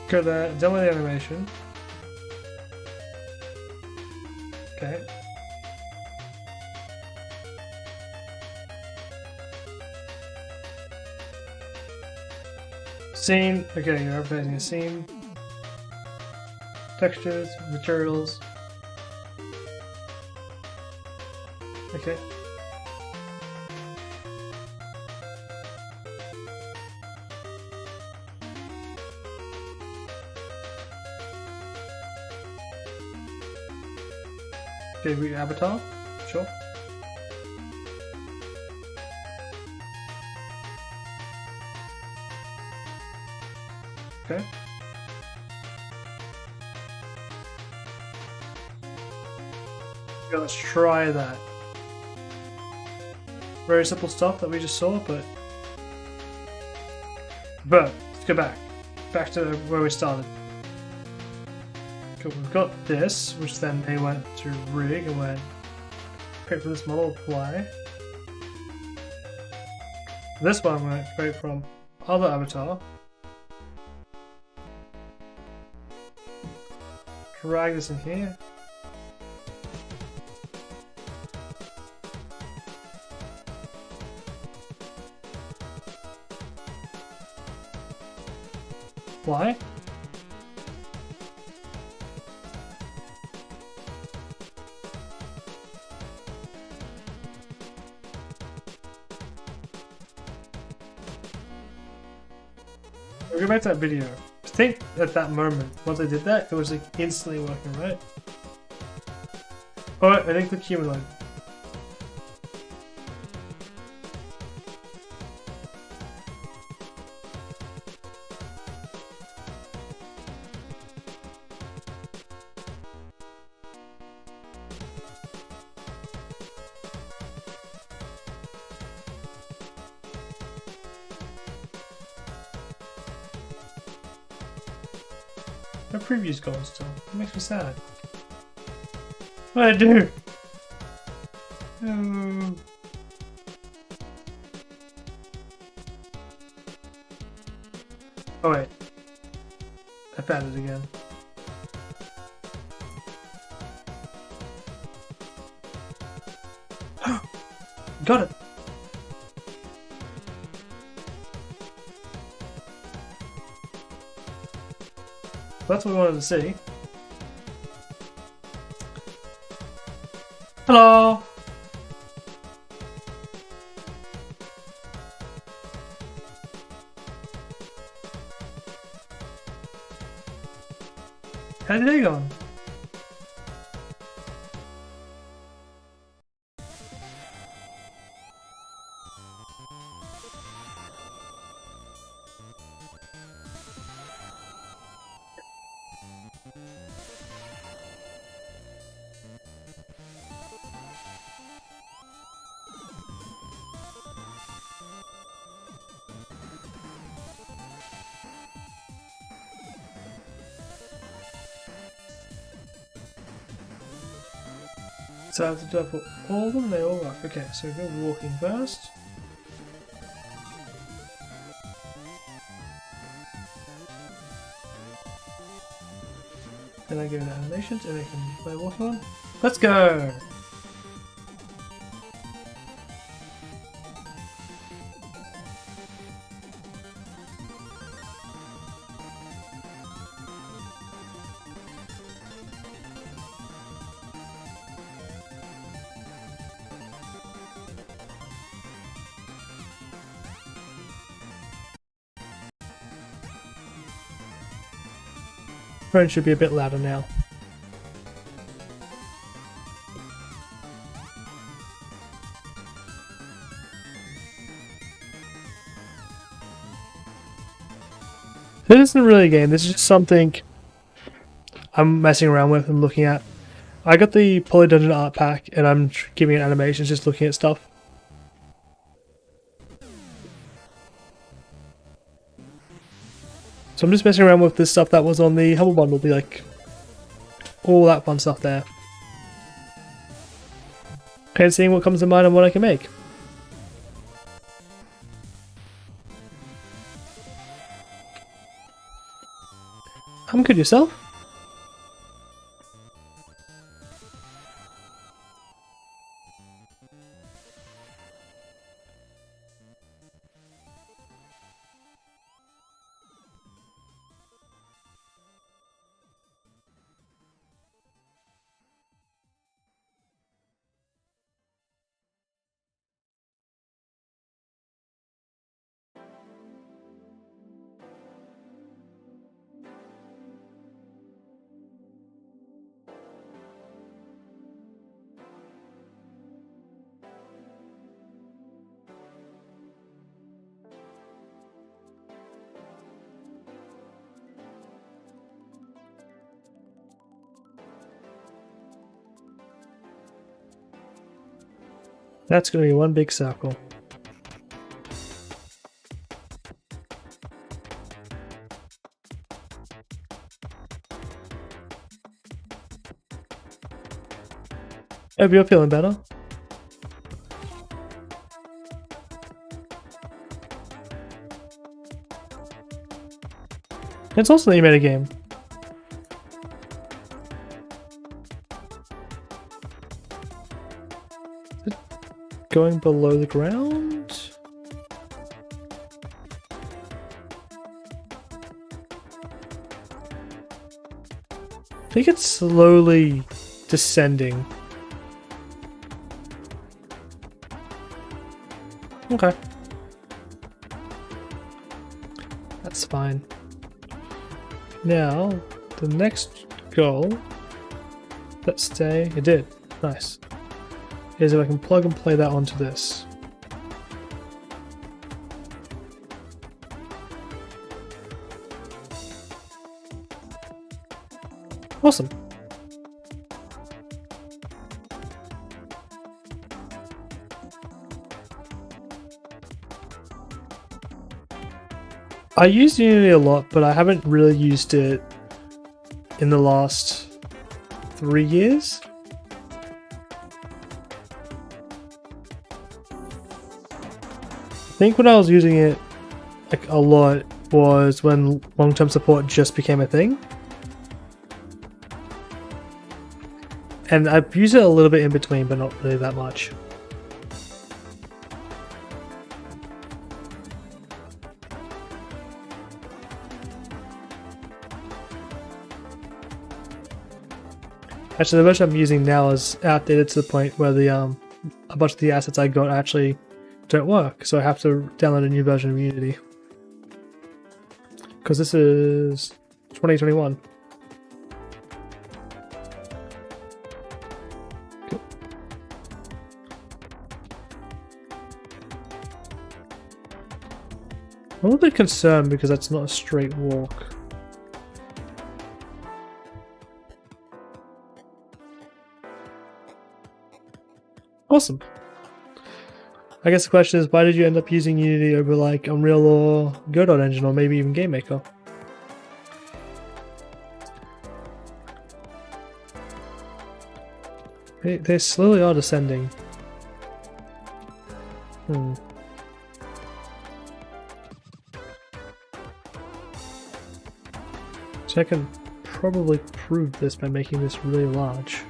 Go there, download the animation. Okay. Scene. Okay, you're updating a scene. Textures, materials. Okay. Okay, we avatar, sure. Okay. Okay, let's try that. Very simple stuff that we just saw, but let's go back to where we started. Cool, we've got this, which then they went to rig and went create from this model, apply. This one went create from other avatar. Drag this in here. Apply. We'll go back to that video. I think at that moment, once I did that, it was like instantly working, right? Alright, I think the human line. My previous goal still. It makes me sad. What did I do? No. Oh wait. I found it again. Got it! That's what we wanted to see. Hello! How's your day going? So I have to do that for all of them? They all work. Okay, so we go walking first. Then I go to animations and I can play walking on. Let's go! Phone should be a bit louder now. This isn't really a game, this is just something I'm messing around with and looking at. I got the Poly Dungeon art pack and I'm giving it animations, just looking at stuff. So I'm just messing around with this stuff that was on the Humble Bundle, be like all that fun stuff there. And seeing what comes to mind and what I can make. I'm good, yourself? That's going to be one big circle. Hope you're feeling better. It's also that you made a game. Going below the ground? I think it's slowly descending. Okay. That's fine. Now, the next goal... Let's stay... It did. Nice. Is if I can plug and play that onto this. Awesome. I use Unity a lot, but I haven't really used it in the last 3 years. I think when I was using it like a lot was when long-term support just became a thing. And I've used it a little bit in between, but not really that much. Actually, the version I'm using now is outdated to the point where the a bunch of the assets I got actually don't work, so I have to download a new version of Unity. Because this is 2021. Cool. I'm a little bit concerned because that's not a straight walk. Awesome. I guess the question is, why did you end up using Unity over like Unreal or Godot Engine or maybe even GameMaker? They slowly are descending. So I can probably prove this by making this really large.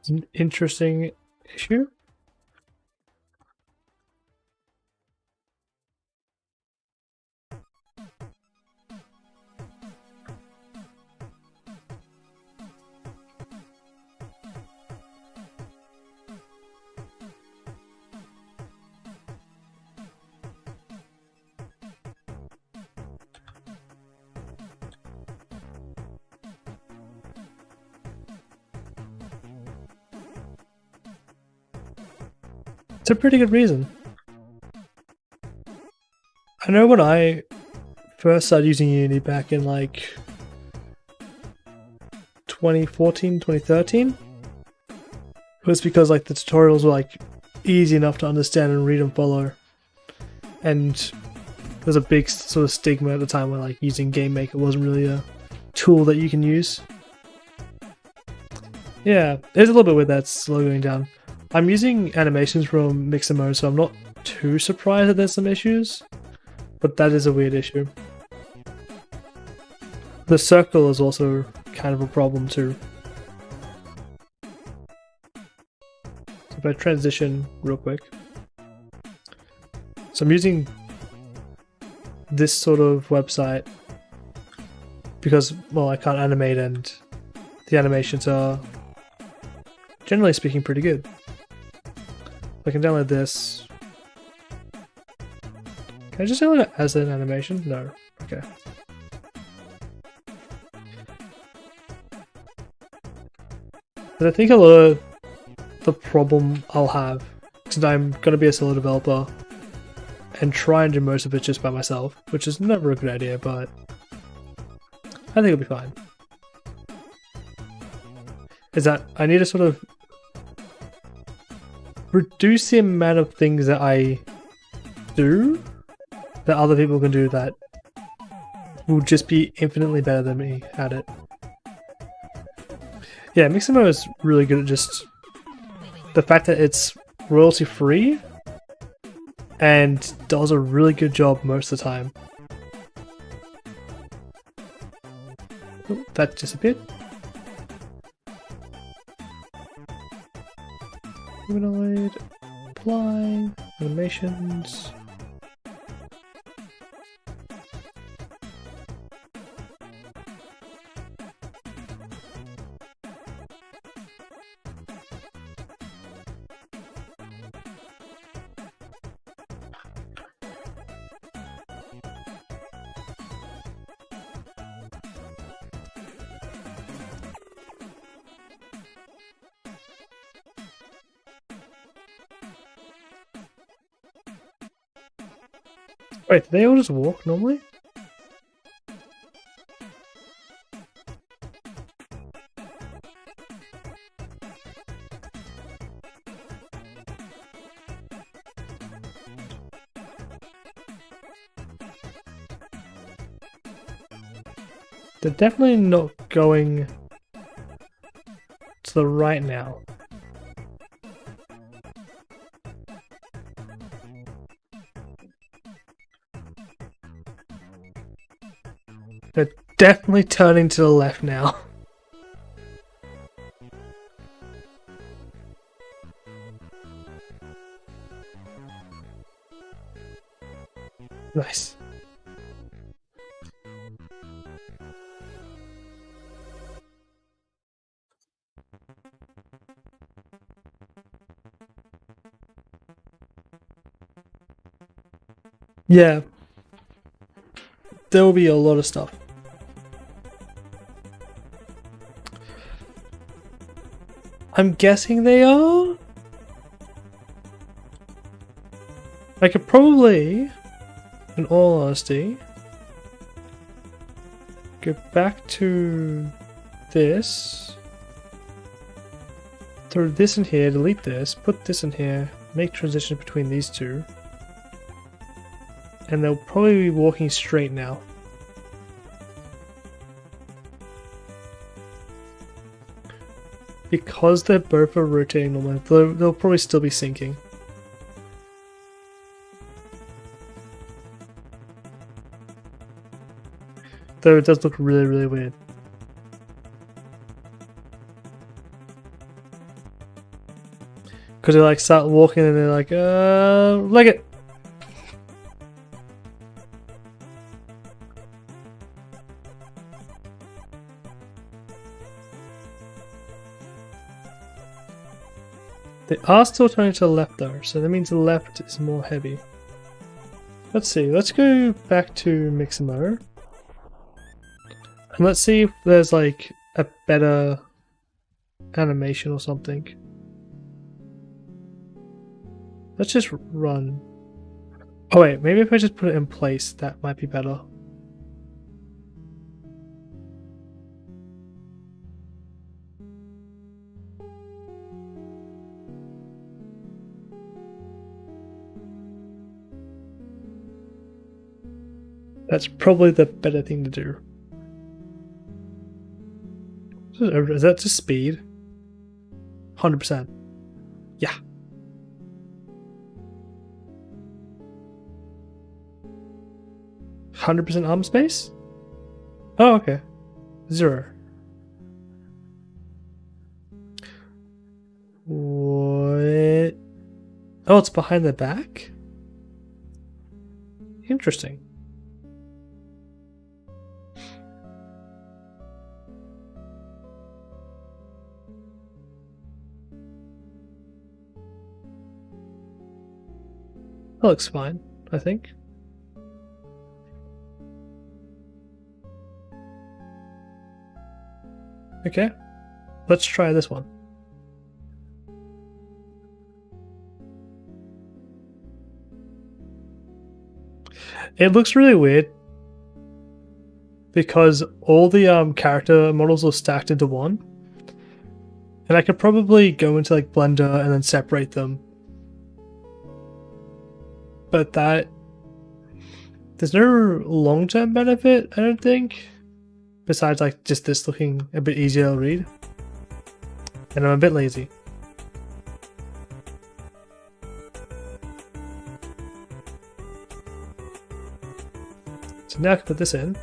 It's an interesting issue. It's a pretty good reason. I know when I first started using Unity back in like 2014, 2013, it was because like the tutorials were like easy enough to understand and read and follow. And there was a big sort of stigma at the time where like using GameMaker wasn't really a tool that you can use. Yeah, there's a little bit with that slow going down. I'm using animations from Mixamo, so I'm not too surprised that there's some issues, but that is a weird issue. The circle is also kind of a problem too. So if I transition real quick. So I'm using this sort of website because, well, I can't animate and the animations are, generally speaking, pretty good. I can download this. Can I just download it as an animation? No. Okay. But I think a lot of the problem I'll have, since I'm going to be a solo developer and try and do most of it just by myself, which is never a good idea, but I think it'll be fine, is that I need to sort of reduce the amount of things that I do that other people can do that will just be infinitely better than me at it. Yeah, Mixamo is really good at just the fact that it's royalty free and does a really good job most of the time. Oh, that disappeared. Humanoid, apply, animations. Wait, do they all just walk normally? They're definitely not going to the right now. They're definitely turning to the left now. Nice. Yeah. There will be a lot of stuff. I'm guessing they are? I could probably, in all honesty, go back to this, throw this in here, delete this, put this in here, make transition between these two, and they'll probably be walking straight now. Because they're both are rotating normally, they'll probably still be sinking. Though it does look really, really weird. Because they like start walking and they're like, leg it! They are still turning to the left though, so that means the left is more heavy. Let's see, let's go back to Mixamo. And let's see if there's like a better animation or something. Let's just run. Oh wait, maybe if I just put it in place, that might be better. That's probably the better thing to do. Is that just speed? 100%. Yeah. %, arm space? Oh, okay. 0. What? Oh, it's behind the back? Interesting. That looks fine, I think. Okay, let's try this one. It looks really weird because all the character models are stacked into one, and I could probably go into like Blender and then separate them. But there's no long-term benefit, I don't think, besides like just this looking a bit easier to read. And I'm a bit lazy. So now I can put this in.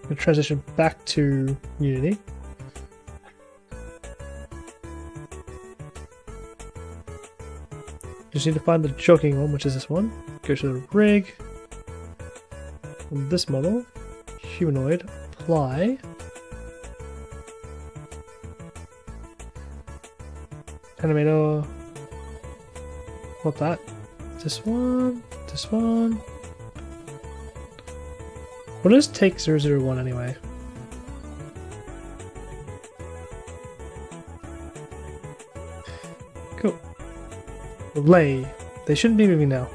And transition back to Unity. Just need to find the jogging one, which is this one. Go to the rig. On this model, humanoid, apply. Animator. What that? This one. This one. What does take 001 anyway? Cool. Lay. They shouldn't be moving now.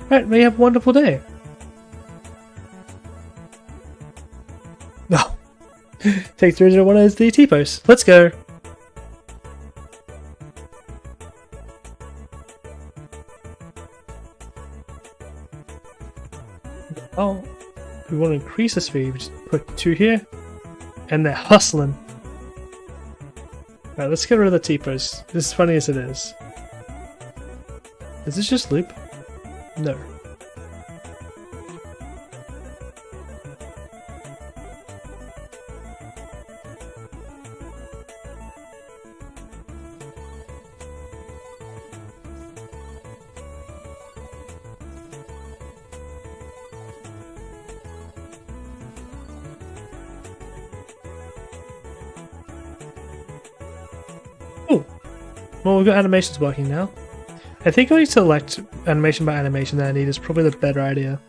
Alright, may you have a wonderful day. No. Take 301 as the T-post. Let's go. Oh, we want to increase the speed. We just put 2 here. And they're hustling. Alright, let's get rid of the T-post. As funny as it is. Does this just loop? No. Well, we've got animations working now. I think going to select animation by animation that I need is probably the better idea.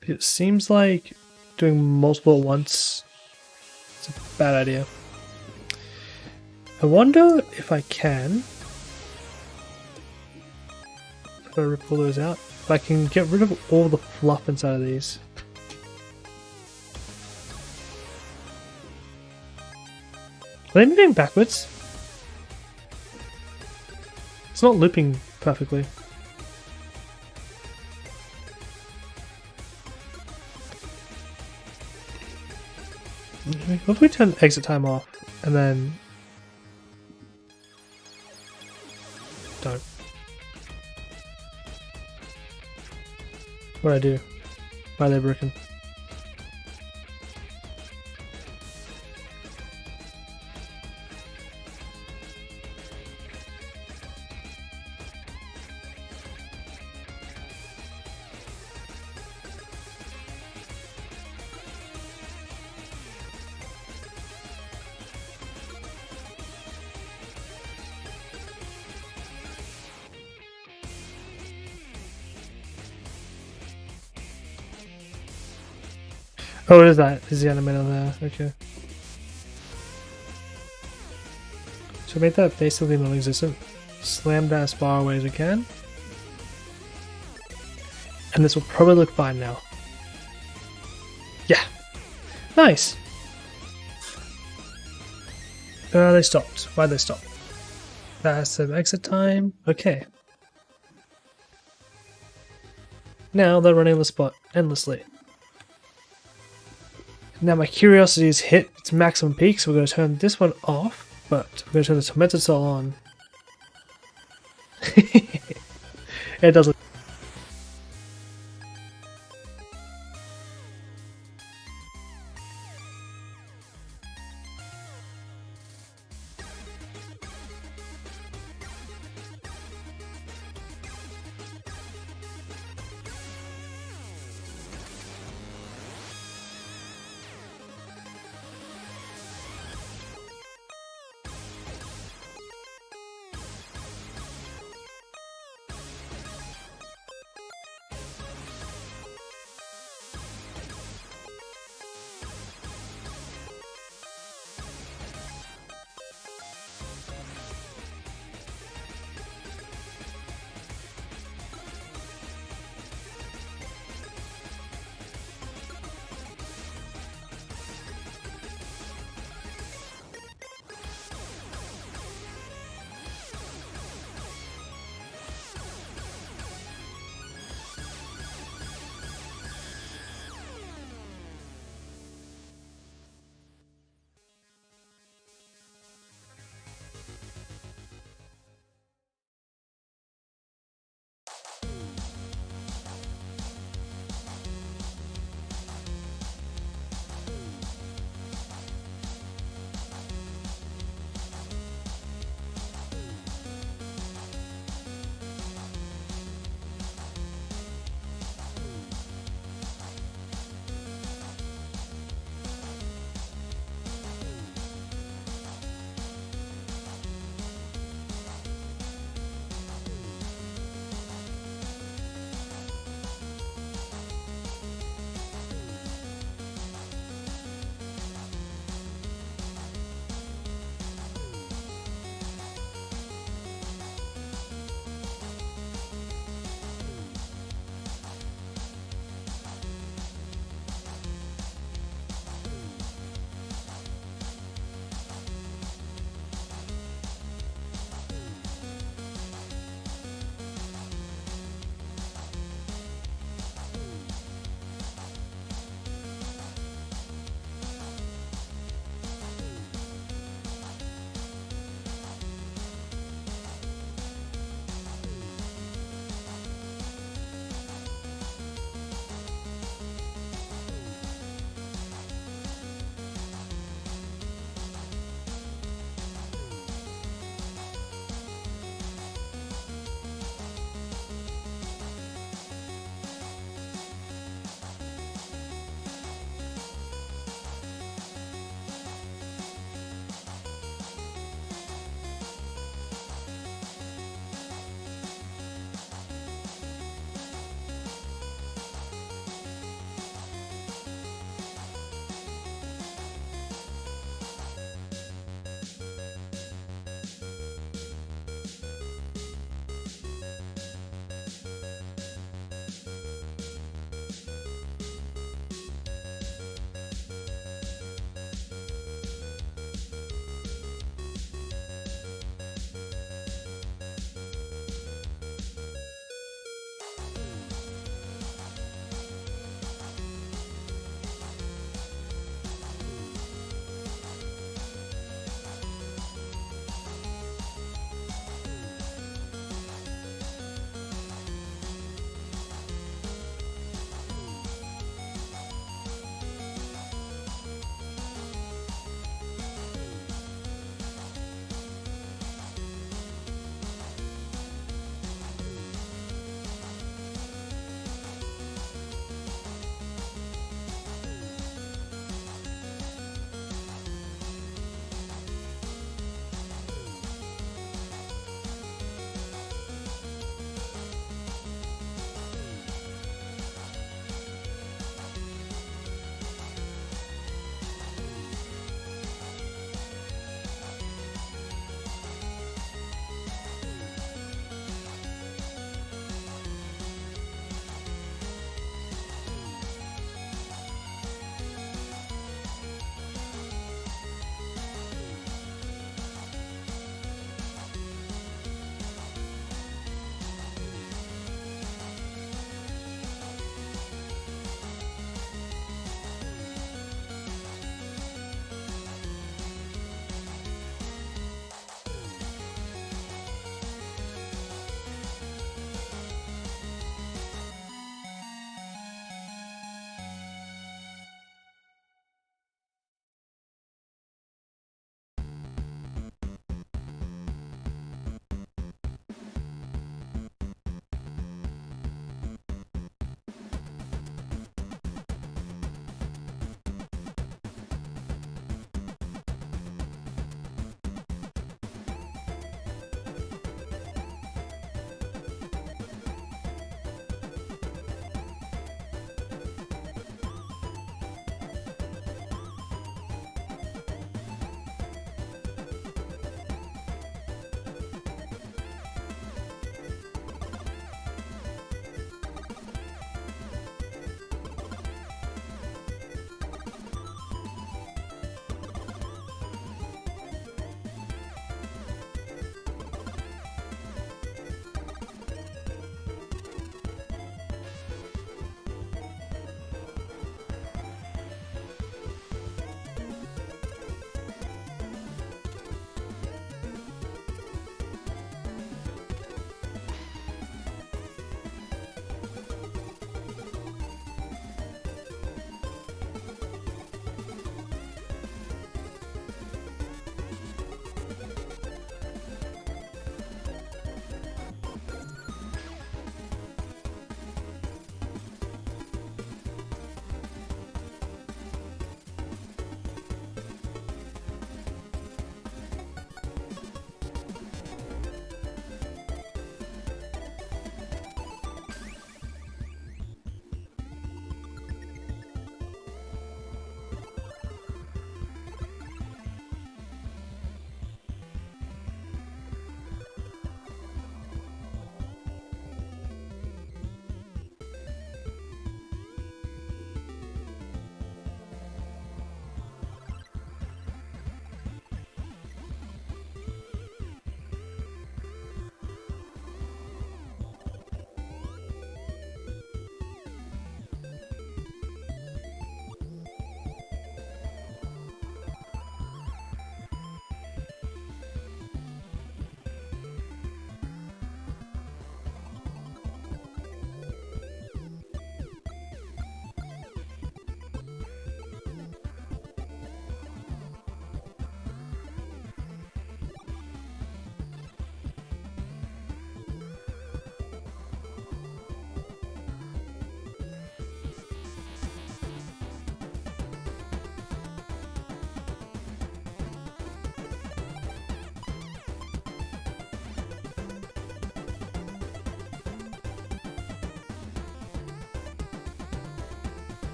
It seems like doing multiple at once is a bad idea. I wonder if I can. If I rip all those out, if I can get rid of all the fluff inside of these. Are they moving backwards? It's not looping perfectly. What if we turn exit time off and then don't? What do I do? Why are they broken? Oh, what is that? Is the animator there? Okay. So make that basically non-existent. Slam that as far away as we can. And this will probably look fine now. Yeah. Nice! They stopped. Why'd they stop? That's some exit time. Okay. Now they're running the spot endlessly. Now my curiosity is hit its maximum peak, so we're going to turn this one off, but we're going to turn the tormented soul on. It does look.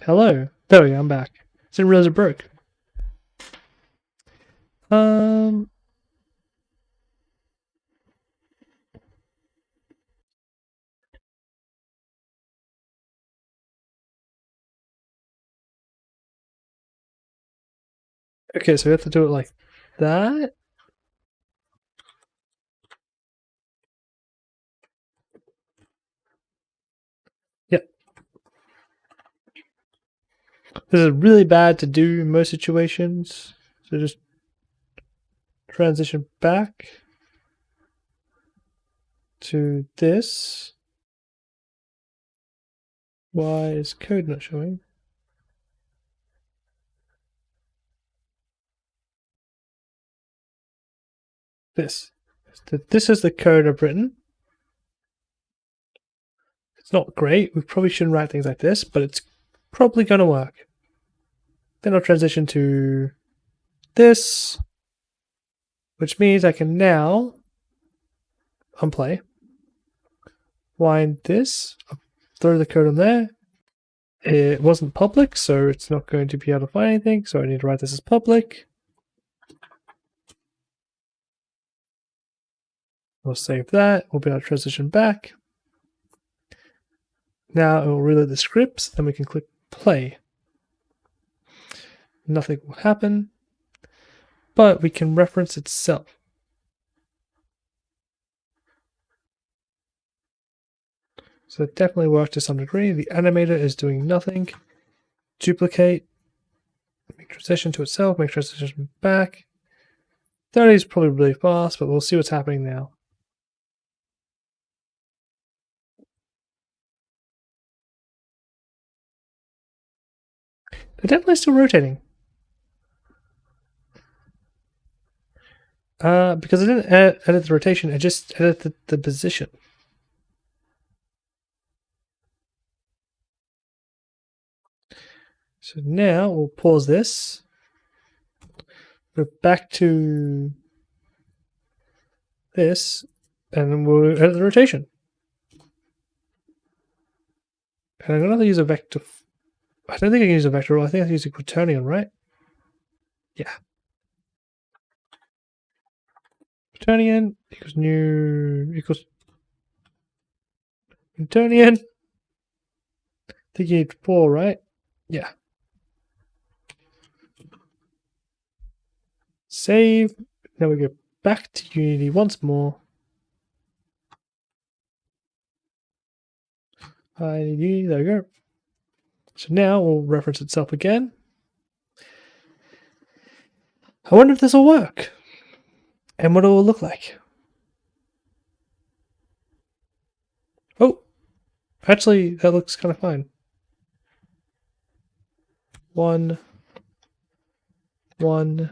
Hello. There we go, I'm back. Didn't realize it broke. Okay, so we have to do it like that. Yep. This is really bad to do in most situations. So just transition back to this. Why is code not showing? This. This is the code I've written. It's not great. We probably shouldn't write things like this, but it's probably going to work. Then I'll transition to this, which means I can now unplay. Wind this, throw the code in there. It wasn't public, so it's not going to be able to find anything, so I need to write this as public. We'll save that. We'll be able to transition back. Now it will reload the scripts, and we can click play. Nothing will happen, but we can reference itself. So it definitely worked to some degree. The animator is doing nothing. Duplicate, make transition to itself, make transition back. 30 is probably really fast, but we'll see what's happening now. They're definitely still rotating. Because I didn't edit the rotation, I just edited the position. So now we'll pause this. Go back to this, and we'll edit the rotation. And I'm going to have to use a vector. I don't think I can use a vector rule. I think I have to use a quaternion, right? Yeah. Quaternion equals new equals quaternion. I think you need 4, right? Yeah. Save. Now we go back to Unity once more. Unity, there we go. So now we'll reference itself again. I wonder if this will work and what it will look like. Oh, actually, that looks kind of fine. 1, 1.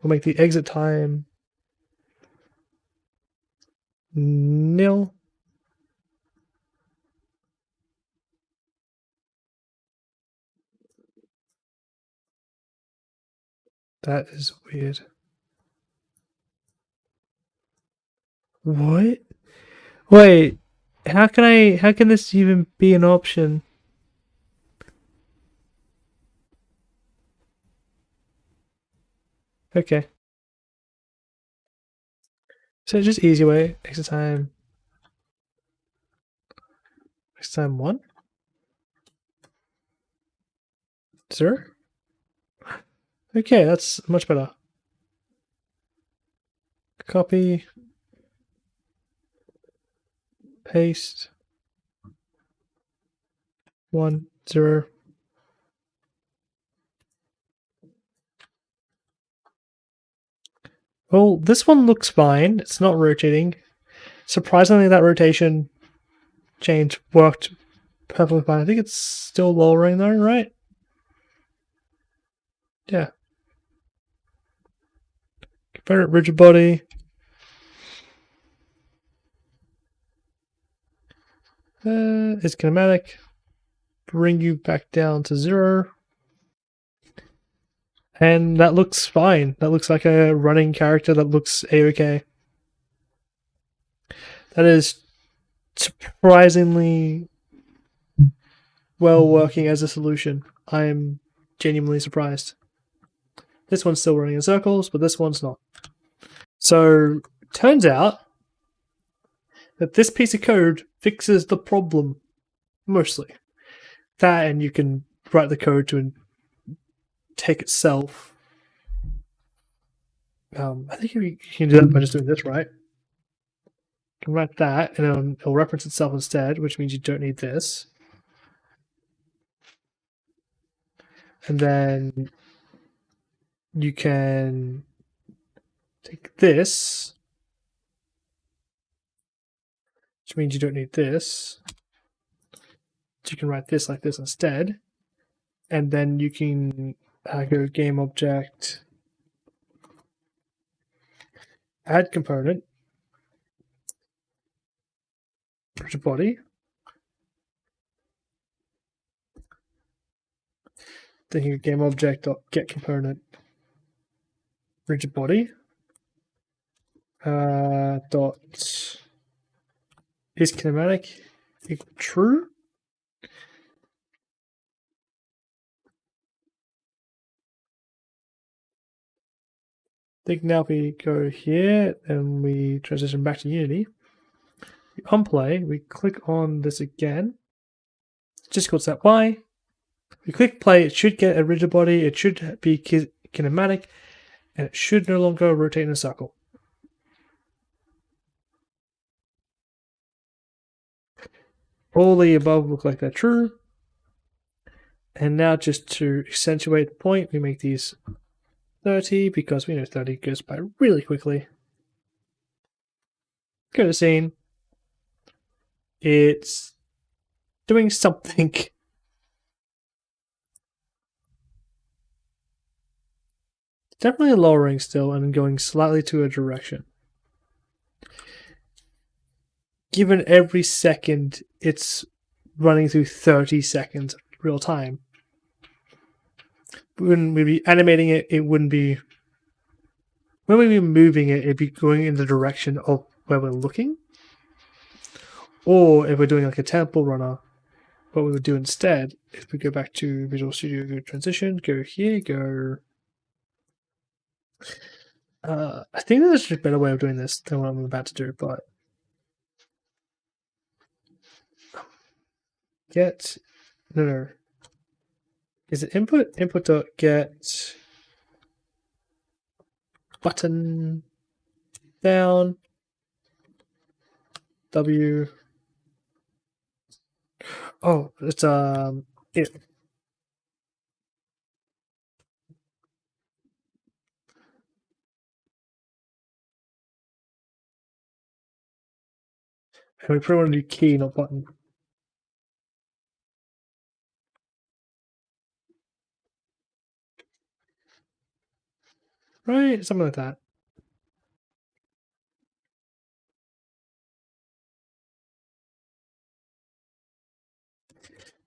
We'll make the exit time 0. That is weird. What? Wait, how can this even be an option? Okay. So just easy way, exit time 1, 0. Okay, that's much better. Copy, paste, 1, 0. Well, this one looks fine. It's not rotating. Surprisingly, that rotation change worked perfectly fine. I think it's still lowering though, right? Yeah. Confederate rigid body. It's kinematic. Bring you back down to 0. And that looks fine. That looks like a running character that looks a-okay. That is surprisingly well working as a solution. I am genuinely surprised. This one's still running in circles, but this one's not. So, turns out that this piece of code fixes the problem, mostly. That, and you can write the code to take itself. I think you can do that by just doing this, right? You can write that, and then it'll reference itself instead, which means you don't need this. And then you can take this, which means you don't need this. So you can write this like this instead. And then you can go game object, add component, rigid body. Then you game object get component, rigid body. Dot is kinematic equal true. I think now we go here and we transition back to Unity. We unplay, we click on this again. Just called set Y. We click play, it should get a rigid body, it should be kinematic, and it should no longer rotate in a circle. All the above look like they're true. And now just to accentuate the point, we make these 30 because we know 30 goes by really quickly. Go to scene. It's doing something. Definitely lowering still and going slightly to a direction. Given every second, it's running through 30 seconds real time. When we'd be animating it, it wouldn't be. When we'd be moving it, it'd be going in the direction of where we're looking. Or if we're doing like a temple runner, what we would do instead is we go back to Visual Studio, go transition, go here, go. I think there's just a better way of doing this than what I'm about to do, but get no. Is it input? Input.get button down W. Oh, it's it. And we probably want to do key, not button. Right, something like that.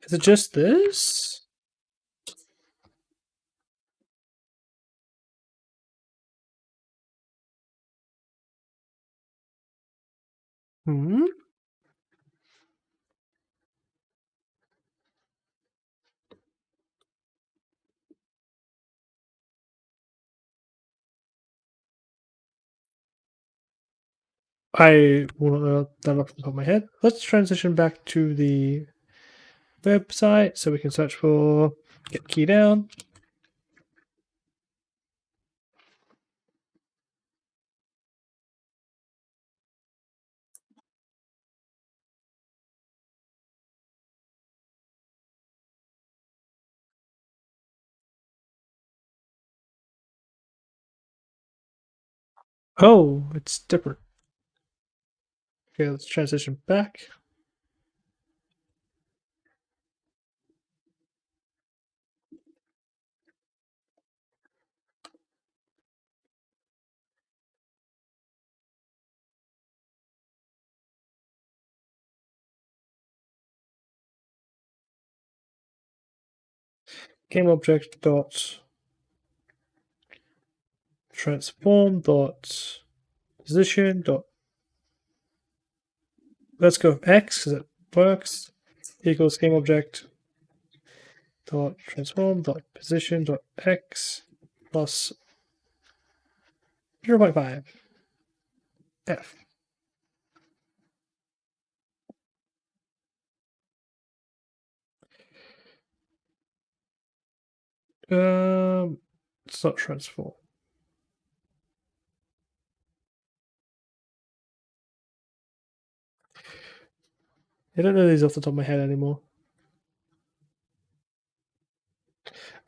Is it just this? Hmm. I will not know that off the top of my head. Let's transition back to the website so we can search for get key down. Oh, it's different. Okay, let's transition back. Game object dot transform dot position dot. Let's go x because it works equals game object dot transform dot position dot x plus 0.5 f. It's not transform. I don't know these off the top of my head anymore.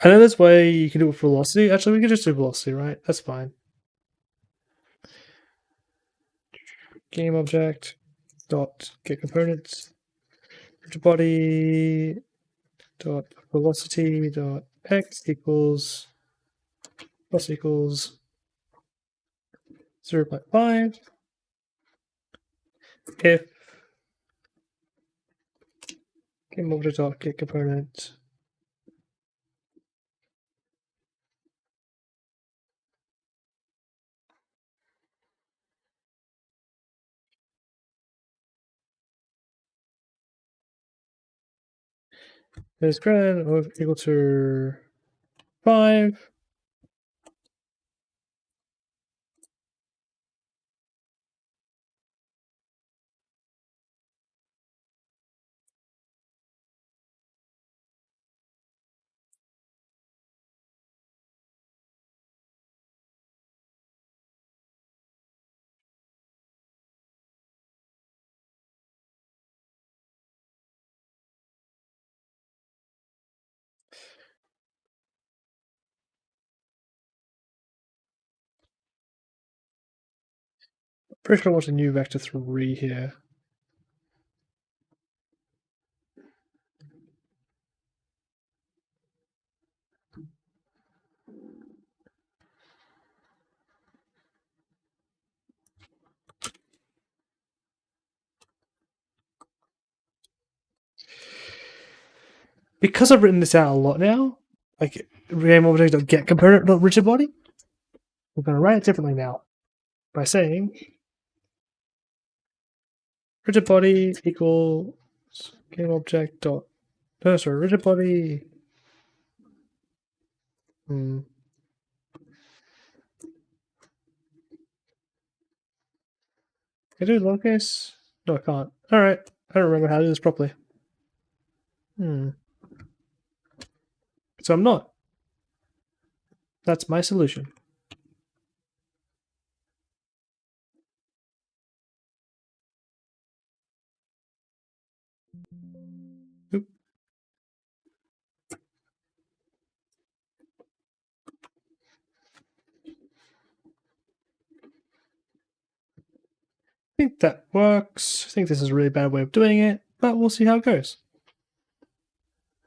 I know there's a way you can do it with velocity. Actually, we can just do velocity, right? That's fine. Game object dot get components body dot velocity dot x equals plus equals 0.5 if game object dot get component is greater than or equal to 5. Pretty sure I want a new vector 3 here. Because I've written this out a lot now, like game object get component rigid body, we're going to write it differently now by saying rigid body equals game object dot rigid body. Can I do lowercase? No, I can't. Alright. I don't remember how to do this properly. So I'm not. That's my solution. Oop. I think that works. I think this is a really bad way of doing it, but we'll see how it goes.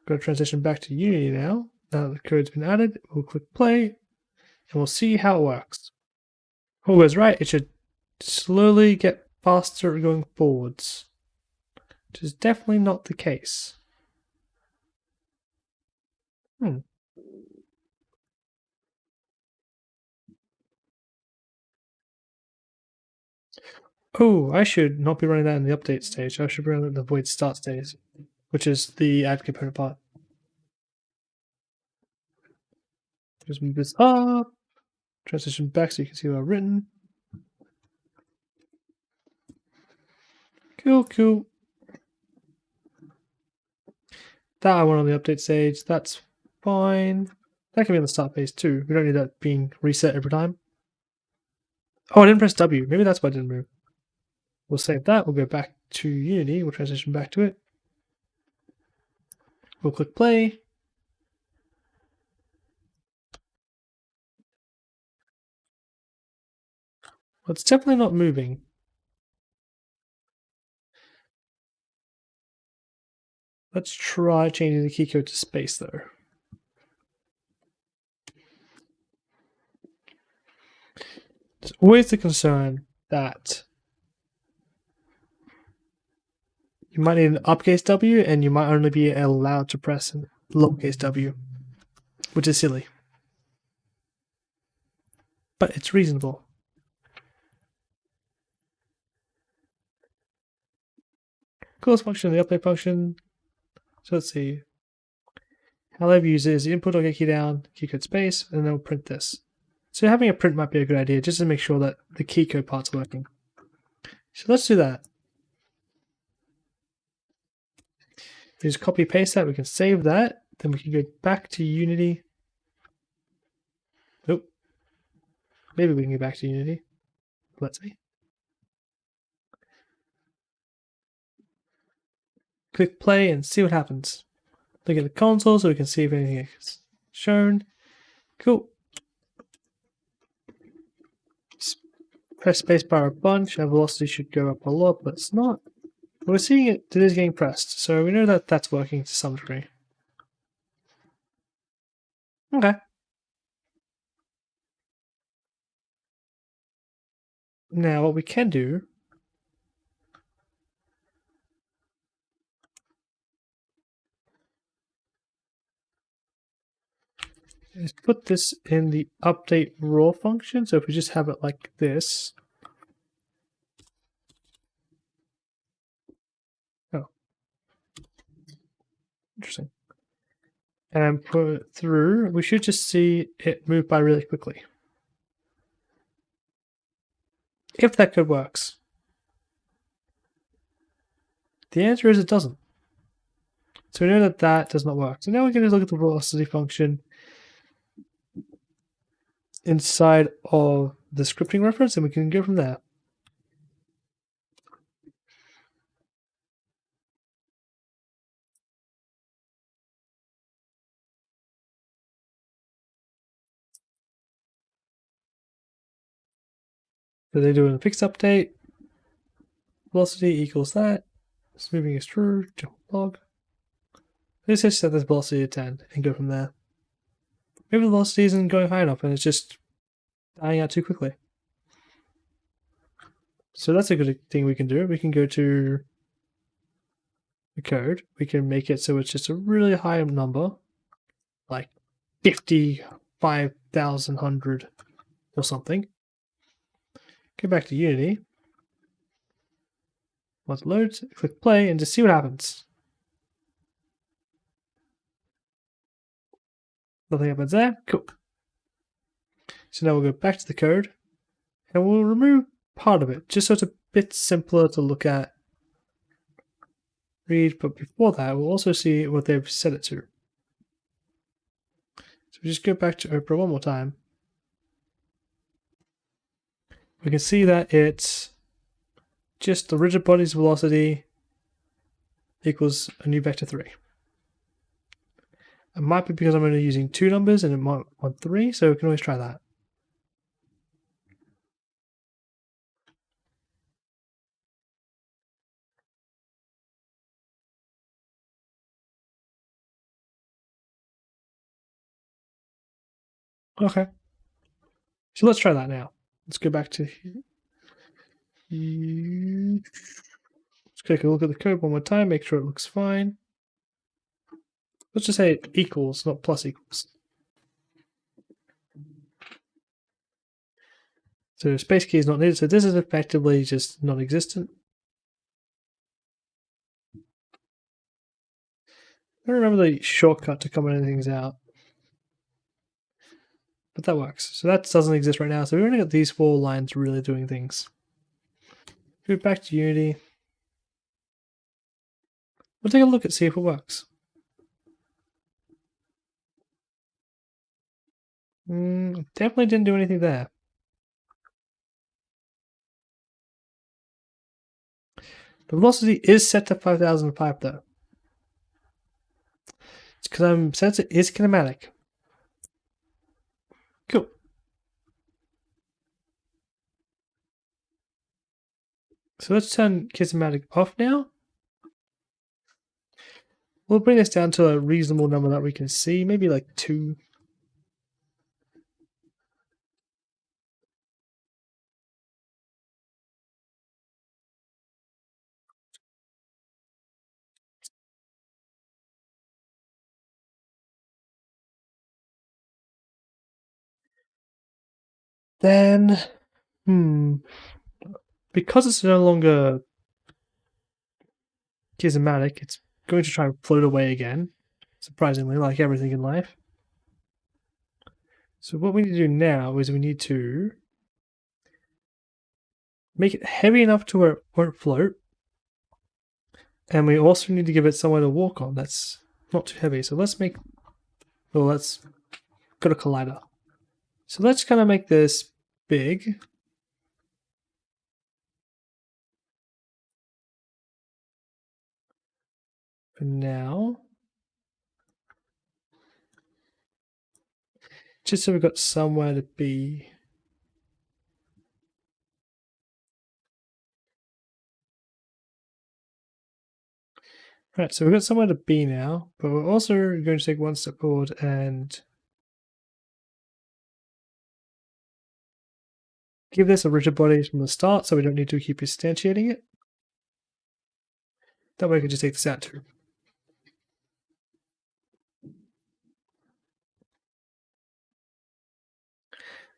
Going to transition back to Unity now. Now that the code's been added, we'll click play, and we'll see how it works. If all goes right, it should slowly get faster going forwards, which is definitely not the case. Oh, I should not be running that in the update stage. I should run it in the void start stage, which is the add component part. Just move this up, transition back so you can see what I've written. Cool. That I want on the update stage. That's fine. That can be on the start phase too. We don't need that being reset every time. Oh, I didn't press W. Maybe that's why I didn't move. We'll save that. We'll go back to Unity. We'll transition back to it. We'll click play. Well, it's definitely not moving. Let's try changing the key code to space though. There's always the concern that you might need an uppercase W and you might only be allowed to press a lowercase w, which is silly. But it's reasonable. Close function, the update function. So let's see. However you use it is the input will get key down, key code space, and then it'll print this. So having a print might be a good idea just to make sure that the key code part's working. So let's do that. We just copy paste that, we can save that, then we can go back to Unity. Nope. Maybe we can go back to Unity. Let's see. Click play and see what happens. Look at the console so we can see if anything is shown. Cool. Press spacebar a bunch, our velocity should go up a lot, but it's not. We're seeing it is getting pressed, so we know that that's working to some degree. Okay. Now what we can do is put this in the update raw function. So if we just have it like this. Oh. Interesting. And put it through, we should just see it move by really quickly. If that code works. The answer is it doesn't. So we know that that does not work. So now we can just look at the velocity function inside of the scripting reference and we can go from there. So they do a fixed update. Velocity equals that. Smoothing is true. Jump log. Let's just set this velocity to 10 and go from there. Maybe the velocity isn't going high enough and it's just dying out too quickly. So that's a good thing we can do. We can go to the code. We can make it so it's just a really high number, like 55,100 or something. Go back to Unity. Once it loads, click play and just see what happens. Nothing happens there. Cool. So now we'll go back to the code and we'll remove part of it just so it's a bit simpler to look at, read. But before that, we'll also see what they've set it to. So we just go back to Opera one more time. We can see that it's just the rigid body's velocity equals a new vector 3. It might be because I'm only using 2 numbers and it might want 3, so we can always try that. Okay. So let's try that now. Let's go back to let's take a look at the code one more time, make sure it looks fine. Let's just say it equals, not plus equals. So space key is not needed, so this is effectively just non-existent. I don't remember the shortcut to comment things out. But that works. So that doesn't exist right now, so we've only got these 4 lines really doing things. Go back to Unity. We'll take a look and see if it works. Definitely didn't do anything there. The velocity is set to 5005 though. It's because since it is kinematic. Cool. So let's turn kinematic off now. We'll bring this down to a reasonable number that we can see, maybe like 2. Then, because it's no longer kinematic, it's going to try and float away again. surprisingly, like everything in life. So what we need to do now is we need to make it heavy enough to where it won't float. And we also need to give it somewhere to walk on that's not too heavy. So let's got a collider. So let's kind of make this big. For now. Just so we've got somewhere to be. Right, so we've got somewhere to be now, but we're also going to take one step forward and give this a rigid body from the start so we don't need to keep instantiating it. That way we can just take this out too.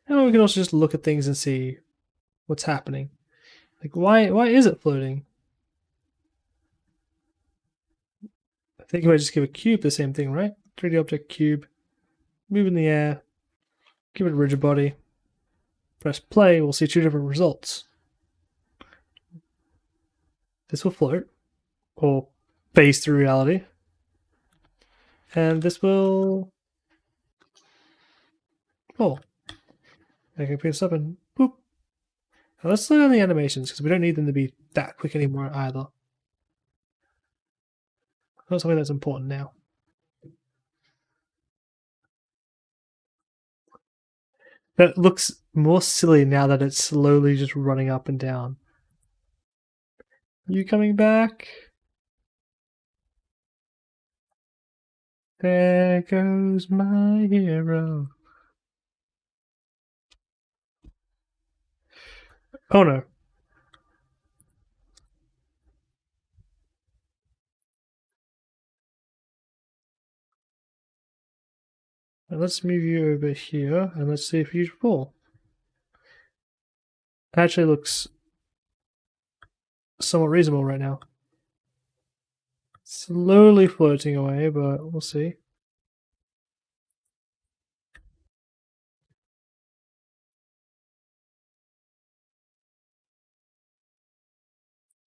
And we can also just look at things and see what's happening. Like, why is it floating? I think if I just give a cube the same thing, right? 3D object cube, move in the air, give it a rigid body, press play, we'll see two different results. This will float, or phase through reality. And this will... Oh. I can pick this up and boop. Now let's slow down the animations because we don't need them to be that quick anymore either. That's something that's important now. That looks more silly now that it's slowly just running up and down. You coming back? There goes my hero. Oh no. Now let's move you over here and let's see if you fall. It actually looks somewhat reasonable right now. Slowly floating away, but we'll see.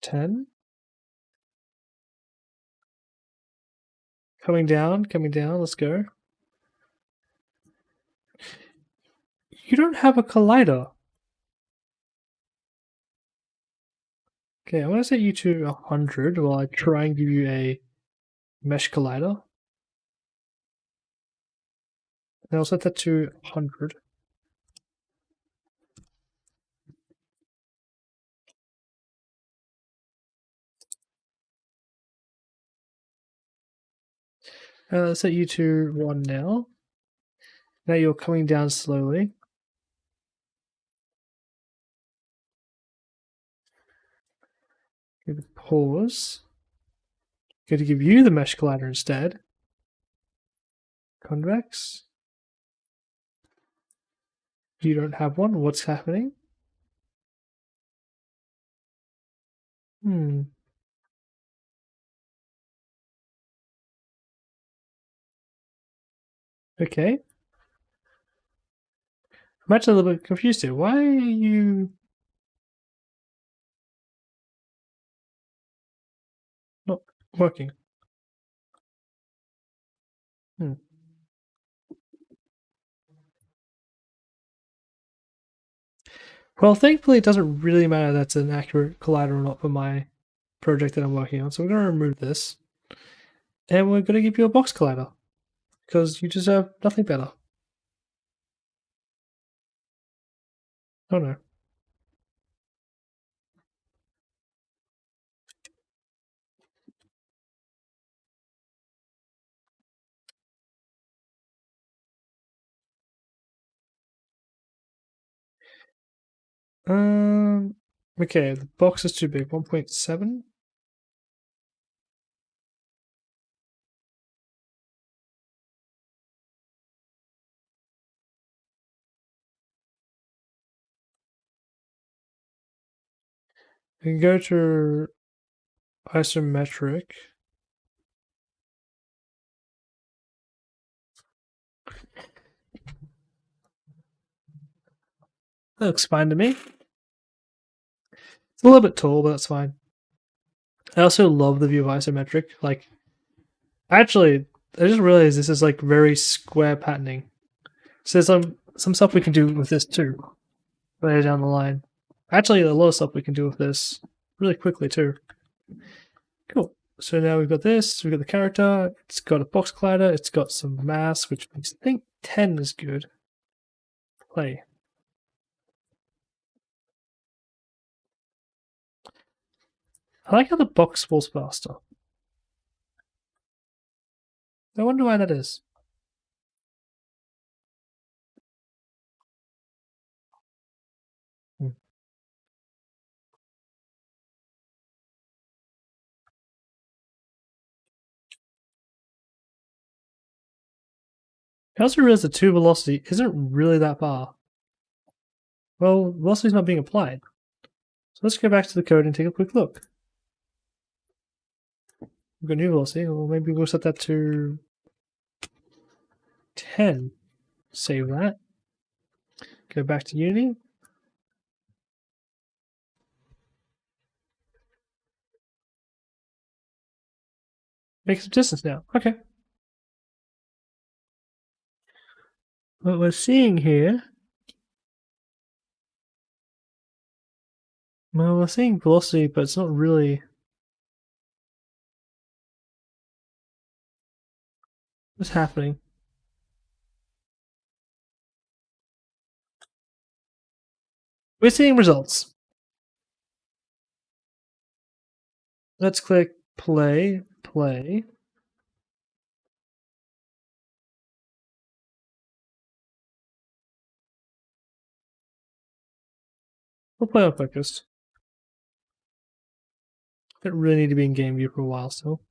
10. Coming down, let's go. You don't have a collider. Okay, I'm going to set you to 100 while I try and give you a mesh collider. And I'll set that to 100. Let's set you to 1 now. Now you're coming down slowly. Give it pause. Going to give you the mesh collider instead. Convex. You don't have one. What's happening? Okay. I'm actually a little bit confused here. Why are you not working? Well, thankfully it doesn't really matter that's an accurate collider or not for my project that I'm working on. So we're going to remove this. And we're going to give you a box collider. Because you deserve nothing better. Oh no. Okay, the box is too big. 1.7. We can go to isometric. That looks fine to me. It's a little bit tall, but that's fine. I also love the view of isometric. Like, actually, I just realized this is like very square patterning. So there's some stuff we can do with this too, later down the line. Actually, a lot of stuff we can do with this really quickly too. Cool. So now we've got this, we've got the character, it's got a box collider, it's got some mass, which makes I think 10 is good. Play. I like how the box falls faster. I wonder why that is. I also realize the 2 velocity isn't really that far. Well, velocity's not being applied. So let's go back to the code and take a quick look. We've got new velocity. Well, maybe we'll set that to 10. Save that. Go back to Unity. Make some distance now. Okay. What we're seeing here, well, we're seeing velocity, but it's not really. What's happening? We're seeing results. Let's click play. We'll play unfocused. Don't really need to be in game view for a while still.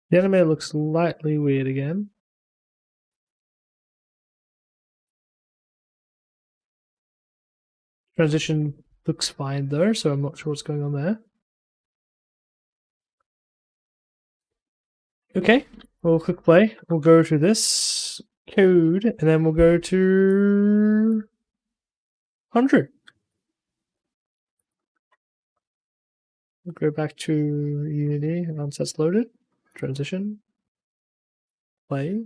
The animator looks slightly weird again. Transition looks fine though, so I'm not sure what's going on there. Okay, we'll click play. We'll go to this code, and then we'll go to 100. We'll go back to Unity once that's loaded. Transition. Play.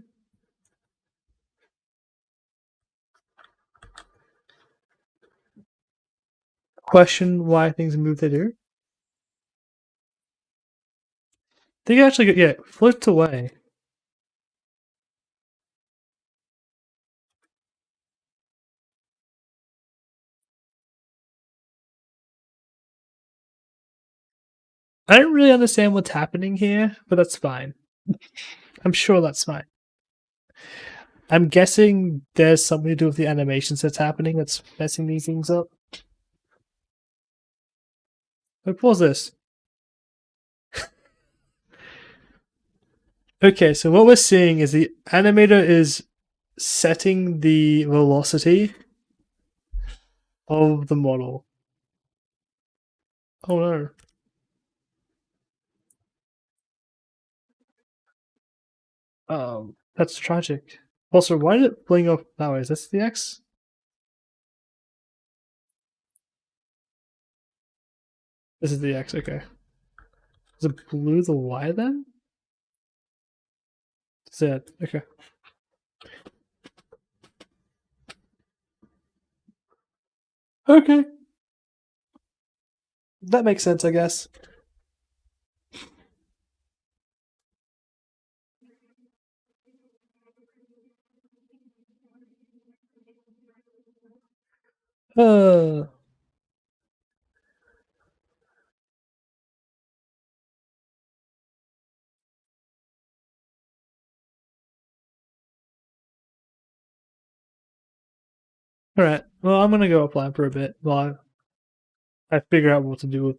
Question why things move they do. They actually get, yeah, flipped away. I don't really understand what's happening here, but that's fine. I'm sure that's fine. I'm guessing there's something to do with the animations that's happening that's messing these things up. But pause this. Okay, so what we're seeing is the animator is setting the velocity of the model. Oh no. That's tragic. Also, why did it bling off that way? Is this the X? This is the X, okay. Is it blue the Y then? Z, okay. Okay. That makes sense, I guess. Uh. Alright, well, I'm gonna go offline for a bit while I figure out what to do with this.